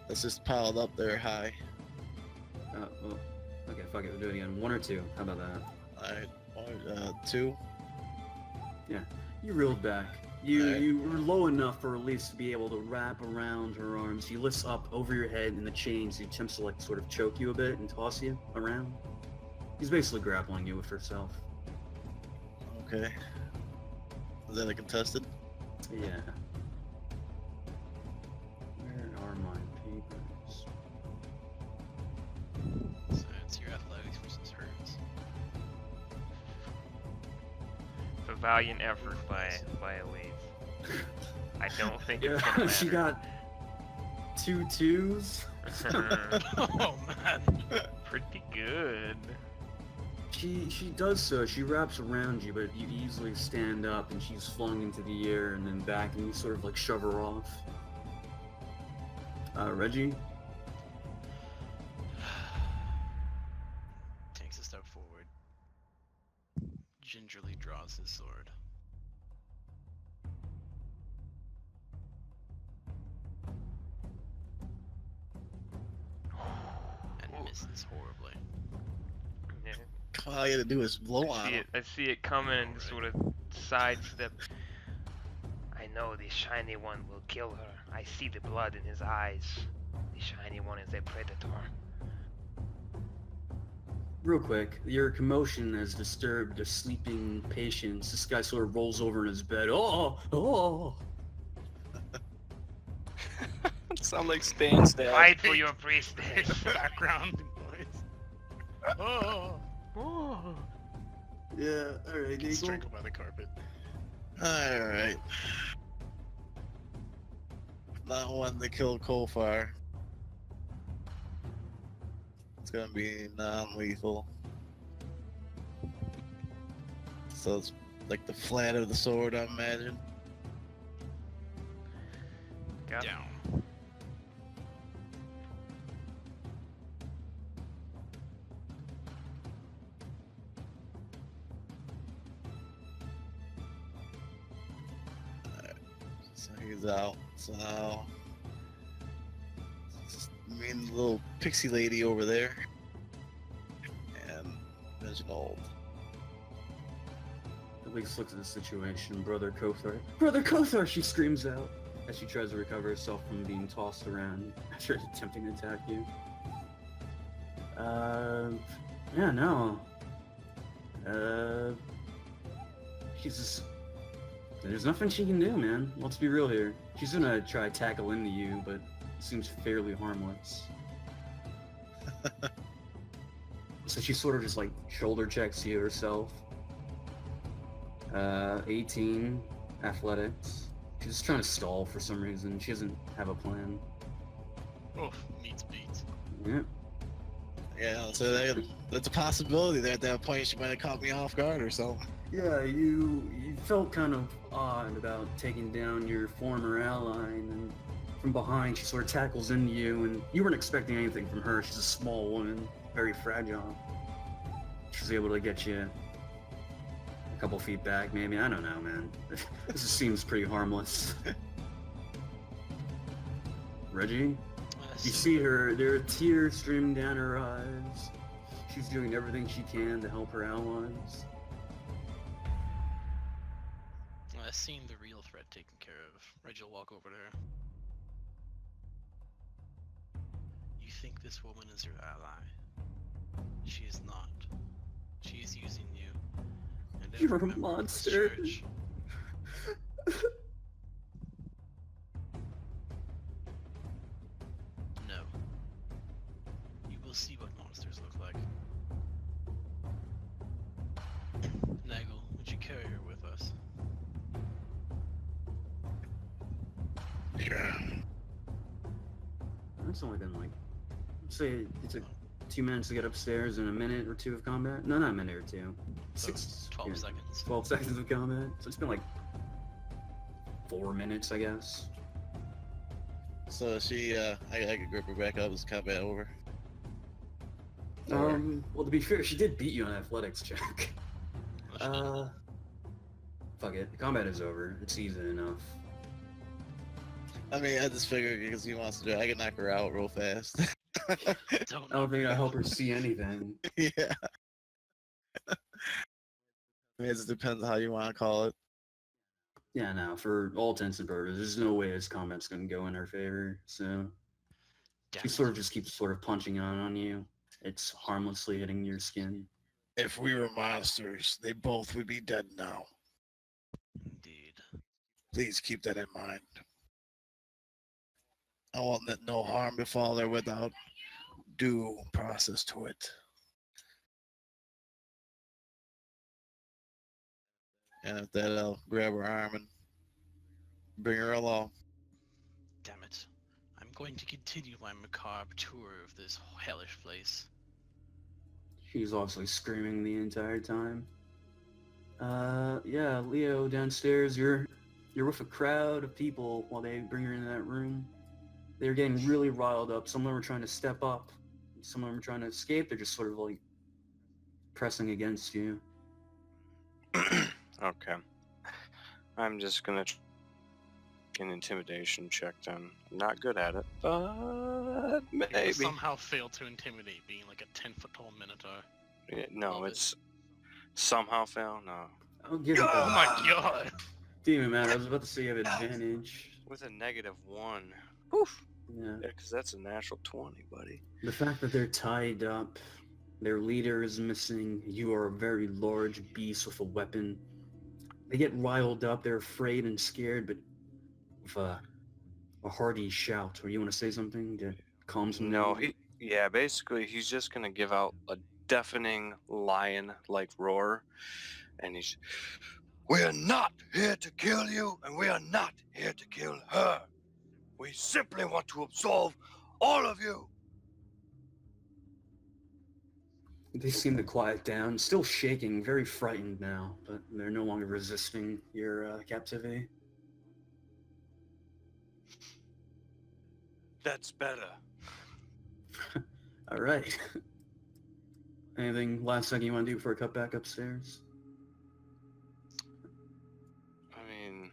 That's just piled up there high. Well, okay, fuck it, we'll do it again. 1 or 2, how about that? Alright, 2. You reeled back. You Alright. you were low enough for Elise to be able to wrap around her arms. He lifts up over your head in the chains. He attempts to like sort of choke you a bit and toss you around. He's basically grappling you with herself. Okay. Is that a contested? Yeah. Where are my papers? So it's your athletics versus hers. It's a valiant effort by Elise. I don't think it's Yeah, gonna matter. she got 2 2s. Oh man. Pretty good. She does so. She wraps around you, but you easily stand up, and she's flung into the air and then back, and you sort of like shove her off. Reggie? Takes a step forward. Gingerly draws his sword. And misses horribly. Yeah. All you gotta do is blow on him. I see it coming and sort of sidestep. I know the shiny one will kill her. I see the blood in his eyes. The shiny one is a predator. Real quick, your commotion has disturbed a sleeping patient. This guy sort of rolls over in his bed. Oh! Sound like Stan's dad. Fight for your priestess. Background noise. Oh! Oh. Yeah, alright, Gets strangled by the carpet. Alright. Not one to kill Kofar. It's gonna be non-lethal. So it's like the flat of the sword, I imagine. Yeah. Down. So he's out. So just me and the little pixie lady over there, and Reginald. Elise looks at the situation. Brother Kothar. Brother Kothar! She screams out as she tries to recover herself from being tossed around after attempting to attack you. Yeah, no. She's just... There's nothing she can do, man. Let's be real here. She's gonna try to tackle into you, but it seems fairly harmless. So she sort of just like shoulder checks you herself. 18 athletics. She's just trying to stall for some reason. She doesn't have a plan. Oh, meets beats. Yeah. Yeah, so that's a possibility that at that point she might have caught me off guard or something. Yeah, you felt kind of odd about taking down your former ally, and then from behind she sort of tackles into you, and you weren't expecting anything from her. She's a small woman, very fragile. She's able to get you a couple feet back, maybe. I don't know, man. This just seems pretty harmless. Reggie? You see her, there are tears streaming down her eyes. She's doing everything she can to help her allies. Seeing the real threat taken care of, Reggie will walk over to her. You think this woman is your ally? She is not. She is using you. And You're every a member of this monster. church. No. You will see what monsters look like. Nagel, would you carry her with us? Yeah. It's only been like say it's a 2 minutes to get upstairs and a minute or two of combat. No, not a minute or two. So 12 yeah, seconds. 12 seconds of combat. So it's been like 4 minutes, I guess. So she, I could grip her back up. Is combat over? Well, to be fair, she did beat you on athletics check. Fuck it. Combat is over. It's easy enough. I mean, I just figured because he wants to do it, I can knock her out real fast. Don't I don't think I help her see anything. Yeah. I mean, it just depends on how you want to call it. Yeah, no, for all intents and purposes, there's no way his combat's gonna go in her favor, so Damn she it. sort of just keeps sort of punching on you. It's harmlessly hitting your skin. If we were monsters, they both would be dead now. Indeed. Please keep that in mind. I want that no harm befall her without due process to it. And if that, I'll grab her arm and bring her along. Damn it. I'm going to continue my macabre tour of this hellish place. She's obviously screaming the entire time. Yeah, Leo downstairs, you're with a crowd of people while they bring her into that room. They're getting really riled up. Some of them are trying to step up. Some of them are trying to escape. They're just sort of like pressing against you. Okay. I'm just gonna an intimidation check then. I'm not good at it, but You maybe. somehow failed to intimidate being like a 10-foot tall minotaur. Yeah, no, Love it. it's somehow fail. No, I'll give it Oh my that. god! Demon man, I was about to say you have advantage. with a -1. Oof. Yeah. Yeah, because that's a natural 20, buddy. The fact that they're tied up, their leader is missing, you are a very large beast with a weapon. They get riled up, they're afraid and scared, but with a hearty shout. Or you want to say something to calm some No, down? basically he's just gonna give out a deafening lion-like roar, and he's, "We are not here to kill you, and we are not here to kill her. We simply want to absolve all of you." They seem to quiet down, still shaking, very frightened now, but they're no longer resisting your captivity. That's better. All right. Anything last second you want to do before I cut back upstairs? I mean,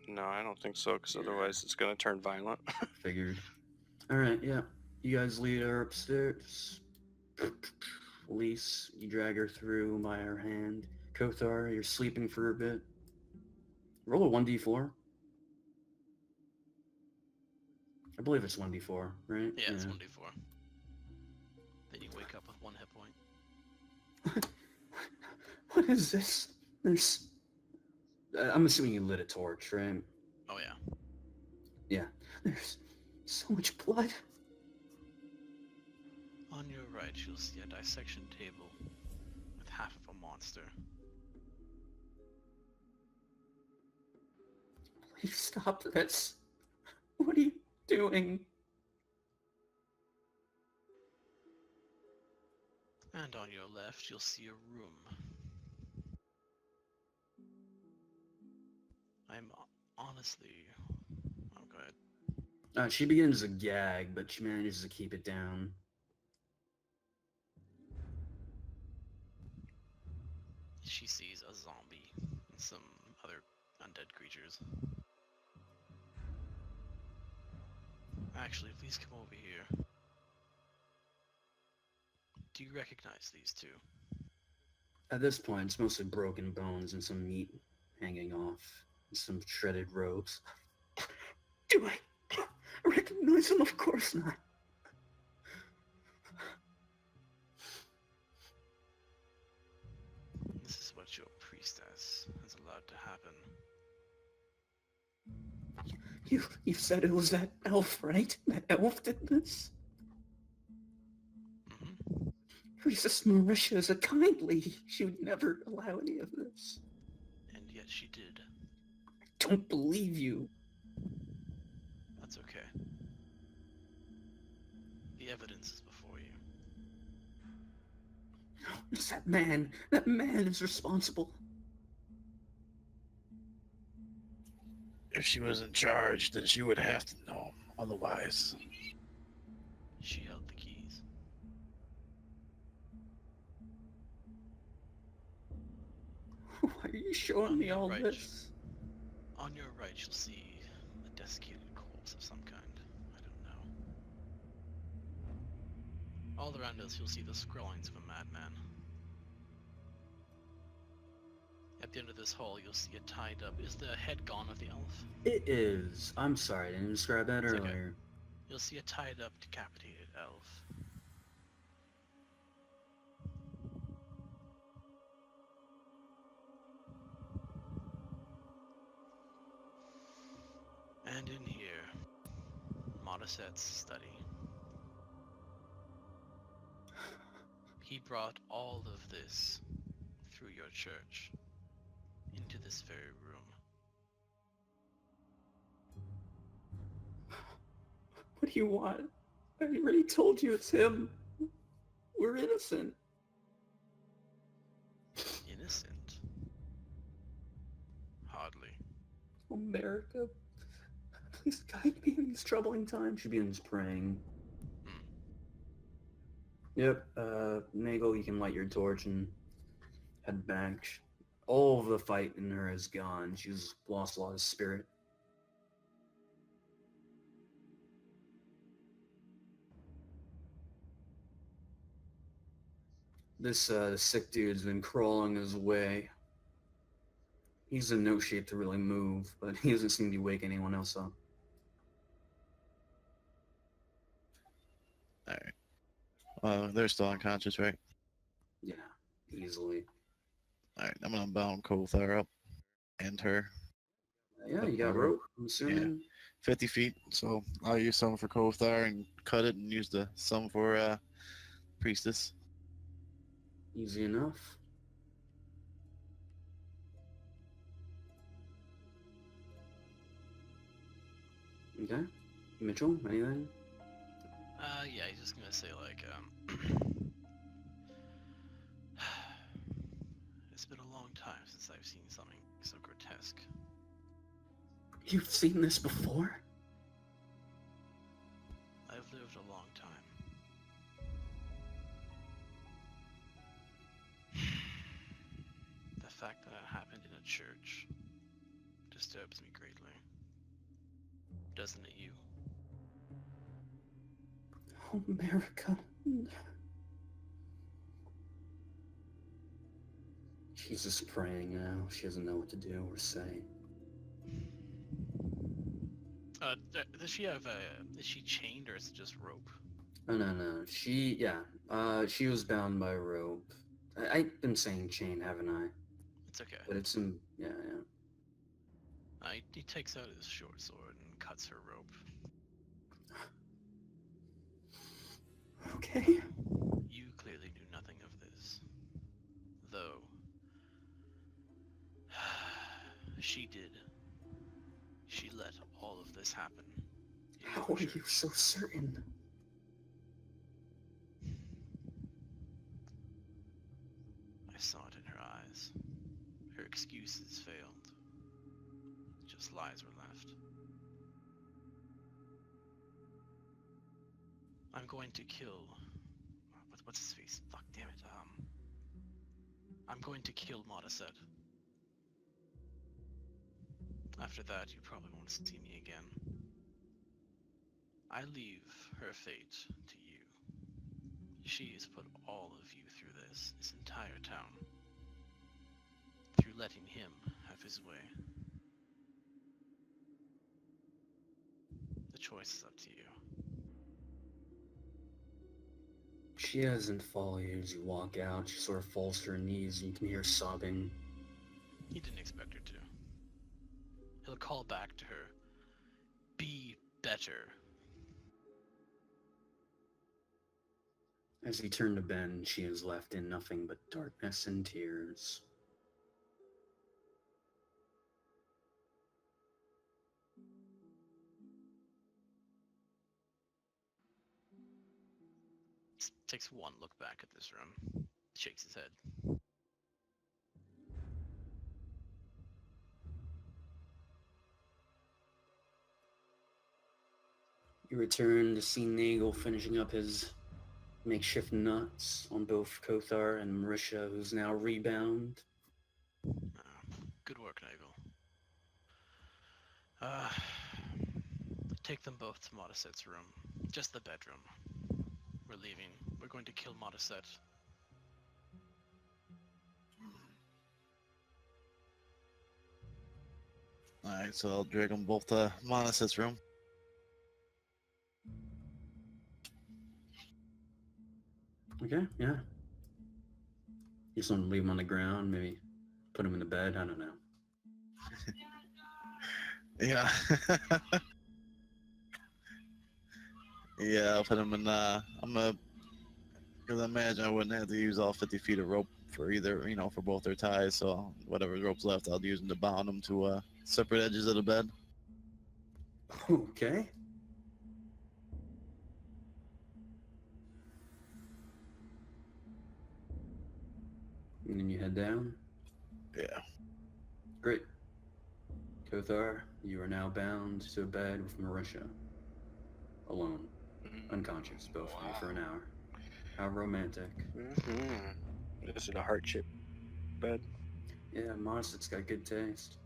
no, I don't think so, because otherwise it's gonna turn violent. Figured. All right, yeah. You guys lead her upstairs. Elise, you drag her through by her hand. Kothar, you're sleeping for a bit. Roll a 1d4. I believe it's 1d4, right? Yeah, it's 1d4. Then you wake up with 1 hit point. What is this? There's... I'm assuming you lit a torch, right? Oh yeah. Yeah. There's so much blood. On your right, you'll see a dissection table with half of a monster. Please stop this. What are you doing? And on your left, you'll see a room. I'm honestly... Oh, go ahead. She begins to gag, but she manages to keep it down. She sees a zombie and some other undead creatures. Actually, please come over here. Do you recognize these two? At this point, it's mostly broken bones and some meat hanging off, and some shredded robes. Do I recognize them? Of course not. This is what your priestess has allowed to happen. You said it was that elf, right? That elf did this? Mm-hmm. Priestess Marisha is a kind lady. She would never allow any of this. And yet she did. I don't believe you. That's okay. The The evidence is before you. It's that man. That man is responsible. If she was in charge, then she would have to know. Otherwise, She held the keys. Why are you showing me all Right. this? On your right, you'll see a desiccated corpse of some kind. I don't know. All around us, you'll see the scrawlings of a madman. At the end of this hall, you'll see it tied up. Is the head gone of the elf? It is. I'm sorry, I didn't describe that It's okay. earlier. You'll see a tied up, decapitated elf. And in here, Modaset's study. He brought all of this through your church into this very room. What do you want? I already told you it's him. We're innocent. Innocent? Hardly. America, please guide me in these troubling times. She begins praying. Hmm. Yep, Nagel, you can light your torch and head back. All of the fight in her is gone. She's lost a lot of spirit. This sick dude's been crawling his way. He's in no shape to really move, but he doesn't seem to wake anyone else up. alright. They're still unconscious, right? Yeah, easily. Alright, I'm gonna bound Kothar up and her Yeah, With you got my rope, I'm assuming. 50 feet. So I'll use some for Kothar and cut it, and use the some for priestess. Easy enough. Okay. Mitchell, anything? Yeah, he's just gonna say like, it's been a long time since I've seen something so grotesque. You've seen this before? I've lived a long time. The fact that it happened in a church disturbs me greatly. Doesn't it you? Oh, America. She's just praying now. She doesn't know what to do or say. Does she have is she chained or is it just rope? Oh, no. She was bound by rope. I've been saying chain, haven't I? It's okay. But it's in, yeah. He takes out his short sword and cuts her rope. Okay. You clearly knew nothing of this. Though, she did. She let all of this happen. in How your are you church. so certain? I saw it in her eyes. Her excuses failed. Just lies were left. I'm going to kill... What's his face? Fuck, damn it. I'm going to kill Modaset. After that, you probably won't see me again. I leave her fate to you. She has put all of you through this entire town. Through letting him have his way. The choice is up to you. She doesn't follow you as you walk out. She sort of falls to her knees and you can hear sobbing. He didn't expect her to. He'll call back to her. Be better. As he turned to Ben, she is left in nothing but darkness and tears. Takes one look back at this room. Shakes his head. You return to see Nagel finishing up his makeshift nuts on both Kothar and Marisha, who's now rebound. Good work, Nagel. Take them both to Modaset's room. Just the bedroom. We're leaving. We're going to kill Modaset. Alright, so I'll drag them both to Monaset's room. Okay, yeah. You just want to leave him on the ground, maybe put him in the bed, I don't know. Yeah. Yeah, I'll put him in, I'm gonna, because I imagine I wouldn't have to use all 50 feet of rope for either, for both their ties, so whatever rope's left, I'll use them to bound them to, separate edges of the bed. Okay. And then you head down. Yeah. Great. Kothar, you are now bound to a bed with Marisha. Alone. Unconscious, both of you, for an hour. How romantic. Mm-hmm. Is it a heart-shaped bed? Yeah, Modaset's got good taste.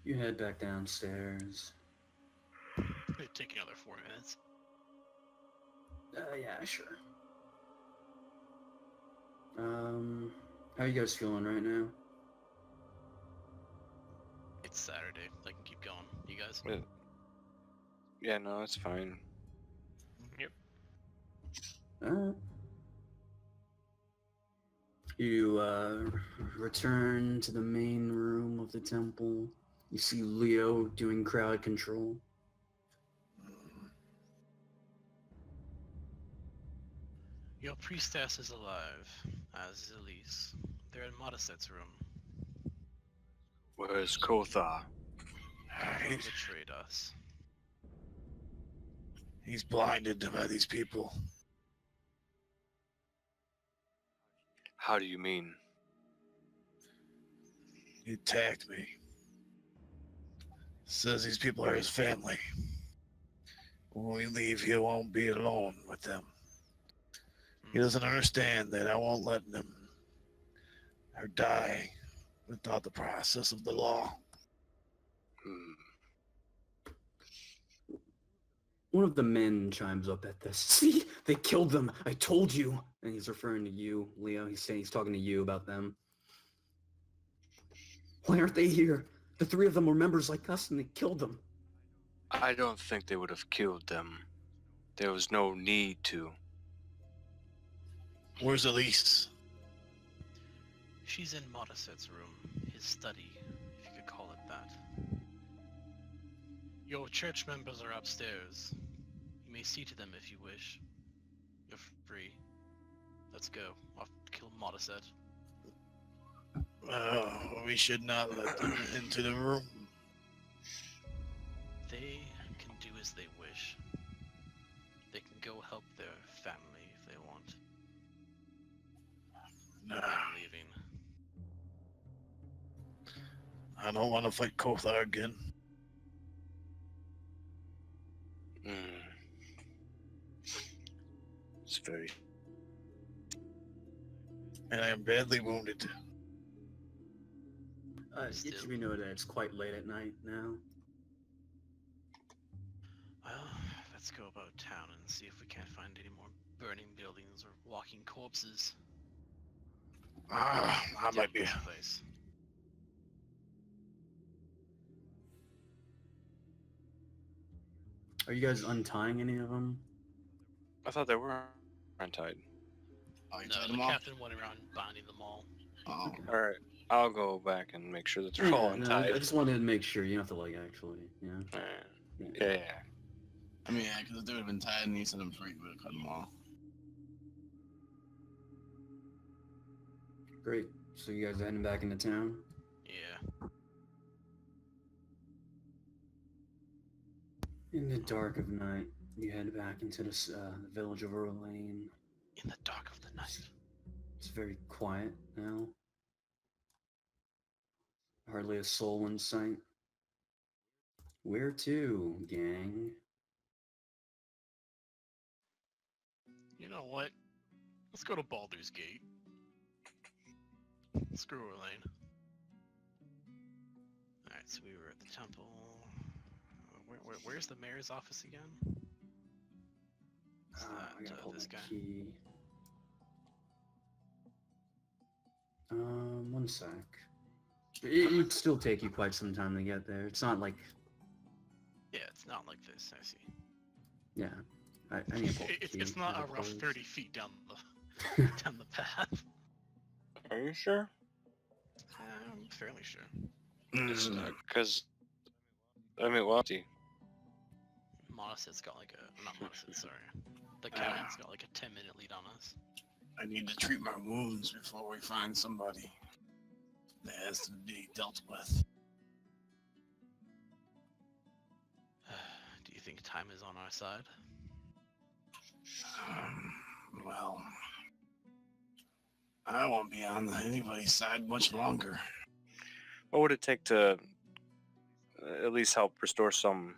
You head back downstairs. It'd take another 4 minutes. Yeah, sure. How you guys feeling right now? It's Saturday. I can keep going. You guys? Yeah, no, it's fine. Yep. Alright. You, return to the main room of the temple. You see Leo doing crowd control. Your priestess is alive, as is Elise. They're in Modaset's room. Where's Kothar? He betrayed us. He's blinded by these people. How do you mean? He attacked me. Says these people are his family. When we leave, he won't be alone with them. He doesn't understand that I won't let them or die without the process of the law. One of the men chimes up at this. See, they killed them. I told you. And he's referring to you, Leo. He's talking to you about them. Why aren't they here? The three of them were members like us, and they killed them. I don't think they would have killed them. There was no need to. Where's Elise? She's in Modaset's room, his study, if you could call it that. Your church members are upstairs. You may see to them if you wish. You're free. Let's go. I'll kill Modaset. We should not let them into the room. They can do as they wish. They can go help their family if they want. Nah, I'm leaving. I don't want to fight Kothar again. It's very... And I am badly wounded. It should be noted that it's quite late at night now. Well, let's go about town and see if we can't find any more burning buildings or walking corpses. I might be. Place. Are you guys untying any of them? I thought they were untied. No, the captain went around binding them all. Oh. Alright, I'll go back and make sure that they're all No, untied. I just wanted to make sure. You don't have to, actually, yeah. Yeah. I mean, yeah, because if they would have been tied and he set them free, we would have cut them off. Great. So you guys are heading back into town? Yeah. Yeah. In the dark of night, you head back into the village of Orlane. In the dark of the night. It's very quiet now. Hardly a soul in sight. Where to, gang? You know what? Let's go to Baldur's Gate. Screw Orlane. Alright, so we were at the temple. Where's the mayor's office again? Is I gotta that pull this my guy? key. One sec. It would still take you quite some time to get there. It's not like, Yeah, it's not like this, I see. yeah. I need to pull the key. It's not Is a it rough closed? 30 feet down the down the path. Are you sure? I'm fairly sure. Because I mean, well, Monaset's got like a not Monaset, sorry. The cabin's got like a 10-minute lead on us. I need to treat my wounds before we find somebody that has to be dealt with. Do you think time is on our side? Well, I won't be on anybody's side much longer. what would it take to at least help restore some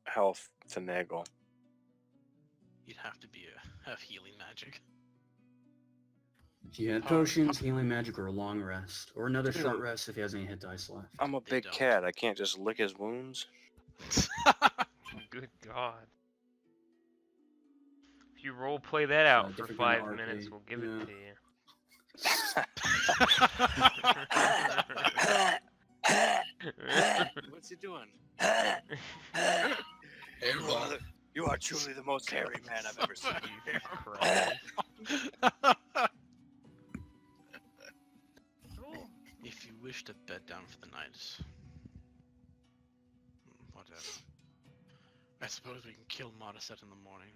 health to Nagel? You'd have to be have healing magic. He had potions, healing magic, or a long rest. Or another short rest if he has any hit dice left. I'm a They big don't. cat. I can't just lick his wounds. Good God. If you role play that out for different kind of 5 minutes, RP, we'll give yeah. it to you. What's he doing? Hey, well, You are truly the most hairy man I've ever seen. Jesus Christ. If you wish to bed down for the night, whatever. I suppose we can kill Monaset in the morning.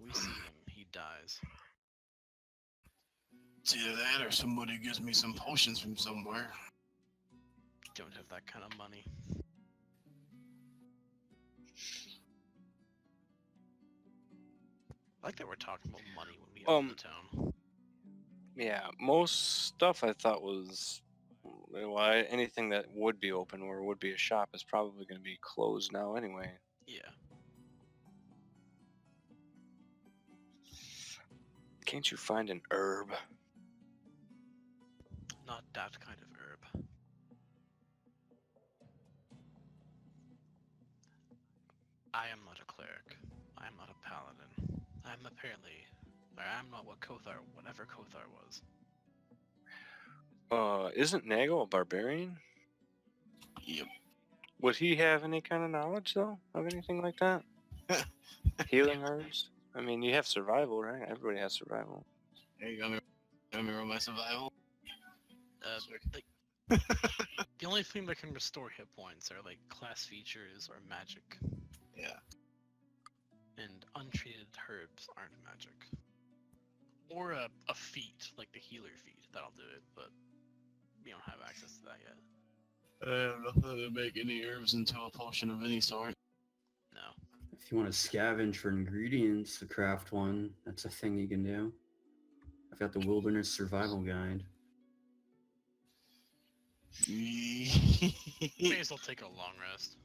We see him, he dies. it's either that or somebody gives me some potions from somewhere. Don't have that kind of money. I like that we're talking about money when we own the town. Yeah, most stuff I thought was, well, anything that would be open or would be a shop is probably going to be closed now anyway. Yeah. Can't you find an herb? Not that kind of herb. I am not a cleric. I am not a paladin. I'm apparently... I'm not what Kothar, whatever Kothar was. Isn't Nagel a barbarian? Yep. Would he have any kind of knowledge, though, of anything like that? Healing herbs? I mean, you have survival, right? Everybody has survival. Hey, you want me to roll my survival? Like, the only thing that can restore hit points are like class features or magic. Yeah. And untreated herbs aren't magic. Or a feat, like the healer feat, that'll do it, but we don't have access to that yet. I have nothing to make any herbs into a potion of any sort. No. If you want to scavenge for ingredients to craft one, that's a thing you can do. I've got the Wilderness Survival Guide. May as well take a long rest.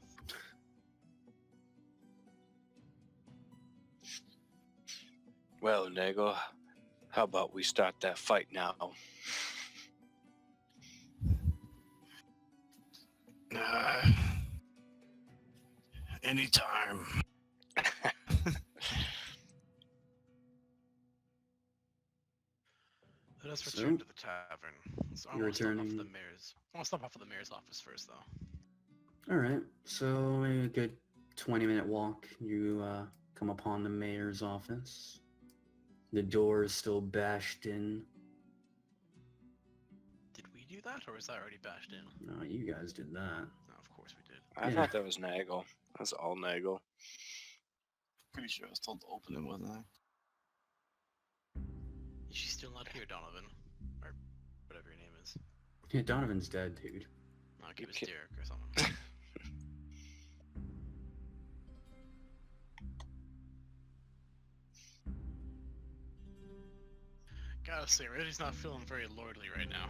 Well, Nagel, how about we start that fight now? Anytime. Let us So, return to the tavern. So I you're want to stop off at returning- the mayor's. I want to stop off at the mayor's office first, though. Alright, so maybe a good 20-minute walk. You come upon the mayor's office. The door is still bashed in. Did we do that, or is that already bashed in? No, you guys did that. No, of course we did. I Yeah. thought that was Nagel. That's all Nagel. Pretty sure I was told to open it, wasn't I? She's still not here, Donovan. Or whatever your name is. Yeah, Donovan's dead, dude. I'll give it Okay. to Derek or something. Gotta say, Reggie's not feeling very lordly right now.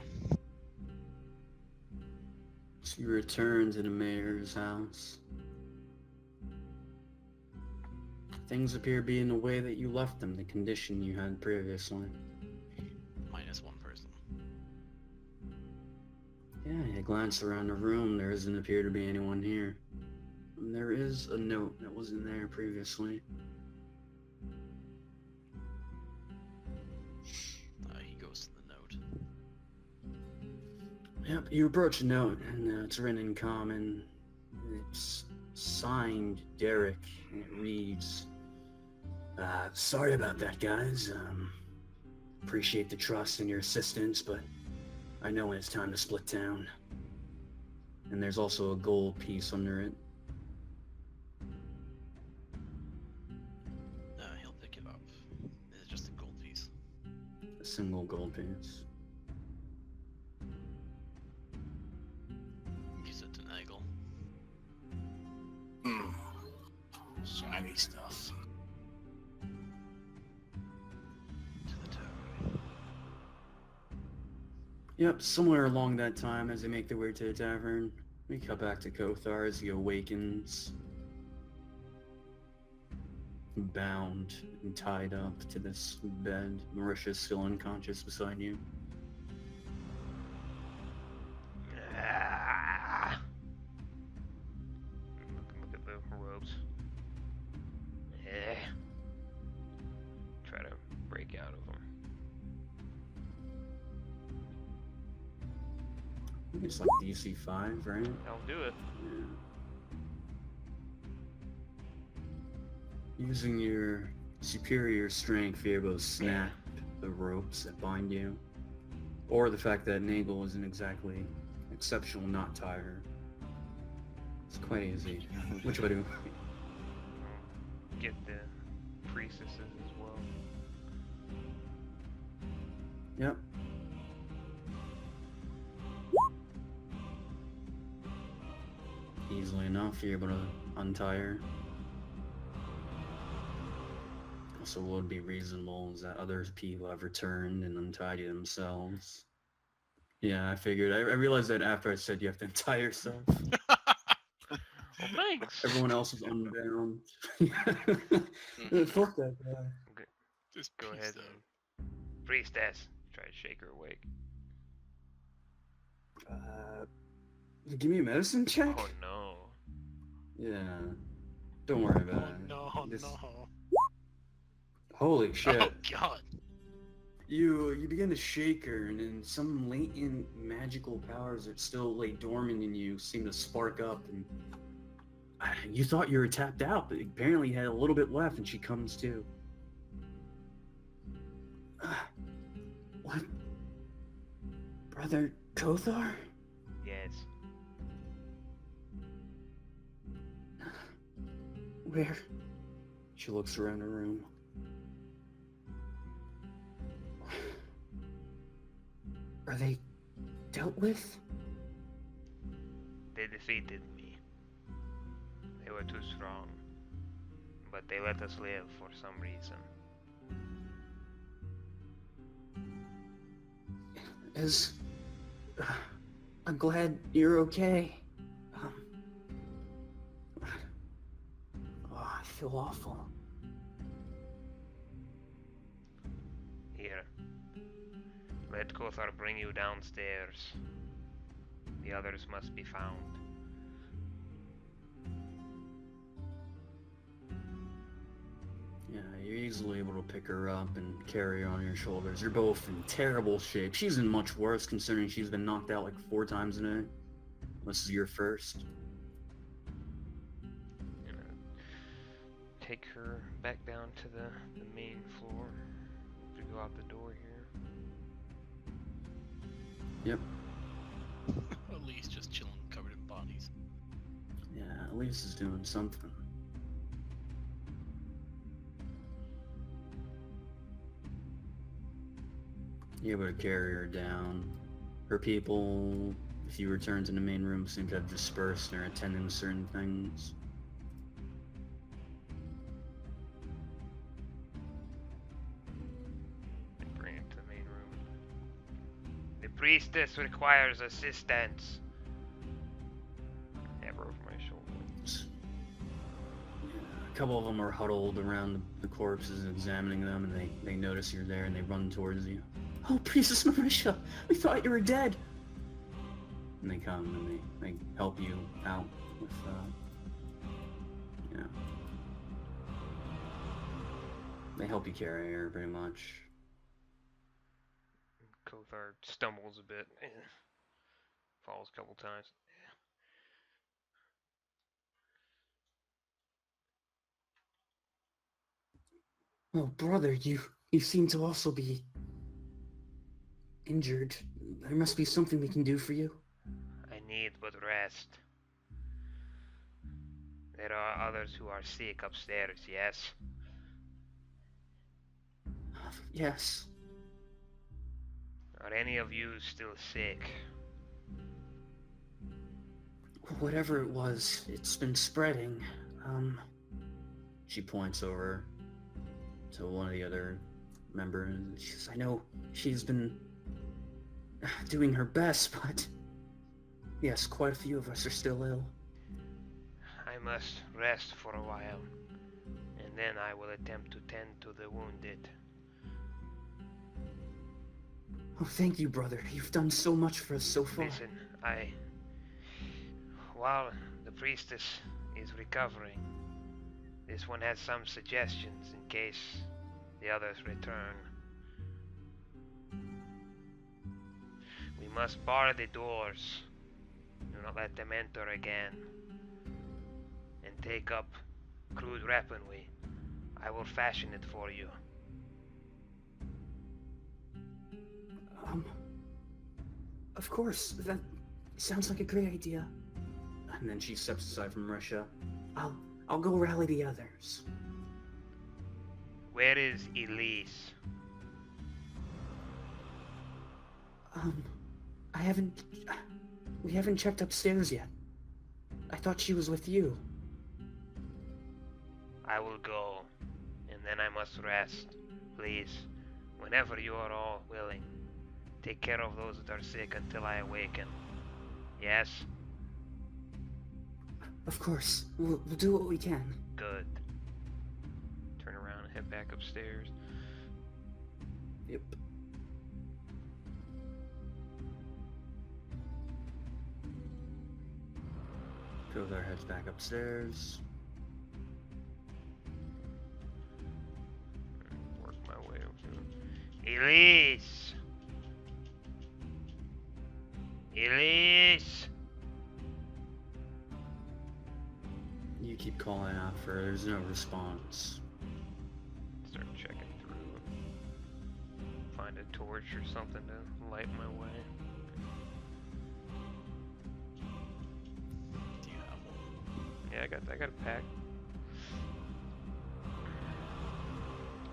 So you return to the mayor's house. Things appear to be in the way that you left them, the condition you had previously. Minus one person. Yeah, you glance around the room, there doesn't appear to be anyone here. And there is a note that wasn't there previously. He goes to the note. Yep, you approach the note, and it's written in common. It's signed Derek, and it reads, sorry about that, guys. Appreciate the trust and your assistance, but I know when it's time to split town. And there's also a gold piece under it. He'll pick it up. It's just a gold piece. A single gold piece. Use it to Nagel. Hmm. Shiny stuff. To the tavern. Yep, somewhere along that time, as they make their way to the tavern, we cut back to Kothar as he awakens, bound and tied up to this bed. Marisha's still unconscious beside you. Ah. Look at the ropes. Try to break out of them. I think it's like DC 5, right? I'll do it. Yeah. Using your superior strength, you're able to snap the ropes that bind you. Or the fact that Nagel isn't exactly exceptional knot tire. It's quite easy. Which would do? Get the priestesses as well. Yep. Easily enough, you're able to untie her. Also, what would be reasonable is that other people have returned and untied themselves. Yeah, I figured. I realized that after I said you have to untie yourself. Well, thanks. Everyone else is unbound. Fuck that guy. Just Go piece ahead up. and priestess. Try to shake her awake. Give me a medicine check? Oh no. Yeah. Don't worry about Oh it. no, This- no. Holy shit. Oh god. You begin to shake her, and then some latent magical powers that still lay dormant in you seem to spark up, and you thought you were tapped out, but apparently you had a little bit left, and she comes to. What? Brother Kothar? Yes. Where? She looks around the room. Are they dealt with? They defeated me. They were too strong. But they let us live for some reason. I'm glad you're okay. I feel awful. Here. Let Kothar bring you downstairs. The others must be found. Yeah, you're easily able to pick her up and carry her on your shoulders. You're both in terrible shape. She's in much worse considering she's been knocked out like 4 times a day. This is your first. You know, take her back down to the main floor. To go out the door here. Yep. Elise just chilling, covered in bodies. Yeah, Elise is doing something. You're able to carry her down. Her people, if you return to the main room, seem to have dispersed and are attending to certain things. Bring it to the main room. The priestess requires assistance. Have her over my shoulder. A couple of them are huddled around the corpses, examining them, and they notice you're there and they run towards you. Oh, Priestess Marisha! We thought you were dead! And they come and they help you out with, they help you carry her, pretty much. Kothar stumbles a bit. Falls a couple times. Oh, brother, you seem to also be injured. There must be something we can do for you. I need but rest. There are others who are sick upstairs, yes? Yes. Are any of you still sick? Whatever it was, it's been spreading. She points over to one of the other members. She says, I know she's been doing her best, but yes, quite a few of us are still ill. I must rest for a while, and then I will attempt to tend to the wounded. Oh, thank you, brother. You've done so much for us so far. Listen, while the priestess is recovering, this one has some suggestions in case the others return. We must bar the doors. Do not let them enter again. And take up crude weaponry. I will fashion it for you. Of course. That sounds like a great idea. And then she steps aside from Marisha. I'll go rally the others. Where is Elise? We haven't checked upstairs yet. I thought she was with you. I will go, and then I must rest. Please, whenever you are all willing, take care of those that are sick until I awaken. Yes? Of course. We'll do what we can. Good. Turn around and head back upstairs. Yep. Kothar heads back upstairs. Work my way over to it. Elise! Elise! You keep calling out for her. There's no response. Start checking through. Find a torch or something to light my way. Do you have one? Yeah, I got a pack.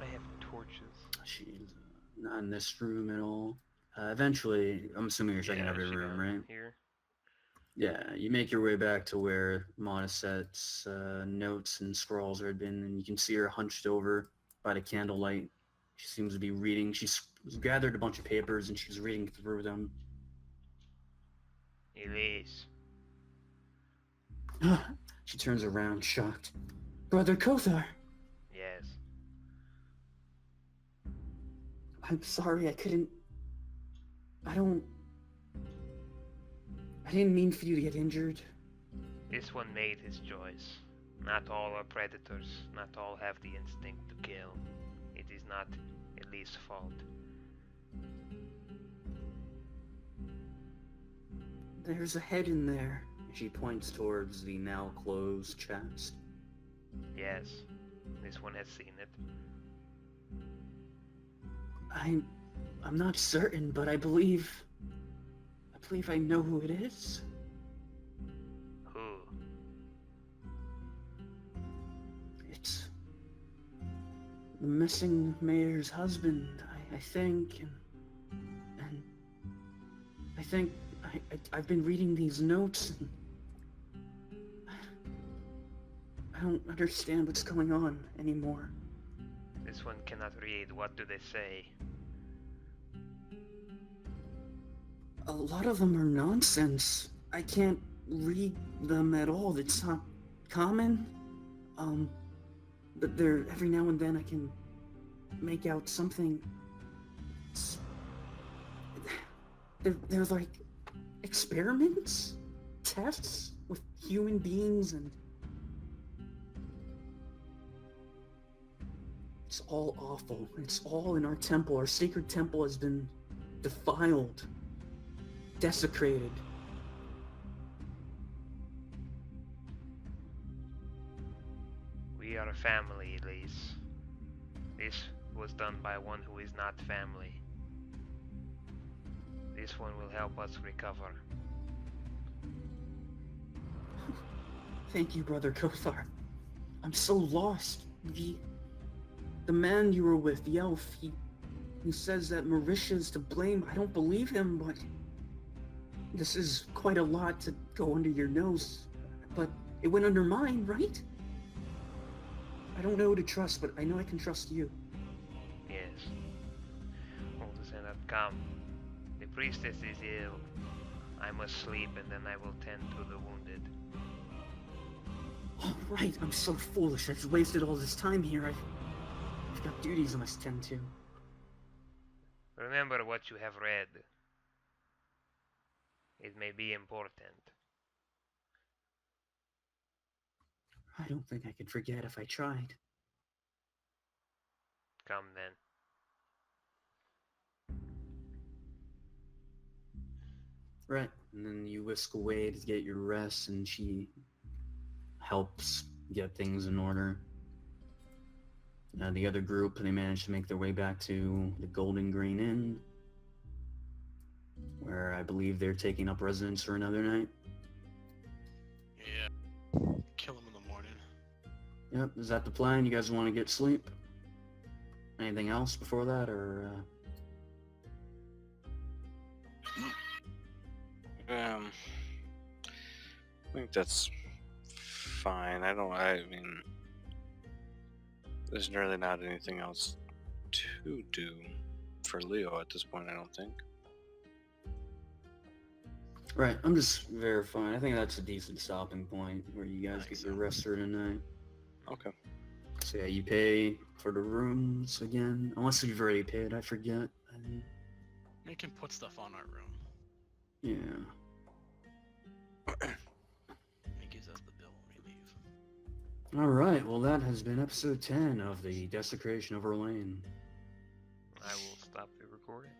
I have torches. She's not in this room at all. Eventually, I'm assuming you're checking every she room, got right? Here. Yeah, you make your way back to where Monissette's notes and scrawls had been, and you can see her hunched over by the candlelight. She seems to be reading. She's gathered a bunch of papers, and she's reading through them. Elise. She turns around, shocked. Brother Kothar! Yes. I'm sorry, I didn't mean for you to get injured. This one made his choice. Not all are predators. Not all have the instinct to kill. It is not Elise's fault. There's a head in there. She points towards the now closed chest. Yes. This one has seen it. I'm not certain, but I believe I know who it is. Who? It's the missing mayor's husband, I think, and I think I've been reading these notes and I don't understand what's going on anymore. This one cannot read. What do they say? A lot of them are nonsense. I can't read them at all. It's not common. But every now and then I can make out something. They're like experiments? Tests with human beings, and it's all awful. It's all in our temple. Our sacred temple has been defiled, desecrated. We are a family, Elise. This was done by one who is not family. This one will help us recover. Thank you, Brother Kothar. I'm so lost. The man you were with, the elf, he says that Marisha's to blame. I don't believe him, but this is quite a lot to go under your nose. But it went under mine, right? I don't know who to trust, but I know I can trust you. Yes. Hold his hand up. Come. The priestess is ill. I must sleep and then I will tend to the wounded. Oh, right. I'm so foolish. I've wasted all this time here. I've got duties I must tend to. Remember what you have read. It may be important. I don't think I could forget if I tried. Come then. Right. And then you whisk away to get your rest, and she helps get things in order. The other group, they manage to make their way back to the Golden Green Inn, where I believe they're taking up residence for another night. Yeah. Kill him in the morning. Yep, is that the plan? You guys want to get sleep? Anything else before that, or... I think that's fine. I mean, there's really not anything else to do for Leo at this point, I don't think. Right, I'm just verifying. I think that's a decent stopping point where you guys get your rest for tonight. Okay. So yeah, you pay for the rooms again. Unless you've already paid, I forget. We can put stuff on our room. Yeah. He gives us the bill when we leave. Alright, well that has been episode 10 of the Desecration of Orlane. I will stop the recording.